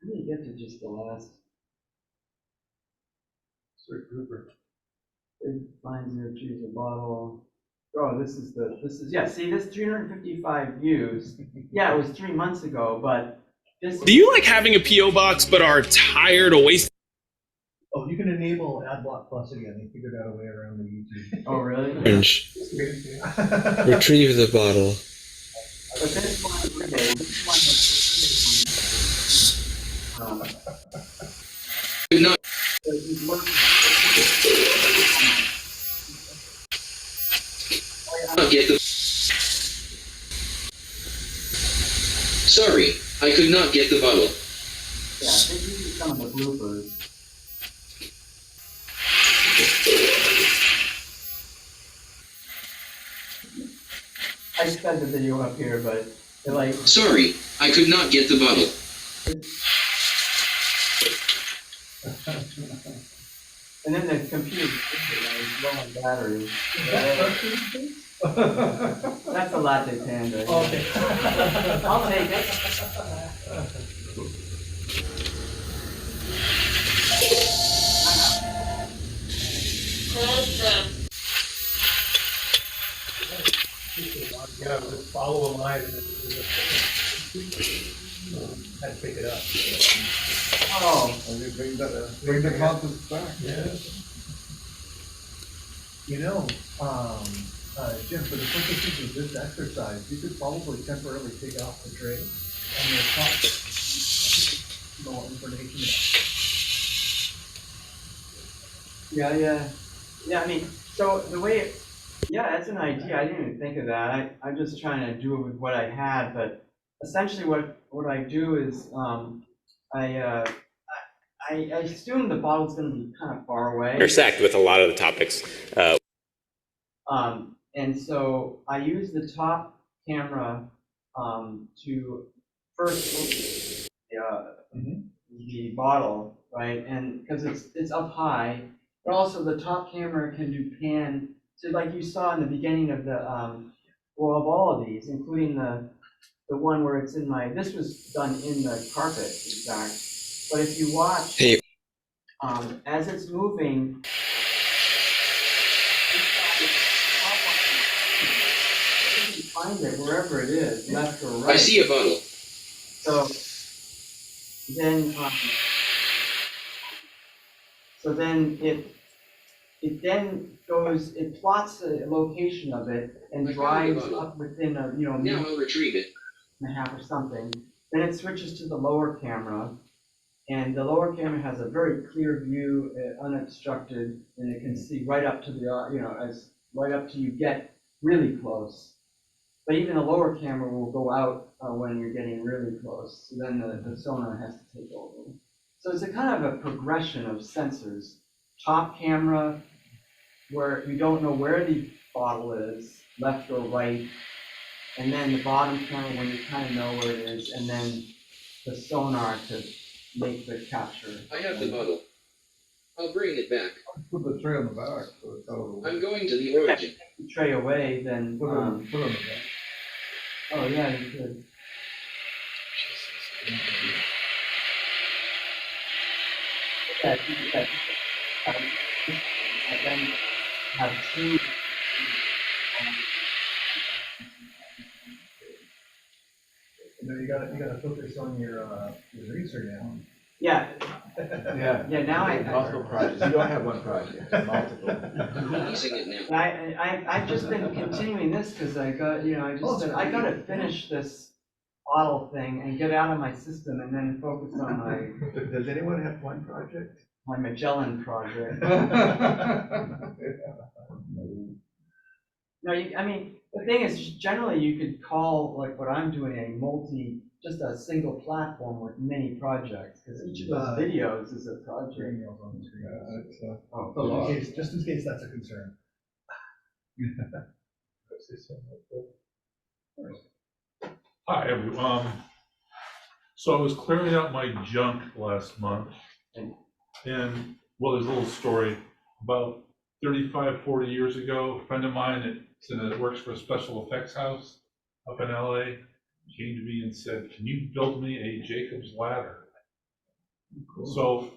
How do you get to just the last? Sir Grouper. It finds and retrieves a bottle. Oh, this is yeah. See, this 355 views. Yeah, it was 3 months ago, but this. Do you like having a PO box but are tired of wasting? Oh, you can enable AdBlock Plus again. They figured out a way around the YouTube. Oh, really? Orange. Retrieve the bottle. But this one, okay, this one was. Do not. Not get the. Sorry, I could not get the bottle. Yeah, I think these are some of the bloopers. I sped the video up here, but they're like. Sorry, I could not get the bottle. And then the computer is low on battery. That's a latte panda. Okay. I'll take it. Yeah, just follow a line and then had to pick it up. Oh, And you bring the contest back. Yeah. You know, Jim, for the purposes of this exercise, you could probably temporarily take off the tray and the top. More information. Yeah, I mean, so the way, yeah, that's an idea. I didn't even think of that. I'm just trying to do it with what I had, but essentially what I do is, I assume the bottle's gonna be kind of far away. Intersect with a lot of the topics. And so I use the top camera to first the bottle, right? And because it's up high, but also the top camera can do pan. So like you saw in the beginning of the well, of all of these, including the one where it's in my. This was done in the carpet, in fact. But if you watch, as it's moving. Find it wherever it is, left or right. I see a bottle. So then it then goes, it plots the location of it and drives up within a, Now I'll retrieve it. and a half or something. Then it switches to the lower camera, and the lower camera has a very clear view, unobstructed, and it can see right up to the, as right up to you get really close. But even the lower camera will go out when you're getting really close. So then the sonar has to take over. So it's a kind of a progression of sensors. Top camera, where you don't know where the bottle is, left or right. And then the bottom camera when you kind of know where it is. And then the sonar to make the capture. I have the bottle. I'll bring it back. Put the tray on the back, so it's out of the way. I'm going to the origin. The tray away, then. Put it on the back. Oh yeah, you could. Yeah, and then have two. You gotta focus on your research now. Yeah. Yeah. Now multiple projects. You don't have one project, multiple. Releasing it now. I've just been continuing this because I got, I gotta finish this bottle thing and get out of my system and then focus on my. Does anyone have one project? My Magellan project. No, I mean, the thing is, generally you could call like what I'm doing just a single platform with many projects, because each of those videos is a project. Emails on the screen. Just in case that's a concern. Hi, everyone. So I was clearing out my junk last month, and well, there's a little story. About 35, 40 years ago, a friend of mine that works for a special effects house up in LA came to me and said, "Can you build me a Jacob's ladder?" Cool. So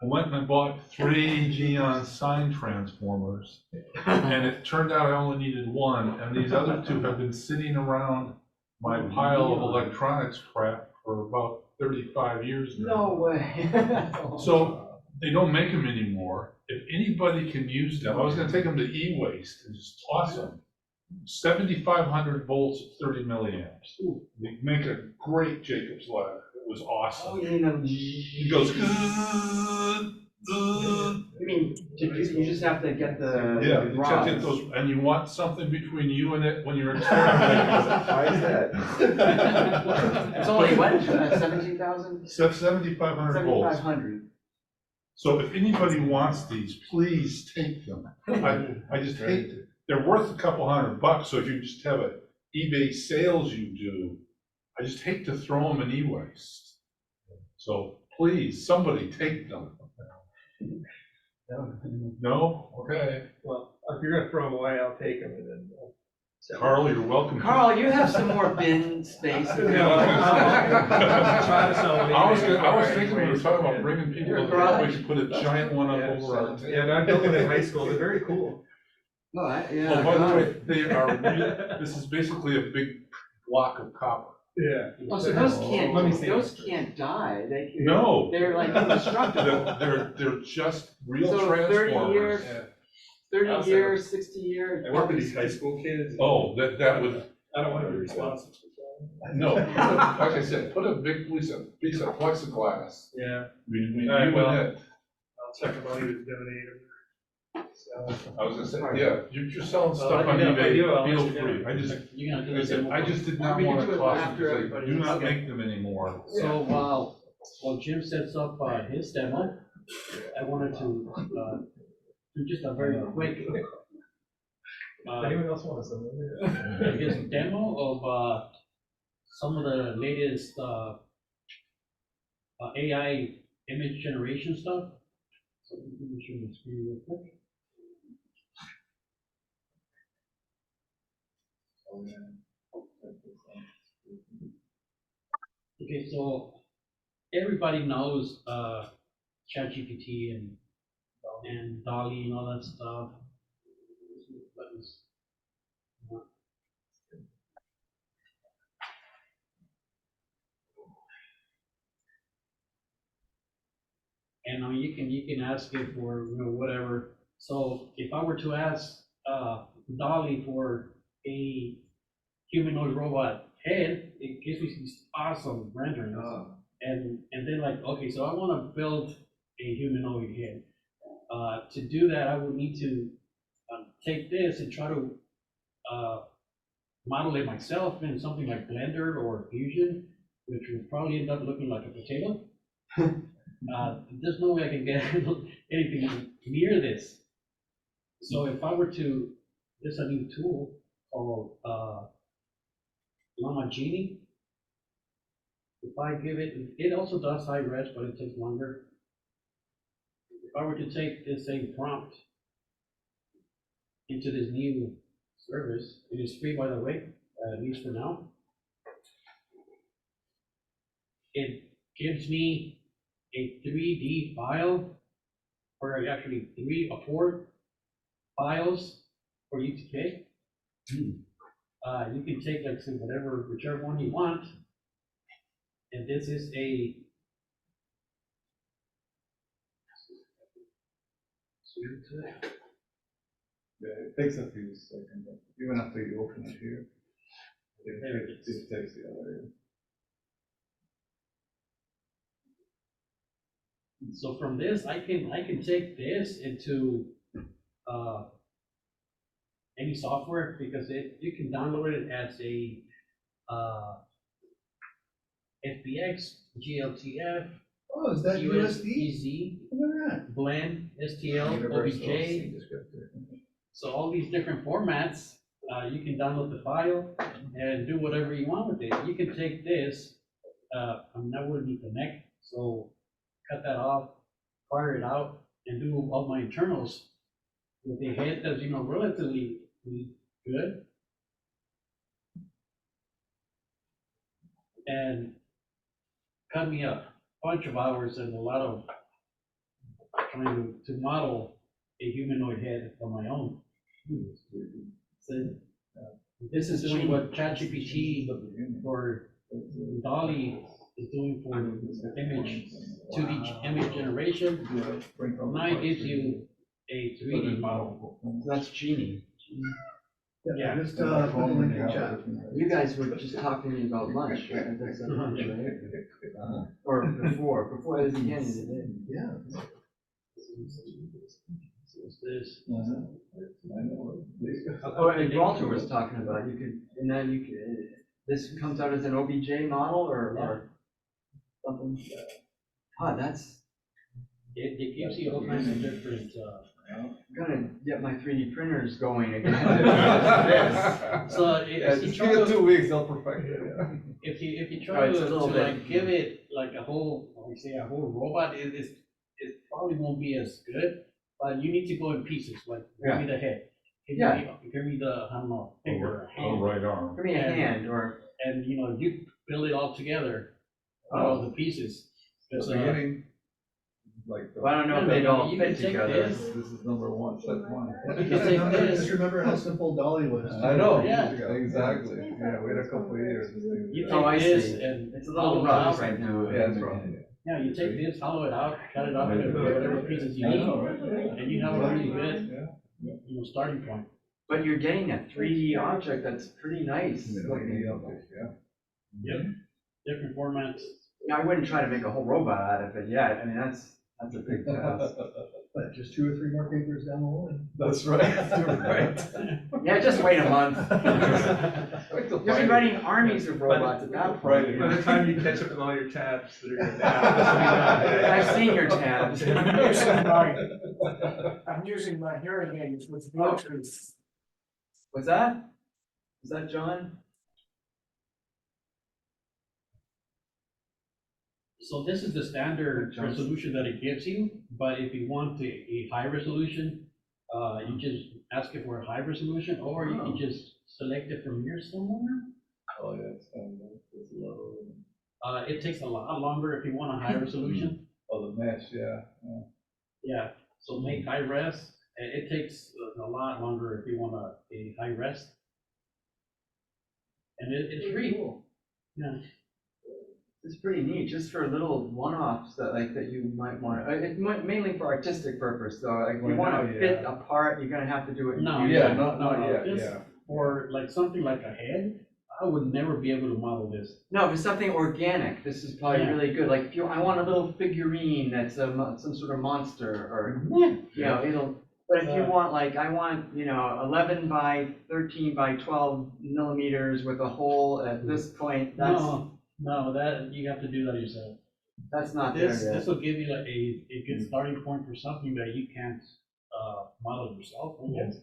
I went and I bought 3 Geon sine transformers, and it turned out I only needed 1, and these other 2 have been sitting around my pile of electronics crap for about 35 years now. No way. So they don't make them anymore. If anybody can use them, I was going to take them to e-waste and just toss them. 7,500 volts at 30 milliamps. They make a great Jacob's ladder. It was awesome. Oh, you mean It goes. You mean you just have to get the Yeah, you rods. have to get those, and you want something between you and it when you're experimenting. Why is that? It's only what, 17,000? 7,500 volts. 7,500. So if anybody wants these, please take them. I just hate it. They're worth a couple $100, so if you just have an eBay sales you do, I just hate to throw them in e-waste. So Please, somebody take them. No? Okay. Well, if you're gonna throw them away, I'll take them and then. Carl, you're welcome. Carl, you have some more bin space. Try to sell them. I was thinking we were talking about bringing people to the garage, we should put a giant one up over our table. Yeah, I built them in high school, they're very cool. Oh, yeah. Oh, by the way, they are, this is basically a big block of copper. Yeah. Oh, so those can't die, they can. No. They're like indestructible. They're just real So 30 transformers. years, 30 years, 60 years. I work with these high school kids. Oh, that would, I don't want to be responsible. no, like I said, put a big piece of plexiglass. Yeah, You All right, and well, it. I'll check them out, either donate or sell. I was gonna say, yeah, you're selling Well, stuff let on me know if I do, I'll eBay, feel let you free. know. You're gonna do Like I this. said, I just did not We can want do to it cost after because they everybody do not is- make them anymore. So while Jim sets up his demo, I wanted to do just a very quick Anyone else want to sell them? I guess demo of some of the latest AI image generation stuff. So let me show you the screen real quick. Okay, so everybody knows ChatGPT and DALL-E and all that stuff. And you can ask it for whatever. So if I were to ask DALL-E for a humanoid robot head, it gives me these awesome renderings. And then like, okay, so I want to build a humanoid head. To do that, I would need to take this and try to model it myself in something like Blender or Fusion, which would probably end up looking like a potato. There's no way I can get anything near this. So if I were to, there's a new tool called Llama Genie. If I give it, it also does high res, but it takes longer. If I were to take this same prompt into this new service, it is free, by the way, at least for now. It gives me a 3D file, or actually 3 or 4 files for you to pick. You can take, like, say, whichever one you want. And this is a Yeah, it takes a few seconds, even after you open it here. There it is. It takes the other. So from this, I can take this into any software, because you can download it as a FBX, GLTF, Oh, is that USD? USDZ, Look at Blend, STL, Universal OBJ. C descriptor. So all these different formats, you can download the file and do whatever you want with it. You can take this, I wouldn't need the neck, so cut that off, fire it out, and do all my internals with a head that's, relatively good. And cut me a bunch of hours and a lot of trying to model a humanoid head on my own. So, this is doing what ChatGPT or DALL-E is doing for image, 2D image generation. Now it gives you a 3D model. That's Genie. Yeah. Just put the link in chat. You guys were just talking to me about lunch, right? That's at lunch, right? Or before at the beginning of the day. Yeah. This. Oh, and Walter was talking about, this comes out as an OBJ model or something? That's, It gives you all kinds of different, I'm gonna get my 3D printers going again. so if you try to, 2 weeks, they'll perfect it. if you Oh, try it's to a little bit. like give it like a whole I say, a whole robot, it probably won't be as good, but you need to go in pieces, like, give me the head. Give me the, I don't know, finger, hand. right arm. Give me a hand, or, And, you know, you build it all together, all the pieces. The It's, beginning, like, well, I don't know if they'd all You can fit take together. this. this is number one, step one. Just remember how simple Dolly was. I know, Yeah. exactly, yeah, wait a couple of years. You Oh, I take this see. and It's a little hollow it rough out. right now. Yeah, that's right. Yeah, you take this, hollow it out, cut it up into whatever pieces you I need, know, right? Yeah. and you have a really good, Yeah. you know, starting point. But you're getting a 3D object that's pretty nice Yeah, looking. yeah. Yep, different formats. I wouldn't try to make a whole robot out of it yet. I mean, that's a big task. But just 2 or 3 more papers down the line. That's right. Right. Yeah, just wait a month. You'll be writing armies of robots at that point. By the time you catch up with all your tabs that are in there. I've seen your tabs. I'm using my hearing aids with Bluetooth. What's that? Is that John? So this is the standard resolution that it gives you, but if you want a high resolution, you just ask it for a high resolution, or you can just select it from here somewhere. Oh, yeah, it's low. It takes a lot longer if you want a high resolution. Oh, the mesh, yeah. Yeah, so make high res, and it takes a lot longer if you want a high res. And it's free. Yeah. It's pretty neat, just for little one-offs that you might want. Mainly for artistic purpose, though. Like, if you want to fit a part, you're gonna have to do it. No, Yeah, no, yeah. Just for like something like a head, I would never be able to model this. No, if it's something organic, this is probably really good. Like, if I want a little figurine that's some sort of monster, or you know, it'll. But if you want, like, I want, 11 by 13 by 12 millimeters with a hole at this point, that's. No, that you have to do that yourself. That's not This there yet. this will give you like a good starting point for something that you can't model yourself, I guess.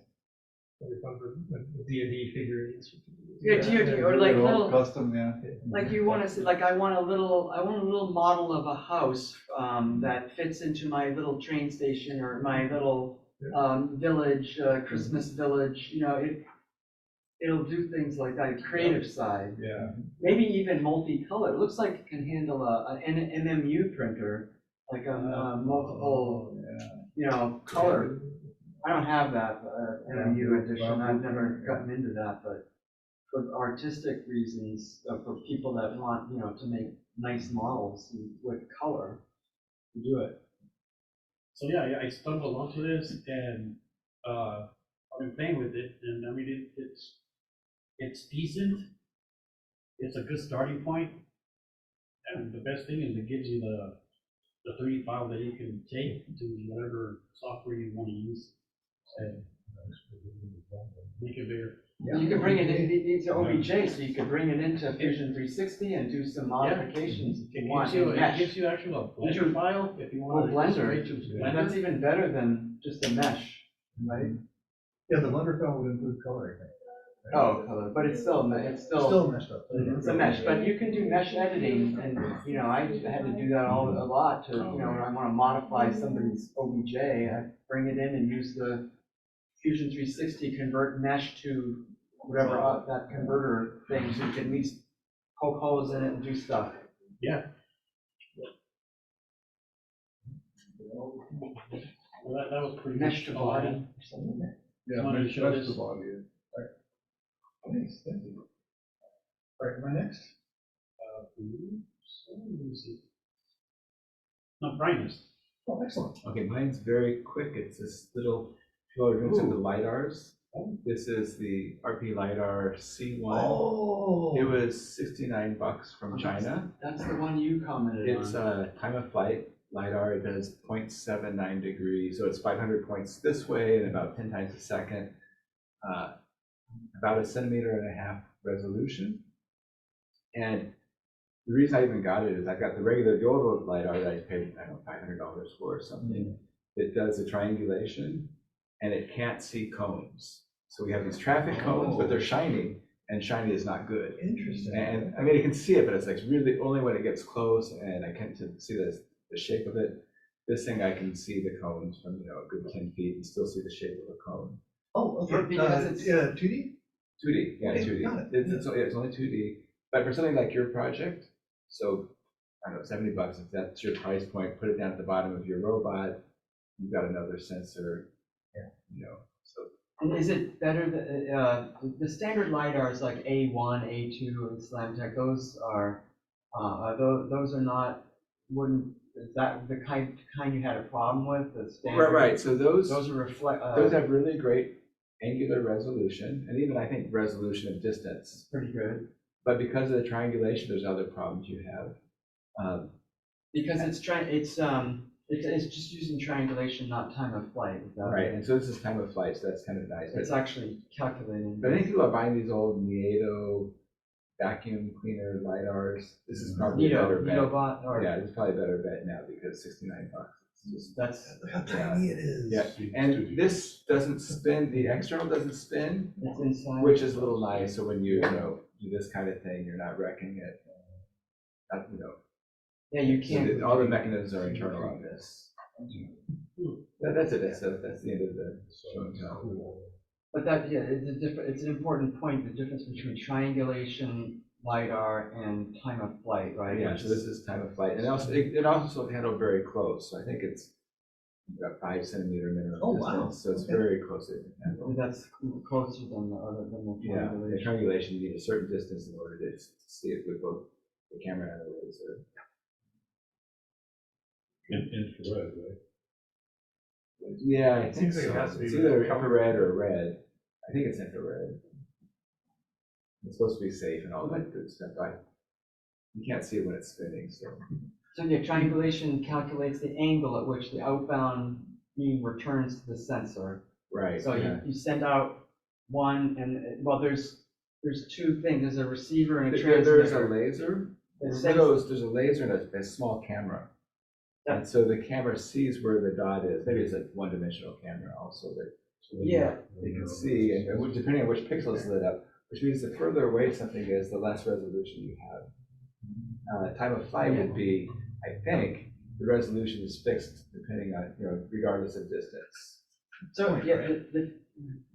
D&D figurines. Yeah, DoD, or like little, Custom, yeah. like you want to say, like I want a little model of a house that fits into my little train station or my little village, Christmas village. It'll do things like that. Creative side. Yeah. Maybe even multicolor. It looks like it can handle an MMU printer, like a multiple, color. I don't have that MMU edition. I've never gotten into that, but for artistic reasons, for people that want, to make nice models with color, to do it. So yeah, I stumbled onto this and I've been playing with it, and I mean it's decent. It's a good starting point, and the best thing is it gives you the 3D file that you can take to whatever software you want to use and make it bigger. Yeah. You can bring it into OBJ, so you could bring it into Fusion 360 and do some modifications if you want. It gives you actually a Blender file if you want to Blender. to And that's even better than just a mesh, right? Yeah, the Blender file would include color, I think. Oh, color, but it's still messed up. It's a mesh, but you can do mesh editing, and I had to do that a lot to when I want to modify somebody's OBJ, I bring it in and use the Fusion 360 convert mesh to whatever that converter thing, so you can at least poke holes in it and do stuff. Yeah. Well, that was pretty Mesh much to all I body had. or something. Yeah, Wanted to show mesh this. the body. Nice, thank you. All right, am I next? No, brightness. Oh, excellent. Okay, mine's very quick. It's this little, if you go into the LiDARs, this is the RP LiDAR C1. Oh. It was $69 from China. That's the one you commented on. It's a time of flight LiDAR. It does 0.79 degrees, so it's 500 points this way and about 10 times a second. About 1.5 centimeter resolution. And the reason I even got it is I got the old LiDAR that I paid, I don't know, $500 for or something. It does a triangulation and it can't see cones. So we have these traffic cones, but they're shining. and shiny is not good. Interesting. And I mean, I can see it, but it's like really only when it gets close and I can't see the shape of it. This thing, I can see the cones from, you know, a good 10 feet and still see the shape of a cone. Oh, okay. Because it's- Yeah, 2D? 2D, yeah, Okay, 2D. got it. It's only 2D, but for something like your project, so, I don't know, $70, if that's your price point, put it down at the bottom of your robot, you've got another sensor, you know, so. And is it better that, the standard LiDARs like A1, A2, and Slamtech, those are not, is that the kind you had a problem with, the standard? Right, so those Those are those have really great angular resolution, and even I think resolution of distance. pretty good. But because of the triangulation, there's other problems you have. Because it's just using triangulation, not time of flight. Right, and so this is time of flight, so that's kind of nice. It's actually calculating. But I think people are buying these old Nieto vacuum cleaner LiDARs. This is probably a better bet. Neatobot, or Yeah, it's probably a better bet now because $69. It's just, that's, Look how tiny it is. yeah, and this doesn't spin, the external doesn't spin, it's inside. which is a little nice, so when you know, do this kind of thing, you're not wrecking it. You know, Yeah, you so can't. all the mechanisms are internal on this. That's it, that's the end of the show and tell. But that, yeah, it's an important point, the difference between triangulation, LiDAR, and time of flight, right? Yeah, so this is time of flight, and also, it also handled very close, so I think it's about 5 centimeter minimum Oh, wow. distance, so it's Okay. very close to handle. That's closer than the Yeah, the triangulation. triangulation, you need a certain distance in order to see it with both the camera and the laser. Infrared, right? Yeah, I It think seems like it so. has to be It's either red. infrared or red. I think it's infrared. It's supposed to be safe and all that good stuff, but you can't see it when it's spinning, so. So yeah, triangulation calculates the angle at which the outbound beam returns to the sensor. Right, So yeah. you send out one, and, well, there's two things, there's a receiver and a There's a transmitter. laser. It For sends- those, there's a laser and a small camera. Yeah. And so the camera sees where the dot is. Maybe it's a one-dimensional camera also, but Yeah. you can see, and depending on which pixel is lit up, which means the further away something is, the less resolution you have. Time of flight would be, I think, the resolution is fixed depending on, you know, regardless of distance. So, yeah,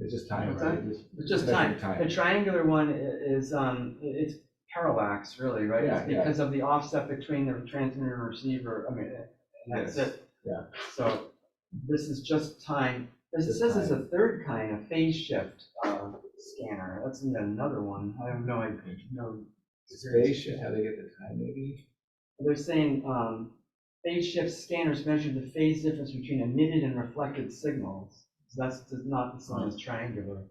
It's just time, What's right? that? Just it's just measuring time. The triangular one is, it's parallax, really, right? Yeah, It's yeah. because of the offset between the transmitter and receiver, I mean, and that's Yes, it. yeah. So this is just time. As it Just says, there's time. a third kind, a phase shift scanner. That's yet another one. I have no idea. No. Spaceship, how they get the time maybe? They're saying phase shift scanners measure the phase difference between emitted and reflected signals. So that's not the same as triangular.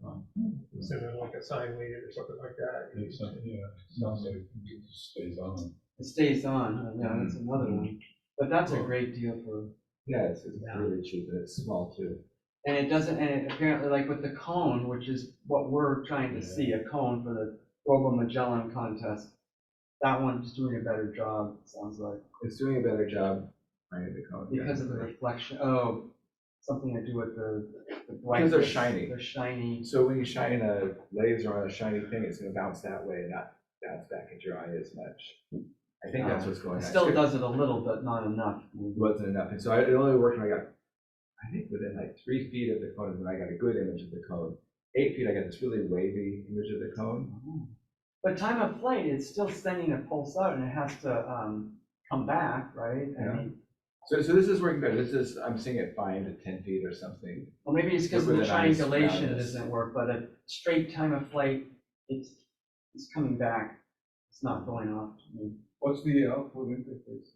So like a sine wave or something like that. It's not, yeah, it sounds like it just stays on. It stays on. Yeah, that's another one. But that's a great deal for. Yeah, it's really cheap and it's small too. And it doesn't, and it apparently, like with the cone, which is what we're trying to see, a cone for the Global Magellan contest, that one's doing a better job, it sounds like. It's doing a better job finding the cone. Because of the reflection, something to do with the Because brightness. they're shiny. They're shiny. So when you shine a laser on a shiny thing, it's gonna bounce that way and not bounce back at your eye as much. I think that's what's going It on. still does it a little, but not enough. It wasn't enough, and so it only worked when I got, I think within like 3 feet of the cone is when I got a good image of the cone. 8 feet, I got this really wavy image of the cone. But time of flight, it's still sending a pulse out and it has to come back, right? I Yeah. mean, So this is working better. I'm seeing it 5 to 10 feet or something. well, maybe it's because of the With a nice triangulation roundness. doesn't work, but a straight time of flight, it's coming back. It's not going off. What's the output interface?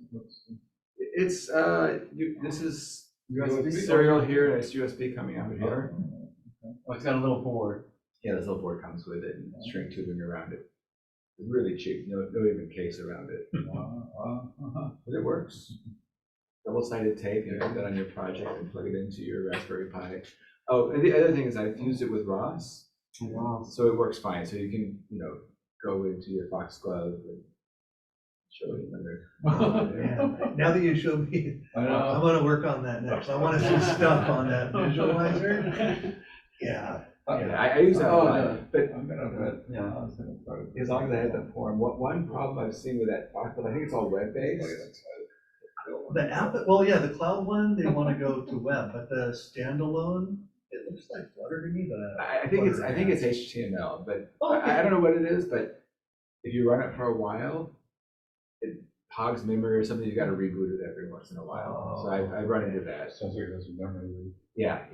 It's, this is USB? serial here, and it's USB coming out here. Oh, it's got a little board. Yeah, this little board comes with it and string tubing around it. It's really cheap, no even case around it. But it works. Double-sided tape, you put that on your project and plug it into your Raspberry Pi. Oh, and the other thing is I've used it with ROS, Wow. so it works fine. So you can, go into your Foxglove and show it later. Yeah. Now that you showed me, I know. I'm gonna work on that next. I wanna see stuff on that visualizer. Yeah. Yeah, I use that a Oh, lot, no. but I'm gonna put, Yeah. I was gonna put. as long as I have the form, one problem I've seen with that box, but I think it's all web-based. The app, well, yeah, the cloud one, they want to go to web, but the standalone, it looks like Flutter to me, but. I think it's HTML, but Oh, okay. I don't know what it is, but if you run it for a while, it hogs memory or something, you gotta reboot it every once in a while. So I run into that. Sounds like that's a memory leak. Yeah,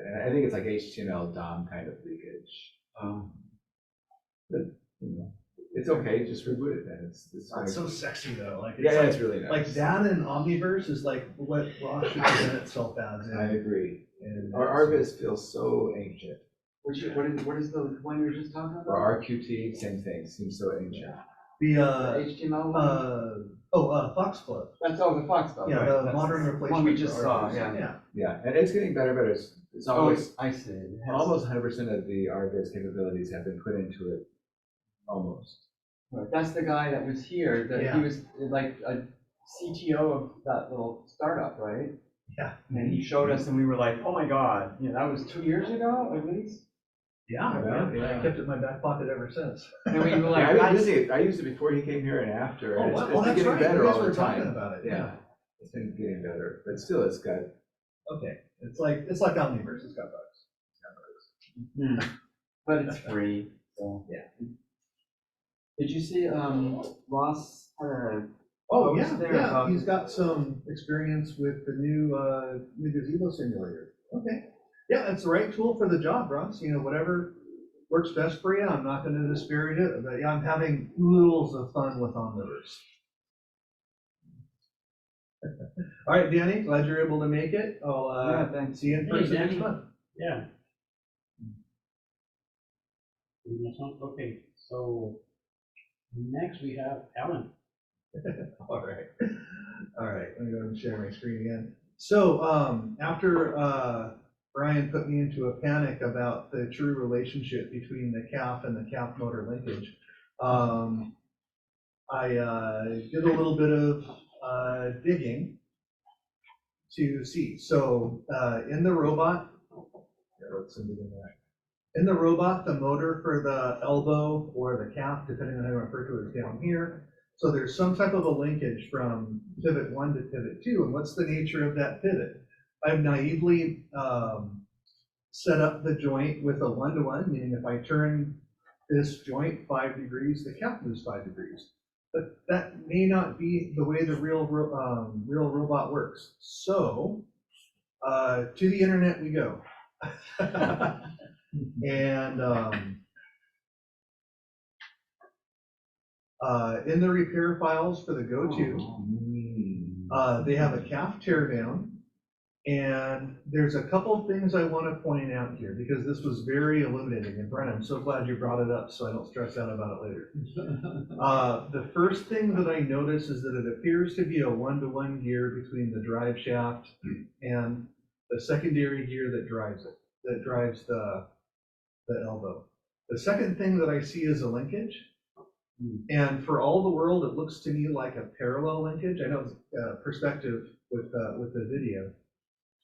and I think it's like HTML DOM kind of leakage. But, you know, it's okay, just reboot it then, it's It's so sexy though, like. Yeah, like- it's really nice. Like that and Omniverse is like what Ross should present itself as. I agree. And Our RViz feels so ancient. What is the one you were just talking about? Or RQT, same thing, seems so ancient. The, The HTML one? Fox Club. That's all the Fox Club, Yeah, right? the That's modern replacement. one we for just saw, RViz. yeah. Yeah, and it's getting better, but it's Oh, always, I see. It has- almost 100% of the RViz capabilities have been put into it, almost. Right, that's the guy that was here, that Yeah. he was like a CTO of that little startup, right? Yeah. And he showed us and we were like, oh my God, you know, that was 2 years ago at least. Yeah, Yeah. I kept it in my back pocket ever since. And we were Yeah, like, I've been that's, using it, I used it before he came here and after, Oh, and wow. it's Oh, been that's getting right. You better guys all were the talking time. about it, Yeah, it's been getting better, but still, it's got, Okay, it's like Omniverse, it's got bugs. but it's free, so. Yeah. Did you see, Ross had a Oh, post yeah, there yeah, about- he's got some experience with the new gazebo simulator. Okay, yeah, it's the right tool for the job, Ross, you know, whatever works best for you, I'm not gonna disparage it, but yeah, I'm having oodles of fun with Omniverse. All right, Danny, glad you're able to make it. I'll, Yeah, thanks. see you in Hey, person next Danny. month. Yeah. Okay, so next we have Alan. All right, let me go and share my screen again. So, after, Brian put me into a panic about the true relationship between the calf and the calf motor linkage, I did a little bit of digging to see. So, in the robot, the motor for the elbow or the calf, depending on how you refer to it, is down here. So there's some type of a linkage from pivot 1 to pivot 2, and what's the nature of that pivot? I've naively set up the joint with a 1-to-1, meaning if I turn this joint 5 degrees, the calf moves 5 degrees. But that may not be the way the real robot works. So, to the internet we go. And in the repair files for the Go2, they have a calf teardown. And there's a couple of things I want to point out here because this was very illuminating. And Brent, I'm so glad you brought it up so I don't stress out about it later. The first thing that I notice is that it appears to be a 1-to-1 gear between the drive shaft and the secondary gear that drives it, that drives the elbow. The second thing that I see is a linkage. And for all the world, it looks to me like a parallel linkage. I know it's perspective with the video,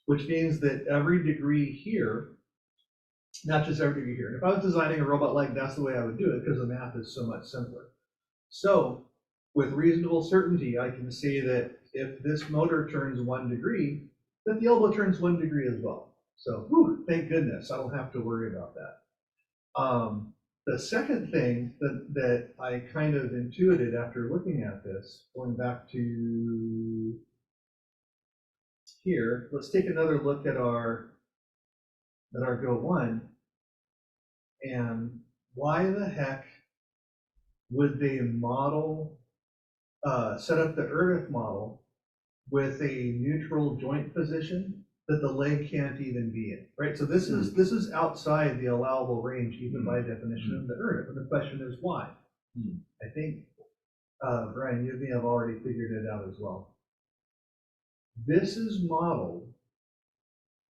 which means that every degree here, not just every degree here. If I was designing a robot leg, that's the way I would do it because the math is so much simpler. So with reasonable certainty, I can say that if this motor turns 1 degree, that the elbow turns 1 degree as well. So whew, thank goodness, I don't have to worry about that. The second thing that I kind of intuited after looking at this, going back to here, let's take another look at our Go1, and why the heck would they model, set up the URDF model with a neutral joint position that the leg can't even be in, right? So this is outside the allowable range, even by definition of the URDF, and the question is why? I think, Brian, you and me have already figured it out as well. This is modeled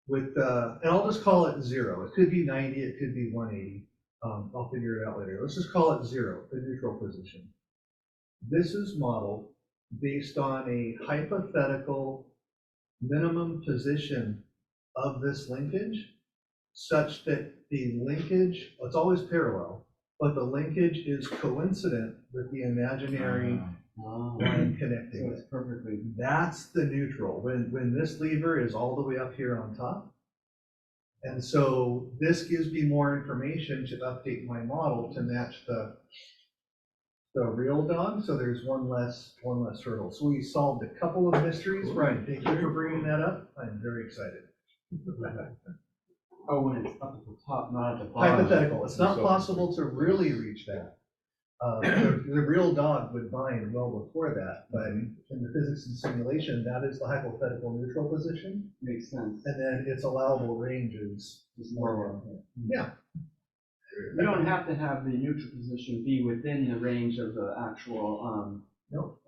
with, and I'll just call it 0. It could be 90, it could be 180. I'll figure it out later. Let's just call it 0, the neutral position. This is modeled based on a hypothetical minimum position of this linkage such that the linkage, it's always parallel, but the linkage is coincident with the imaginary line connecting So it. it's perfectly, That's the neutral, when this lever is all the way up here on top. And so this gives me more information to update my model to match the real dog, so there's one less hurdle. So we solved a couple of mysteries. Brian, thank you for bringing that up. I'm very excited. oh, when it's up at the top, not at the bottom. Hypothetical, it's not possible to really reach that. The real dog would bind well before that, but in the physics and simulation, that is the hypothetical neutral position. Makes sense. And then its allowable range is more. Yeah. You don't have to have the neutral position be within the range of the actual, No.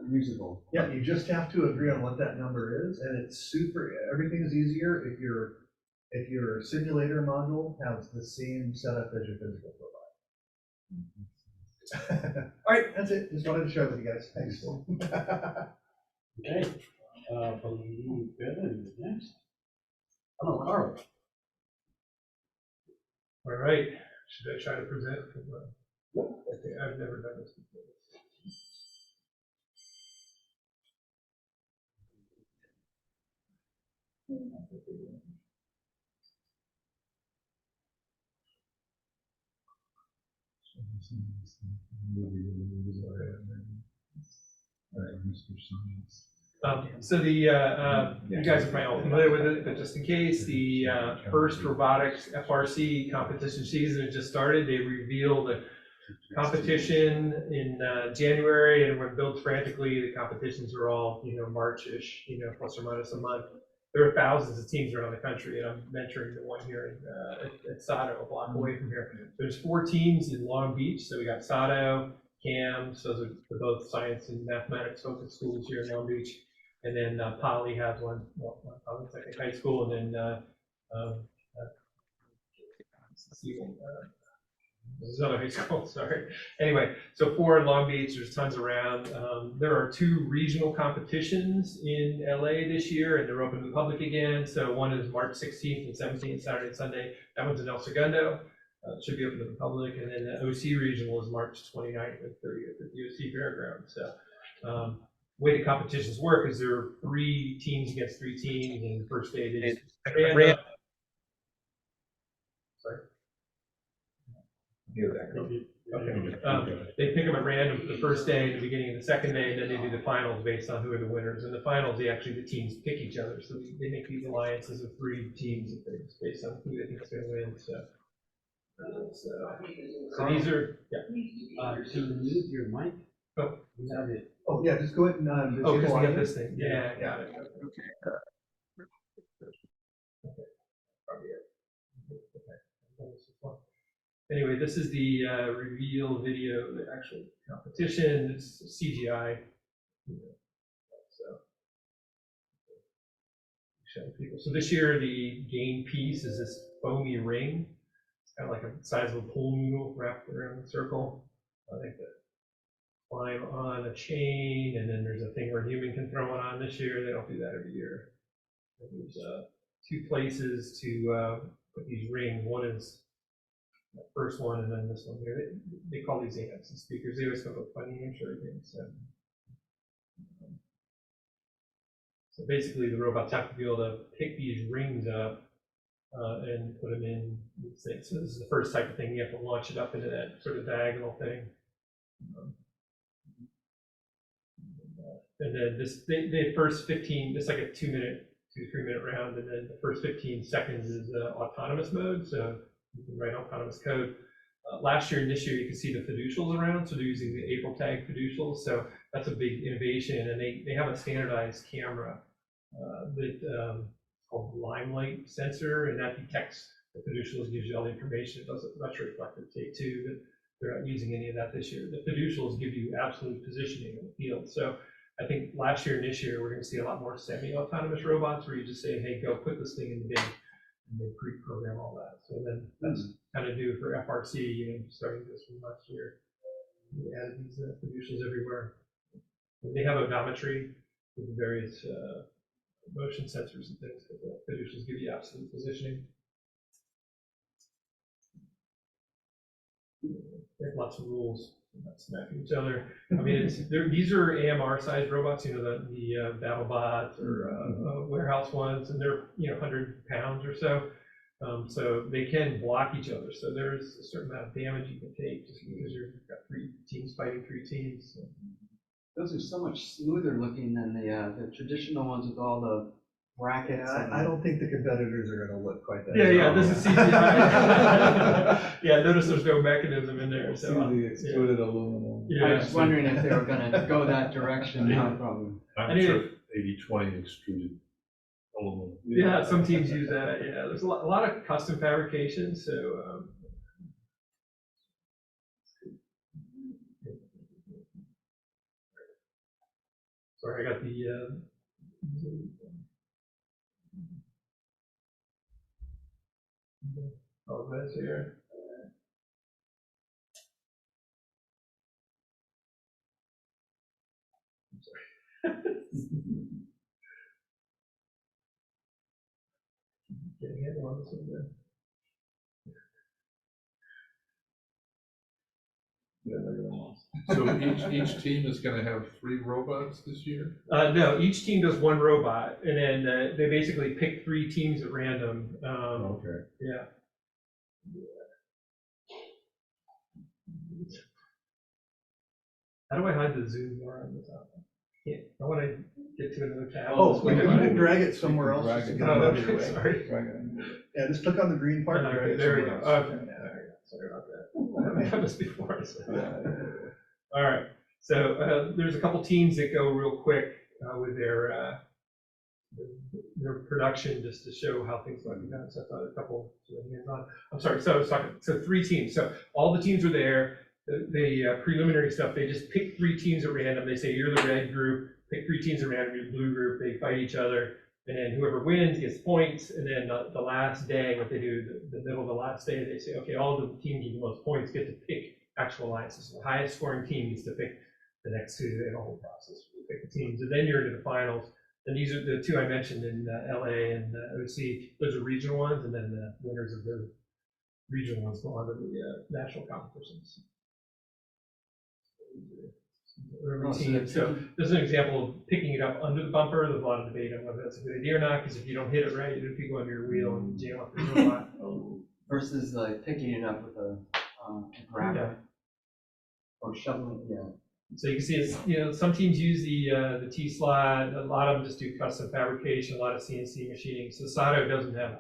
usable. Yeah, you just have to agree on what that number is, and it's super, everything is easier if your simulator module has the same setup as your physical profile. All right, that's it. Just wanted to share with you guys. Thanks. Okay, believe good, next. Oh, Carl. All right, should I try to present? Okay, I've never done this before. So the you guys are probably all familiar with it, but just in case, the first robotics FRC competition season has just started. They revealed the competition in January, and we're built frantically. The competitions are all, March-ish, plus or minus a month. There are thousands of teams around the country, and I'm mentoring the one here at Sado, a block away from here. There's 4 teams in Long Beach, so we got Sado, CAMS, those are both science and mathematics focused schools here in Long Beach. And then Poly has one, Poly's like a high school, and then there's another high school, sorry. Anyway, so 4 in Long Beach, there's tons around. There are 2 regional competitions in LA this year, and they're open to the public again. So one is March 16th and 17th, Saturday and Sunday. That one's in El Segundo. It should be open to the public. And then the OC regional is March 29th and 30th at the OC Fairgrounds. So way the competitions work is there are 3 teams against 3 teams, and the first day they just sorry. Okay. They pick them at random the first day, the beginning of the second day, and then they do the finals based on who are the winners. And the finals, the teams pick each other, so they make these alliances of 3 teams based on who they think is going to win. So these are, Can you mute your mic? Oh, You have it. Oh, yeah, just go ahead and. because we got this thing. Yeah, got it. Okay. Probably it. Okay. Anyway, this is the reveal video, the actual competition. It's CGI. So show people. So this year the game piece is this foamy ring. It's kind of like a size of a pool noodle wrapped around the circle. I think that climb on a chain, and then there's a thing where a human can throw it on this year. They don't do that every year. And there's 2 places to put these rings. One is the first one, and then this one here. They call these amps and speakers. They always come up with funny names for everything. So basically, the robots have to be able to pick these rings up and put them in these things. So this is the first type of thing. You have to launch it up into that sort of diagonal thing. And then the first 15, it's like a 2-3 minute round, and then the first 15 seconds is autonomous mode, so you can write autonomous code. Last year and this year, you can see the fiducials around, so they're using the April tag fiducials, so that's a big innovation, and they have a standardized camera that called Limelight sensor, and that detects the fiducials, gives you all the information. It does a retroreflective tape too, but they're not using any of that this year. The fiducials give you absolute positioning in the field, so I think last year and this year, we're going to see a lot more semi-autonomous robots where you just say, hey, go put this thing in the bin, and they pre-program all that. So then that's kind of new for FRC, starting this from last year. We added these fiducials everywhere. They have odometry with various motion sensors and things, but the fiducials give you absolute positioning. They have lots of rules, not smacking each other. I mean, these are AMR sized robots, you know, the battle bots or warehouse ones, and they're, you know, 100 pounds or so. So they can block each other. So there's a certain amount of damage you can take just because you've got 3 teams fighting 3 teams. So. Those are so much smoother looking than the traditional ones with all the brackets. Yeah, I don't think the competitors are gonna look quite that. Yeah, this is CGI. Yeah, notice there's no mechanism in there, so. See the extruded aluminum. Yeah. I was wondering if they were gonna go that direction, no problem. I'm sure 80/20 extruded aluminum. Yeah, some teams use that, yeah. There's a lot of custom fabrication, so. Sorry, I got the, oh, that's here. I'm sorry. Getting it on this one there. So each team is gonna have 3 robots this year? No, each team does 1 robot, and then they basically pick 3 teams at random. Okay. Yeah. How do I hide the zoom bar on the top? I want to get to another tab. Oh, you can drag it somewhere else. Drag just to it. get it out of your Okay, way. sorry. Drag it in. Yeah, just click on the green part. and drag it There we go. somewhere else. Okay, there we go. Sorry about that. That was before I said that. All right, so there's a couple teams that go real quick with their production, just to show how things might be done. So I thought a couple hands on. I'm sorry, so I was talking, so 3 teams. So all the teams are there. The preliminary stuff, they just pick 3 teams at random. They say, you're the red group, pick 3 teams at random, you're the blue group. They fight each other, and then whoever wins gets points. And then the last day, what they do, the middle of the last day, they say, okay, all the teams with the most points get to pick actual alliances. So the highest scoring team gets to pick the next 2 in the whole process. We pick the teams, and then you're into the finals. And these are the 2 I mentioned in LA and OC. Those are regional ones, and then the winners of the regional ones go on to the national competitions. Routine. So this is an example of picking it up under the bumper. There's a lot of debate on whether that's a good idea or not, because if you don't hit it right, you could go under your wheel and jam up your robot. Versus like picking it up with a grabber or shoveling, yeah. So you can see, it's, you know, some teams use the T-slot. A lot of them just do custom fabrication, a lot of CNC machining. So Sato doesn't have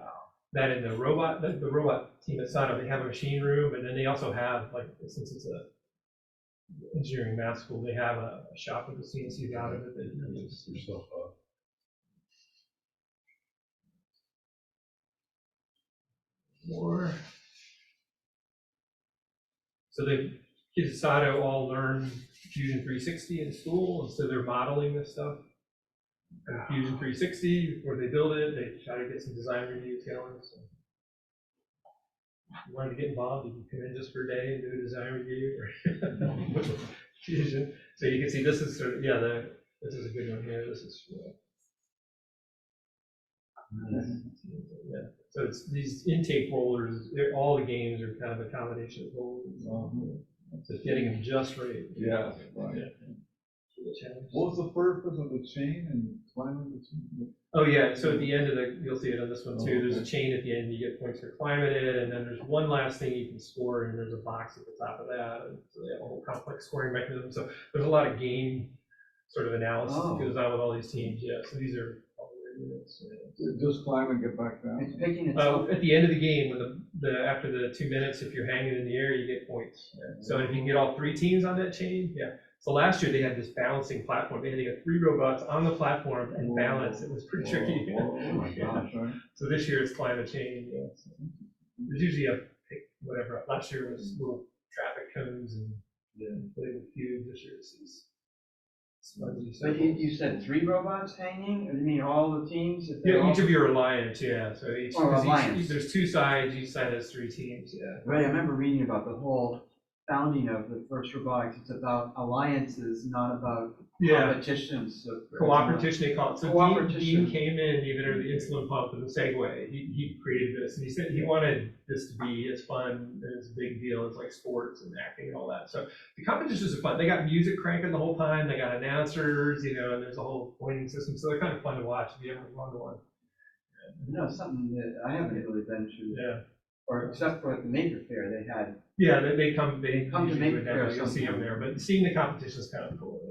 that in the robot. The robot team at Sato, they have a machine room, and then they also have, like, since it's a engineering math school, they have a shop with the CNC out of it that you can use yourself up. More. So the kids at Sato all learn Fusion 360 in school, and so they're modeling this stuff. And Fusion 360, before they build it, they try to get some design reviews going. So if you wanted to get involved, you can come in just for a day and do a design review. Fusion. So you can see this is sort of, yeah, this is a good one here. This is yeah. So it's these intake rollers. All the games are kind of a combination of rollers. So getting them just right. Yeah, right. Yeah. What was the purpose of the chain and climbing the chain? Oh yeah, so at the end of you'll see it on this one too. There's a chain at the end. You get points for climbing it, and then there's one last thing you can score, and there's a box at the top of that. And so they have a whole complex scoring mechanism. So there's a lot of game sort of analysis that goes on with all these teams. Yeah, so these are all the units. Just climb and get back down. It's picking itself. At the end of the game, when after the 2 minutes, if you're hanging in the air, you get points. Yeah. So if you can get all 3 teams on that chain, yeah. So last year they had this balancing platform. They had to get 3 robots on the platform and balance. It was pretty tricky. Oh my gosh, right? So this year it's climb a chain. Yeah. So there's usually a pick, whatever. Last year was little traffic cones and played with cubes. This year it's these smudgy. So you said 3 robots hanging? You mean all the teams? Yeah, each of you are alliance. Yeah. So each alliance. There's 2 sides. Each side has 3 teams. Yeah. Right. I remember reading about the whole founding of the first robotics. It's about alliances, not about Yeah. competitions. Co-opetition, they call it. So Dean Co-opetition. came in, the inventor of the insulin pump and the Segway. He created this, and he said he wanted this to be as fun and as a big deal as like sports and acting and all that. So the competitions are fun. They got music cranking the whole time. They got announcers, and there's a whole pointing system. So they're kind of fun to watch if you ever gone to one. Something that I haven't really been to. Yeah. Or except for at the Maker Fair, they had. Yeah, they come to usually make do a demo, you'll see them there, but seeing the competition is kind of cool.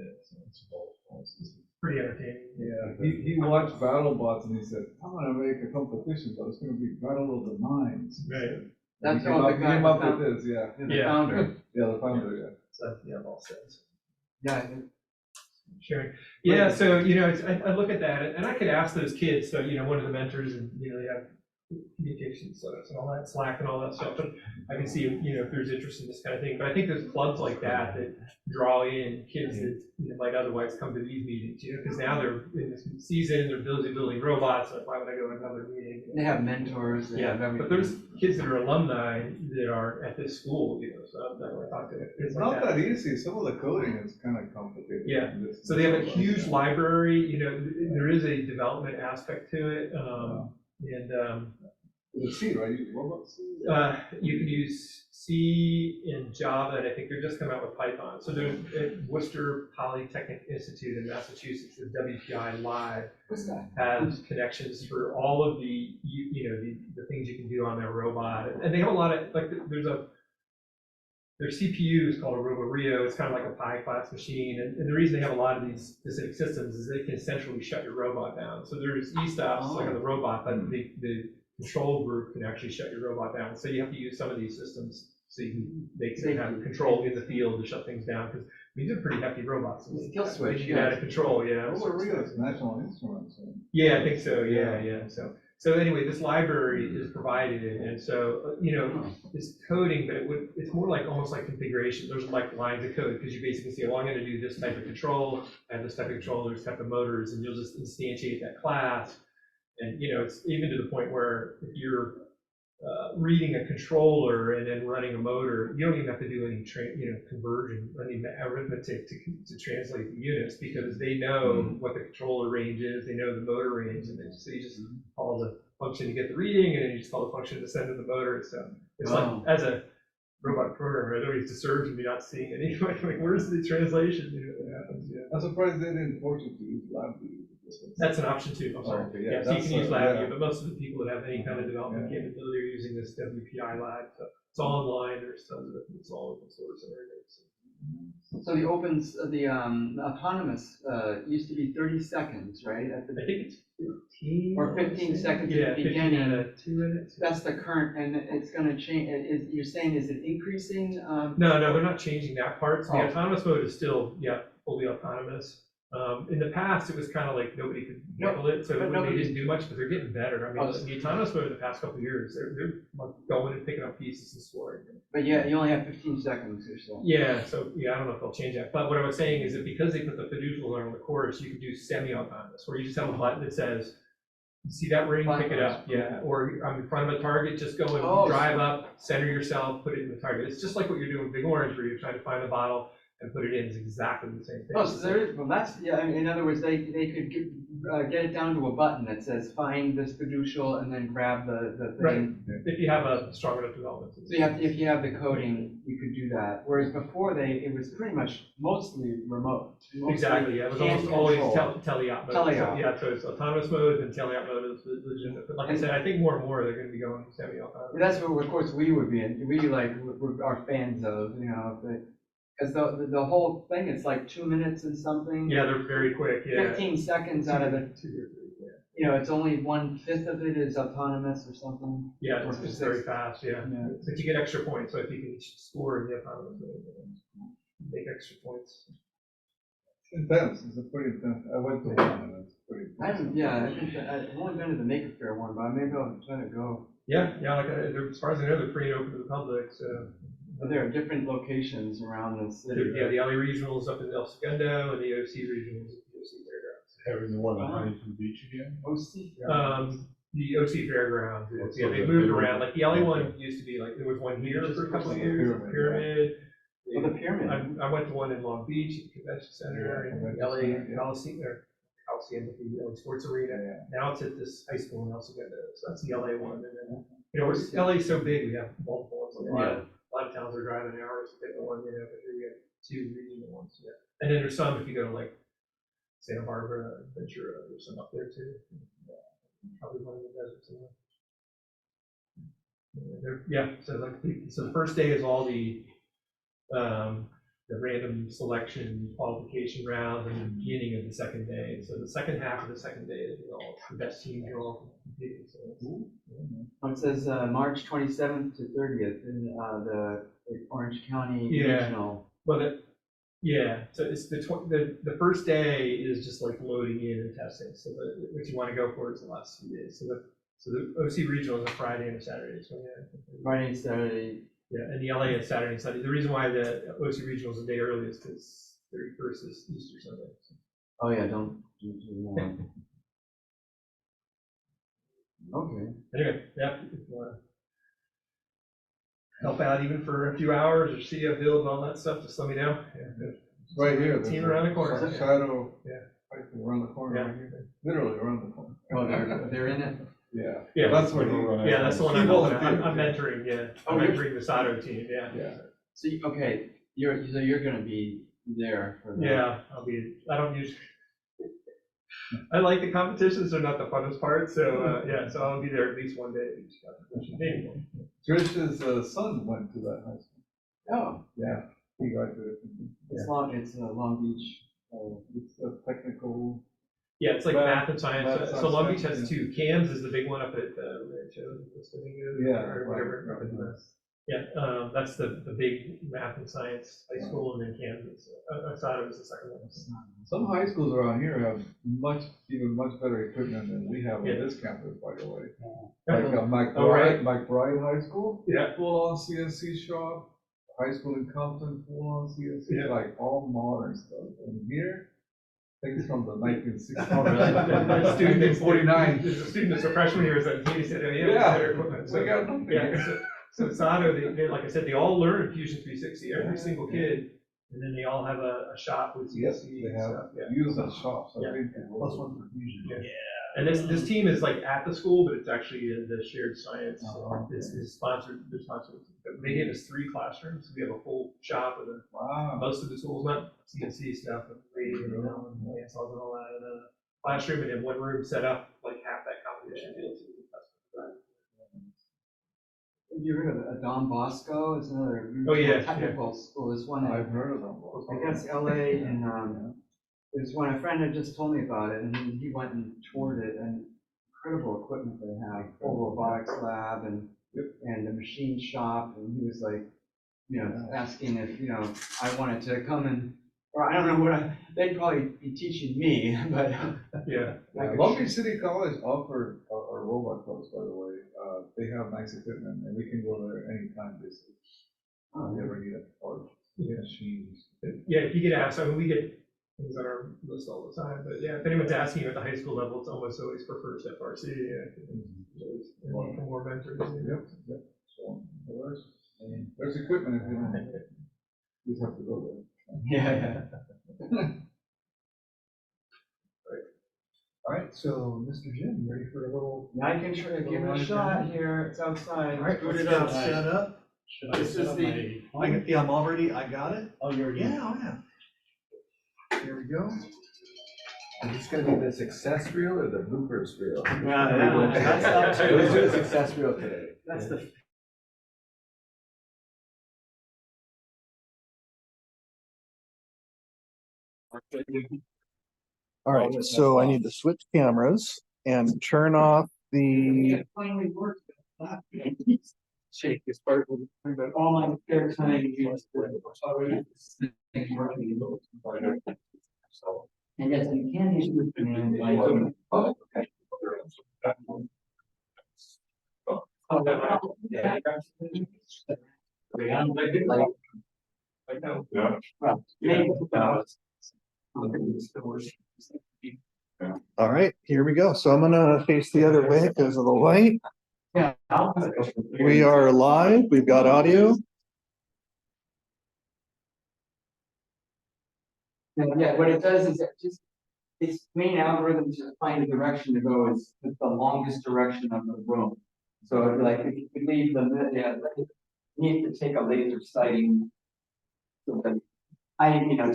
It's pretty entertaining. Yeah, he watched BattleBots and he said, I'm gonna make a competition, but it's gonna be Battle of the Minds. Right. That's He came all up- the he came guy, up with this, yeah. the founder. Yeah, the founder, yeah. So, all sense. Yeah. Sharing. Yeah, so, I look at that and I could ask those kids, so, one of the mentors and, they have communication setups and all that, Slack and all that stuff, but I can see, if there's interest in this kind of thing, but I think there's clubs like that draw in kids that, might otherwise come to these meetings, because now they're in this season, they're building robots, like why would I go to another meeting? They have mentors, they have everything. But there's kids that are alumni that are at this school, so I'm not gonna talk to kids It's like not that easy, some of the coding is kind of complicated. Yeah, so they have a huge library, there is a development aspect to it, The C, right? You robot C? you can use C and Java, and I think they're just coming out with Python. So there's at Worcester Polytechnic Institute in Massachusetts, the WPI Live has connections for all of the the things you can do on their robot, and they have a lot of their CPU is called a RoboRio. It's kind of like a Pi class machine, and the reason they have a lot of these specific systems is they can essentially shut your robot down. So there's e-stops like on the robot, but the control group can actually shut your robot down. So you have to use some of these systems so you can have control in the field to shut things down, because these are pretty hefty robots. Kill switch, Get out of control, RoboRio is National Instruments. Yeah, I think so. Yeah. So anyway, this library is provided, and so it's coding, but it's more like almost like configuration. There's like lines of code, because you basically say, well, I'm going to do this type of control, and this type of controller, this type of motors, and you'll just instantiate that class. And it's even to the point where if you're reading a controller and then running a motor, you don't even have to do any conversion, arithmetic to translate the units, because they know what the controller range is, they know the motor range, and so you just call the function to get the reading, and then you just call the function to send to the motor. So it's like, as a robot programmer, it always disturbs me not seeing it. Like, where's the translation? That happens. Yeah. I'm surprised they didn't force you to use LabVIEW. That's an option too. I'm sorry. Okay, So you can use LabVIEW, yeah. but most of the people that have any kind of development capability are using this WPI Lab. So it's all online. There's tons of it. It's all open source and everything. So the autonomous used to be 30 seconds, right? I think it's 15 or 15 seconds yeah, at the beginning. 15 out of 2 minutes. That's the current, and it's going to change. You're saying, is it increasing? No, they're not changing that part. So the Oh. autonomous mode is still, fully autonomous. In the past, it was kind of like nobody could handle it, so but they didn't do much, but they're getting better. I mean, Oh, the autonomous mode in the past couple of years, they're like going and picking up pieces and storing them. But yeah, you only have 15 seconds or so. Yeah, so I don't know if they'll change that. But what I was saying is that because they put the fiducial on the course, you can do semi-autonomous, where you just have a button that says, you see that ring, pick it up, or I'm in front of a target, just go and drive up, center yourself, put it in the target. It's just like what you're doing with Big Orange, where you're trying to find the bottle and put it in. Is exactly the same thing. Oh, so there is, well, that's, I mean, in other words, they could get it down to a button that says find this fiducial and then grab the thing. Right, if you have a strong enough development. So if you have the coding, you could do that. Whereas before it was pretty much mostly remote. Exactly, it was almost always teleop mode. Teleop. So it's autonomous mode and teleop mode is legitimate. But like I said, I think more and more they're going to be going semi-autonomous. That's what, of course, we would be in. We are fans of, because the whole thing is like 2 minutes and something. Yeah, they're very quick. 15 seconds out of it. 2 or 3. It's only 1/5 of it is autonomous or something. Yeah, it's very fast. Yeah, but you get extra points. So if you can score in the autonomous mode, make extra points. Intense. It's a pretty intense. I went to one and it's pretty intense. I think I've only been to the Maker Faire one, but maybe I'll try to go. Yeah. As far as I know, they're free and open to the public. So. But there are different locations around the city. Yeah, the LA Regional is up in El Segundo, and the OC Regional is at the OC Fairgrounds. Having the one on Huntington Beach again? OC? The OC Fairgrounds, they moved around. Like the LA one used to be like, there was one here for a couple of years, Pyramid. Well, the pyramid. I went to one in Long Beach, at the Convention Center, in LA Coliseum with the LA Sports Arena. Now it's at this high school in El Segundo, so that's the LA one. And then, LA is so big, we have multiple ones. A lot of towns are driving hours to pick one, but here we have 2 regional ones. Yeah. And then there's some, if you go to like Santa Barbara, Ventura, there's some up there too. Probably one in the desert somewhere. So the first day is all the random selection qualification rounds, and the beginning of the second day. So the second half of the second day is all the best teams are all competing. So It says March 27th to 30th in the Orange County Regional. Well, so it's the first day is just like loading in and testing. So what you want to go for is the last 2 days. So the OC Regional is a Friday and a Saturday. So Friday and Saturday. Yeah, and the LA is Saturday and Sunday. The reason why the OC Regional is a day early is because 31st is Easter Sunday. So. Oh yeah, don't do that. Okay. Anyway, if you want to help out even for a few hours or see a build and all that stuff, just let me know. Right here. Team around the corner. Shadow. Around the corner. Yeah. Right here. Literally around the corner. Oh, they're in it. Yeah. That's what that's the one I'm mentoring. I'm mentoring the Sato team. So you're going to be there for that. Yeah, I'll be. I don't usually. I like the competitions; they're not the funnest part. So so I'll be there at least one day at each competition. Maybe one. Trish's son went to that high school. Oh. Yeah, he graduated. It's Long Beach. It's a technical. Yeah, it's like math and science. So Long Beach has 2. CAMS is the big one up at Rancho. Or whatever. That's the big math and science high school, and then CAMS is Sato is the second one. Some high schools around here have much better equipment than we have on this campus, by the way. Like McBride High School, full on CNC shop. High school in Compton, full on CNC, like all modern stuff. And here, things from the 1960s. Oh, really? The student that's 49. There's a student that's a freshman here, so he said, better equipment. So Sato, they, like I said, they all learn Fusion 360, every single kid, and then they all have a shop with CSC. They have use a shop. So plus one for Fusion. And this team is like at the school, but it's actually in the shared science. It's sponsored. They're sponsored. They gave us 3 classrooms. We have a full shop with most of the schools, not CNC stuff, and radio and handhelds and all that, and a classroom, and then one room set up like half that competition field. Have you heard of Don Bosco? It's another technical school. There's one. I've heard of them. I guess LA, and there's one. A friend had just told me about it, and he went and toured it. And incredible equipment they have, full robotics lab and a machine shop. And he was like, asking if I wanted to come and, or I don't know what they'd probably be teaching me, but Long Beach City College offered our robot clubs, by the way. They have nice equipment, and we can go there anytime this week. We never need a part. Machines. If you get asked, I mean, we get things on our list all the time, but if anyone's asking you at the high school level, it's almost always prefers FRC. For more mentors. So there's equipment if you don't. You just have to go there. All right, so Mr. Jim, you ready for a little? I can try to give it a shot here. It's outside. All right, boot let's it get up. set up. This is the. I'm all ready. I got it. Oh, you're ready. Yeah. Here we go. Is this gonna be the success reel or the bloopers reel? That's up to. Let's do a success reel today. That's the. All right, so I need to switch cameras and turn off the. Finally worked. Shake this part with all my spare time. And yes, you can use the command like. All right, here we go. So I'm gonna face the other way because of the light. We are live. We've got audio. Yeah, what it does is it just, its main algorithm to find a direction to go is the longest direction of the room. So like if you leave you need to take a laser sighting. So that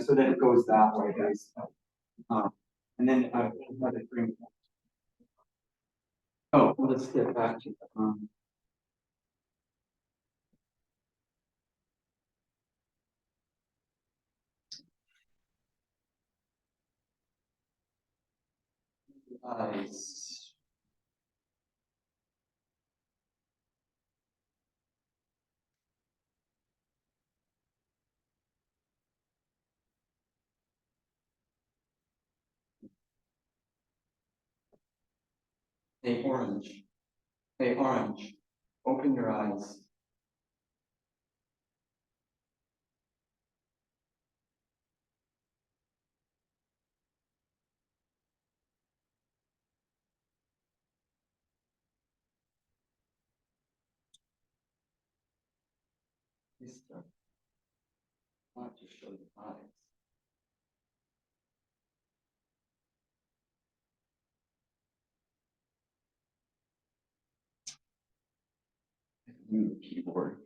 so that it goes that way, guys. And then let it bring. Oh, let's get back to eyes. Hey, orange. Hey, orange. Open your eyes. Not just show the eyes. New keyboard.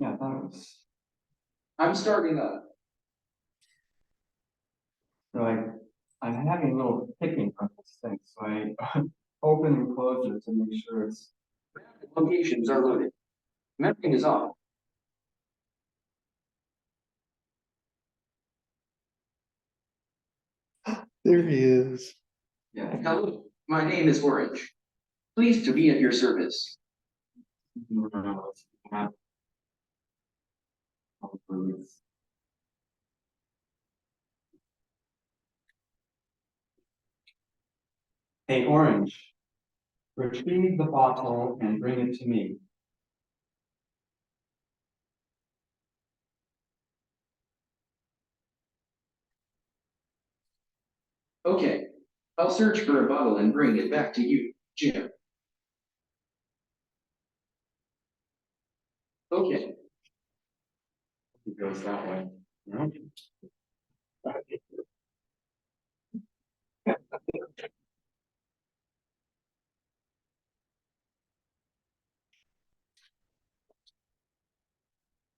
Yeah, that was. I'm starting up. So I'm having a little picking from this thing, so I open and close it to make sure it's. Locations are loaded. Mapping is off. There he is. Yeah. Hello, my name is Orange. Pleased to be at your service. Hey, Orange. Retrieve the bottle and bring it to me. Okay, I'll search for a bottle and bring it back to you, Jim. Okay. It goes that way. No?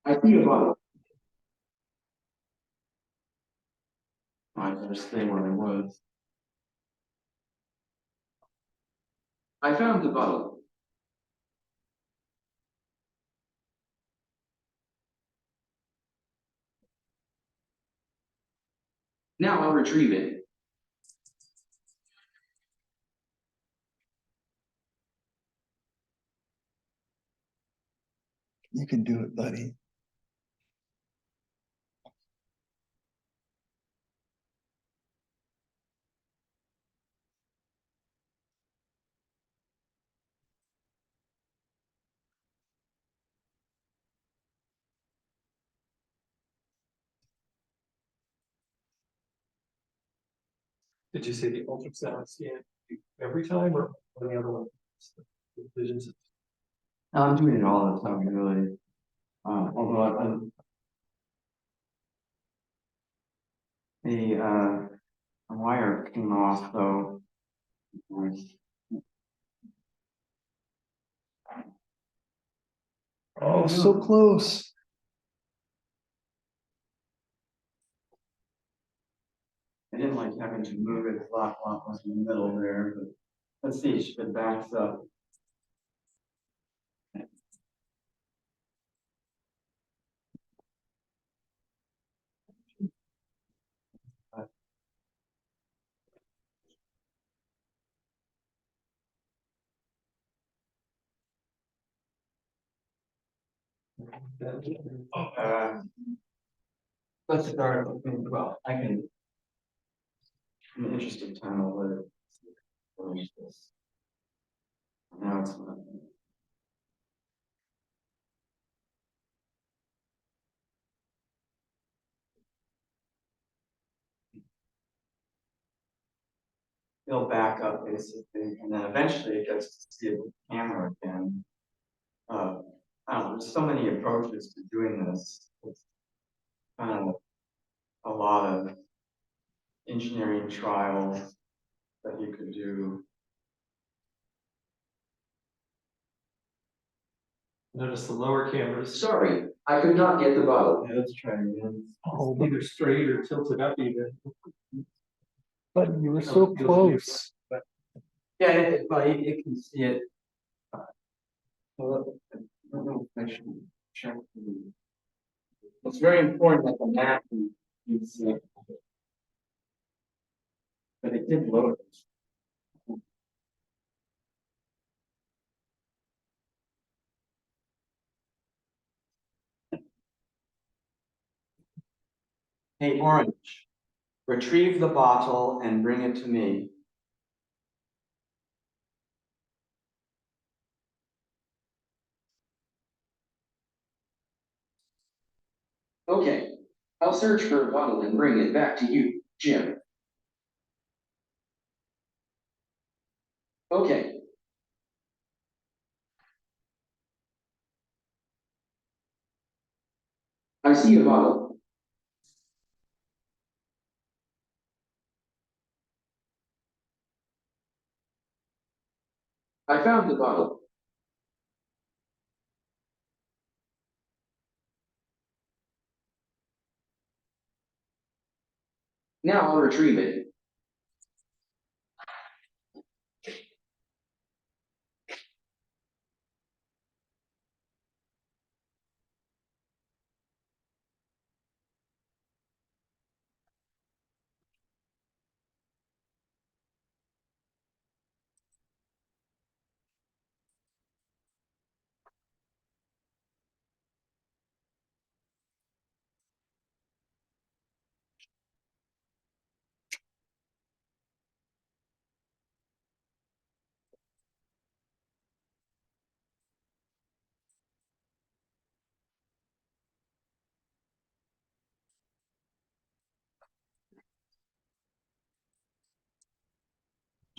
I see a bottle. I better stay where I was. I found the bottle. Now I'll retrieve it. You can do it, buddy. Did you say the ultrasound scan every time or any other one? Visions. I'm doing it all the time, really. Although a wire came off, though. Oh, so close. I didn't like having to move it, lock was in the middle there, but let's see if it backs up. Let's start, well, I can, in the interest of time, I'll let it finish this. Now it's not. It'll back up basically, and then eventually it gets to see it with the camera again. I don't know, there's so many approaches to doing this. It's kind of a lot of engineering trials that you could do. Notice the lower cameras. Sorry, I could not get the bottle. Yeah, let's try again. Oh, either straight or tilted up even. But you were so close. Yeah, but it can see it. Well, I don't know if I should check. It's very important that the map you see it. But it did load. Hey, Orange, retrieve the bottle and bring it to me. Okay, I'll search for a bottle and bring it back to you, Jim. Okay. I see a bottle. I found the bottle. Now I'll retrieve it.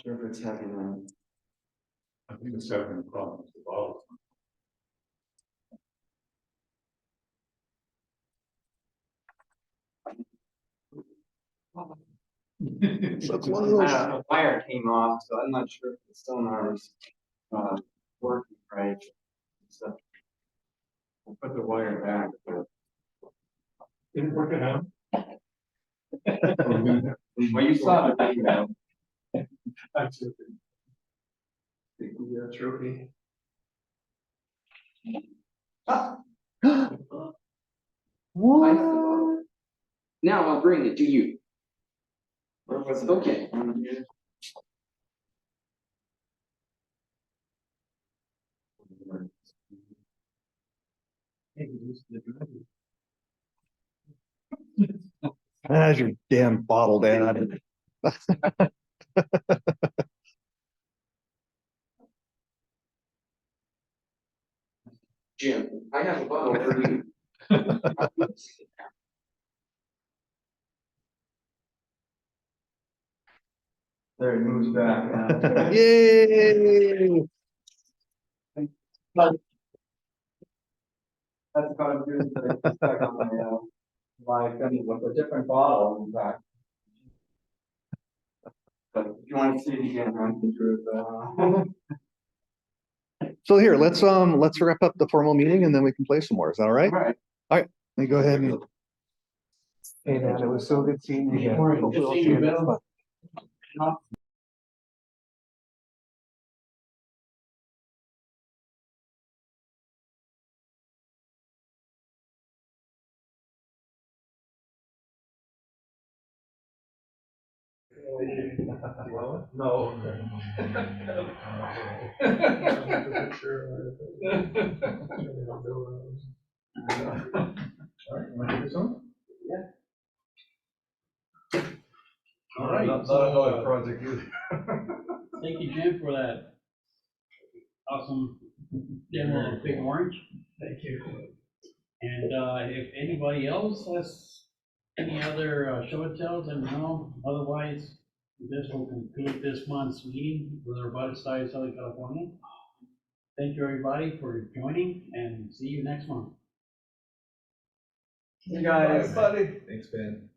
Sure if it's having I think it's having problems with the bottle. the wire came off, so I'm not sure if the sonar's working right. So I'll put the wire back. Didn't work it out. Well, you saw the video. Absolutely. The trophy. What? Now I'll bring it to you. Where was it? Okay. That's your damn bottle, Dad. Jim, I have a bottle for you. There, it moves back now. Yay! That's about as good as I expect on my live thing with a different bottle, in fact. But if you want to see it again, I can do it. So here, let's wrap up the formal meeting and then we can play some more. Is that all right? All right. Let me go ahead and. Hey, man, it was so good seeing you again. Morning. Hopefully Good I'll seeing see you, you next Bill. month. No. All right, you want to do this one? All right, Not so, another project either. thank you, Jim, for that awesome demo of Big Orange. Thank you. And if anybody else has any other show and tells, and no, otherwise, this will conclude this month's meeting with the Robotics Society of Southern California. Thank you, everybody, for joining, and see you next month. You guys. Buddy. Thanks, Ben.